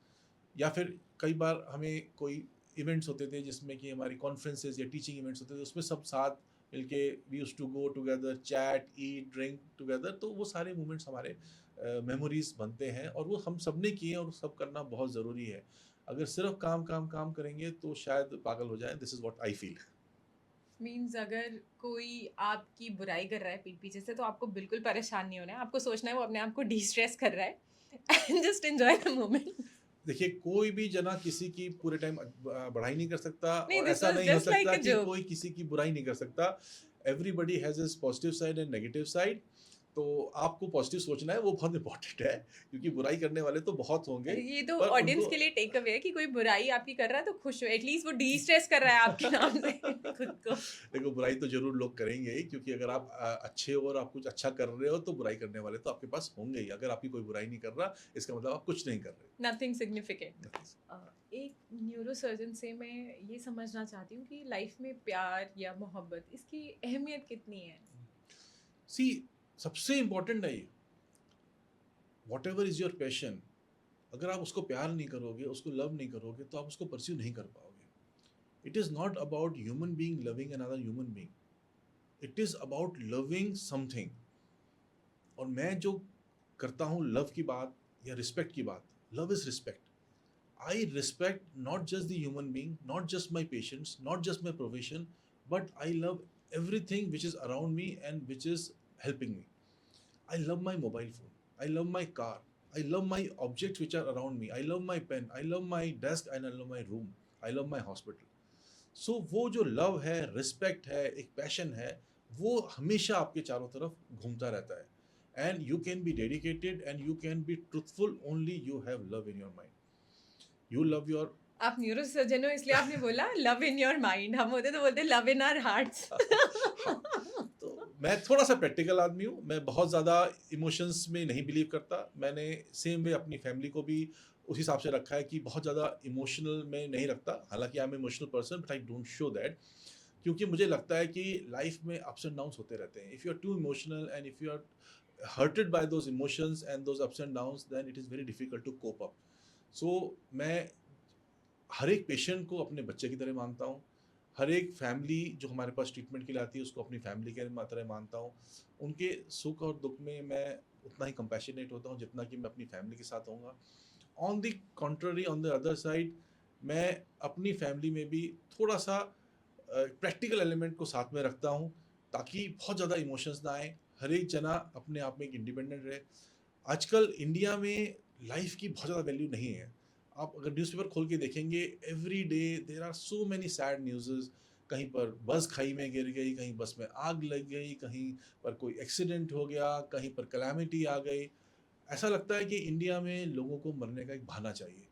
या फिर कई बार हमें कोई इवेंट्स होते थे जिसमें कि हमारी कॉन्फ्रेंसेज या टीचिंग इवेंट्स होते थे, उसमें सब साथ मिलके we use to go together, chat, eat, drink together. तो वो सारे मोमेंट्स हमारे मेमोरीज बनते हैं और वो हम सब ने किए और सब करना बहुत ज़रूरी है। अगर सिर्फ काम काम काम करेंगे तो शायद पागल हो जाए। This is what I feel. Means अगर कोई आपकी बुराई कर रहा है पीठ पीछे से तो आपको बिल्कुल परेशान नहीं होना है, आपको सोचना है वो अपने आप को डी स्ट्रेस कर रहा है and just enjoy the moment. देखिए, कोई भी जना किसी की पूरे टाइम बढ़ाई नहीं कर सकता नहीं, और दिस ऐसा वाज नहीं हो जस्ट लाइक सकता अ कि जोक। कोई किसी की बुराई नहीं कर सकता। Everybody has his positive side and negative side. तो आपको पॉजिटिव सोचना है, वो बहुत इंपॉर्टेंट है, क्योंकि बुराई करने वाले तो बहुत होंगे, ये तो पर ऑडियंस उनको के लिए टेक अवे है कि कोई बुराई आपकी कर रहा है तो खुश हो, एटलीस्ट वो डी स्ट्रेस कर रहा है आपके नाम से खुद को। देखो, बुराई तो ज़रूर लोग करेंगे ही, क्योंकि अगर आप अच्छे हो और आप कुछ अच्छा कर रहे हो तो बुराई करने वाले तो आपके पास होंगे ही। अगर आपकी कोई बुराई नहीं कर रहा, इसका मतलब आप कुछ नहीं कर रहे। Nothing significant. एक न्यूरोसर्जन से मैं ये समझना चाहती हूँ कि लाइफ में प्यार या मोहब्बत इसकी अहमियत कितनी है? सी, सबसे इम्पोर्टेंट है ये, what ever is your passion, अगर आप उसको प्यार नहीं करोगे, उसको लव नहीं करोगे, तो आप उसको परस्यू नहीं कर पाओगे। It is not about human being loving another human being, it is about loving something. और मैं जो करता हूँ लव की बात या रिस्पेक्ट की बात, love is respect. I respect not just the human being, not just my patients, not just my profession, but I love everything which is around me and which is helping me. I love my mobile phone. I love my car. I love my objects which are around me. I love my pen. I love my desk and I love my room. I love my hospital. So वो जो love है, respect है, एक passion है, वो हमेशा आपके चारों तरफ घूमता रहता है. And you can be dedicated and you can be truthful only you have love in your mind. You love your आप न्यूरोसर्जन हो इसलिए आपने बोला लव इन योर माइंड, हम होते तो बोलते लव इन आवर हार्ट्स। हाँ, तो मैं थोड़ा सा प्रैक्टिकल आदमी हूँ, मैं बहुत ज़्यादा इमोशंस में नहीं बिलीव करता। मैंने सेम वे अपनी फैमिली को भी उस हिसाब से रखा है कि बहुत ज़्यादा इमोशनल में नहीं रखता। हालांकि I am emotional person but I don't show that, क्योंकि मुझे लगता है कि लाइफ में अप्स एंड डाउन्स होते रहते हैं। If you are too emotional and if you are hurted by those emotions and those ups and downs, then it is very difficult to cope up. So मैं हर एक patient को अपने बच्चे की तरह मानता हूँ। हर एक फैमिली जो हमारे पास ट्रीटमेंट के लिए आती है उसको अपनी फैमिली के तरह मानता हूँ। उनके सुख और दुख में मैं उतना ही कंपैशनेट होता हूँ जितना कि मैं अपनी फैमिली के साथ होऊंगा। On the contrary, on the other side, मैं अपनी फैमिली में भी थोड़ा सा प्रैक्टिकल एलिमेंट को साथ में रखता हूँ, ताकि बहुत ज़्यादा इमोशंस ना आए। हर एक जना अपने आप में एक इंडिपेंडेंट रहे। आजकल इंडिया में लाइफ की बहुत ज़्यादा वैल्यू नहीं है। आप अगर न्यूज़पेपर खोल के देखेंगे, every day there are so many sad newses. कहीं पर बस खाई में गिर गई, कहीं बस में आग लग गई, कहीं पर कोई एक्सीडेंट हो गया, कहीं पर कैलामिटी आ गई। ऐसा लगता है कि इंडिया में लोगों को मरने का एक बहाना चाहिए।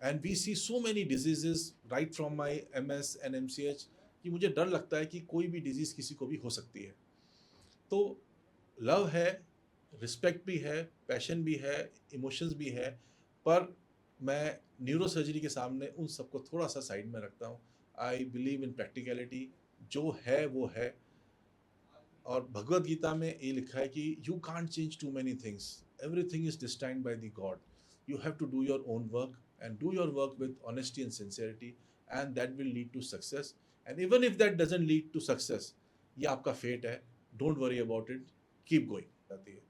And we see so many diseases right from my MS and MCH, कि मुझे डर लगता है कि कोई भी डिजीज़ किसी को भी हो सकती है। तो लव है, रिस्पेक्ट भी है, पैशन भी है, इमोशंस भी है, पर मैं न्यूरो सर्जरी के सामने उन सबको थोड़ा सा साइड में रखता हूँ। आई बिलीव इन प्रैक्टिकलिटी, जो है वो है। और भगवत गीता में ये लिखा है कि you can't change too many things, everything is destined by the god. You have to do your own work and do your work with honesty and sincerity, and that will lead to success. And even if that doesn't lead to success, ये आपका fate है, don't worry about it, keep going. जाती है।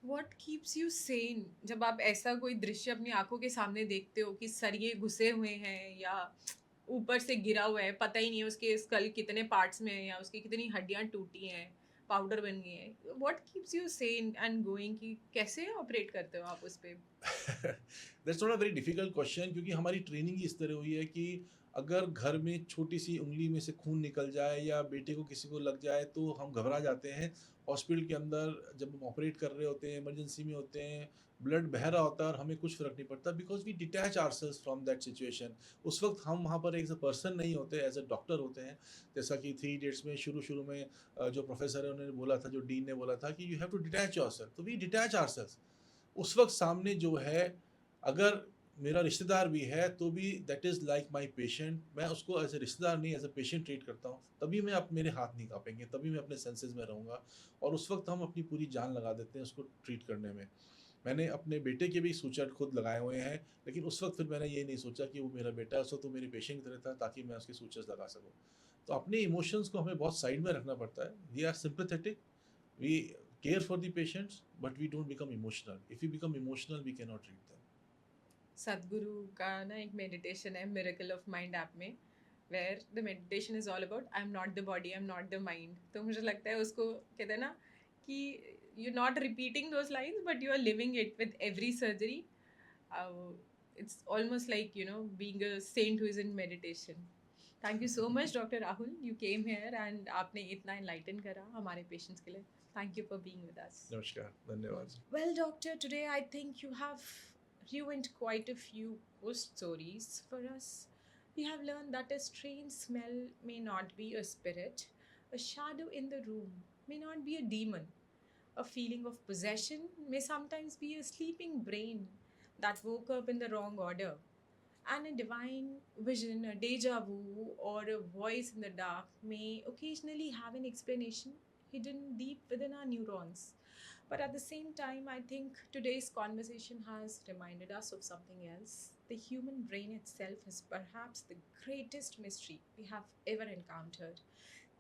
What keeps you Sen जब आप ऐसा कोई दृश्य अपनी आंखों के सामने देखते हो कि सरिये घुसे हुए हैं या ऊपर से गिरा हुआ है, पता ही नहीं है उसके स्कल कितने पार्ट्स में है या उसकी कितनी हड्डियां टूटी हैं, पाउडर बन गई है। What keeps you Sen and going कि कैसे ऑपरेट करते हो आप उस पे? That's not a very difficult question, क्योंकि हमारी ट्रेनिंग इस तरह हुई है कि अगर घर में छोटी सी उंगली में से खून निकल जाए या बेटे को किसी को लग जाए तो हम घबरा जाते हैं। हॉस्पिटल के अंदर जब हम ऑपरेट कर रहे होते हैं, इमरजेंसी में होते हैं, ब्लड बह रहा होता है और हमें कुछ फ़र्क नहीं पड़ता, because we detach ourselves from that situation. उस वक्त हम वहाँ पर एज अ पर्सन नहीं होते, एज अ डॉक्टर होते हैं। जैसा कि 3 इडियट्स में शुरू शुरू में जो प्रोफेसर है उन्होंने बोला था, जो डीन ने बोला था कि you have to detach yourself, तो वी डिटैच आवरसेल्व्स। उस वक्त सामने जो है, अगर मेरा रिश्तेदार भी है तो भी that is like my patient, मैं उसको एज़ अ रिश्तेदार नहीं एज़ अ पेशेंट ट्रीट करता हूँ, तभी मैं अब मेरे हाथ नहीं काँपेंगे, तभी मैं अपने सेंसेस में रहूँगा और उस वक़्त हम अपनी पूरी जान लगा देते हैं उसको ट्रीट करने में। मैंने अपने बेटे के भी सूचर खुद लगाए हुए हैं, लेकिन उस वक़्त फिर मैंने ये नहीं सोचा कि वो मेरा बेटा है, उस वक़्त वो मेरे पेशेंट की तरह था ताकि मैं उसके सूचर्स लगा सकूँ। तो अपने इमोशंस को हमें बहुत साइड में रखना पड़ता है। We are sympathetic, we care for the patients but we don't become emotional. If we become emotional we can not treat them. Sadhguru का ना एक मेडिटेशन है मिरेकल ऑफ माइंड ऐप में, where the meditation is all about I am not the body, I am not the mind. तो मुझे लगता है उसको कहते हैं ना कि you not repeating those lines but you are living it with every surgery. It's almost like, being a saint who is in meditation. Thank you so much, Dr. Rahul. You came here and आपने इतना enlighten करा हमारे patients के लिए. Thank you for being with us. नमस्कार, धन्यवाद। Well, doctor, today I think you have ruined quite a few ghost stories for us. We have learned that a strange smell may not be a spirit, a shadow in the room may not be a demon, a feeling of possession may sometimes be a sleeping brain that woke up in the wrong order, and a divine vision, a deja vu, or a voice in the dark may occasionally have an explanation hidden deep within our neurons. But at the same time, I think today's conversation has reminded us of something else. The human brain itself is perhaps the greatest mystery we have ever encountered.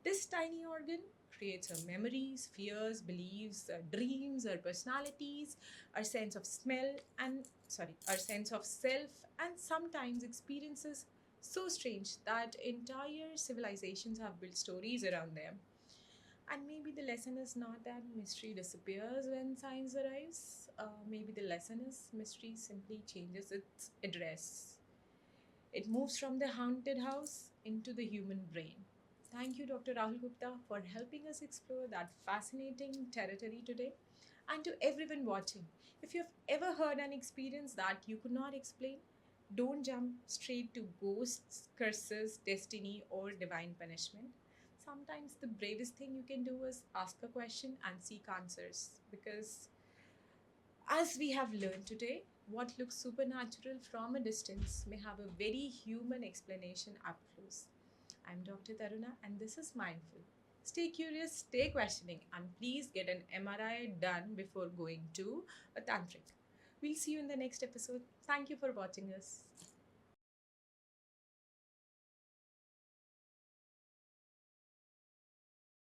This tiny organ creates our memories, fears, beliefs, our dreams, our personalities, our sense of smell, and our sense of self, and sometimes experiences so strange that entire civilizations have built stories around them. And maybe the lesson is not that mystery disappears when science arrives. Maybe the lesson is mystery simply changes its address. It moves from the haunted house into the human brain. Thank you, Dr. Rahul Gupta, for helping us explore that fascinating territory today. And to everyone watching, if you've ever heard an experience that you could not explain, don't jump straight to ghosts, curses, destiny, or divine punishment. Sometimes the bravest thing you can do is ask a question and seek answers, because as we have learned today, what looks supernatural from a distance may have a very human explanation up close. I'm Dr. Taruna, and this is Mindful. Stay curious, stay questioning, and please get an MRI done before going to a tantric. We'll see you in the next episode. Thank you for watching us.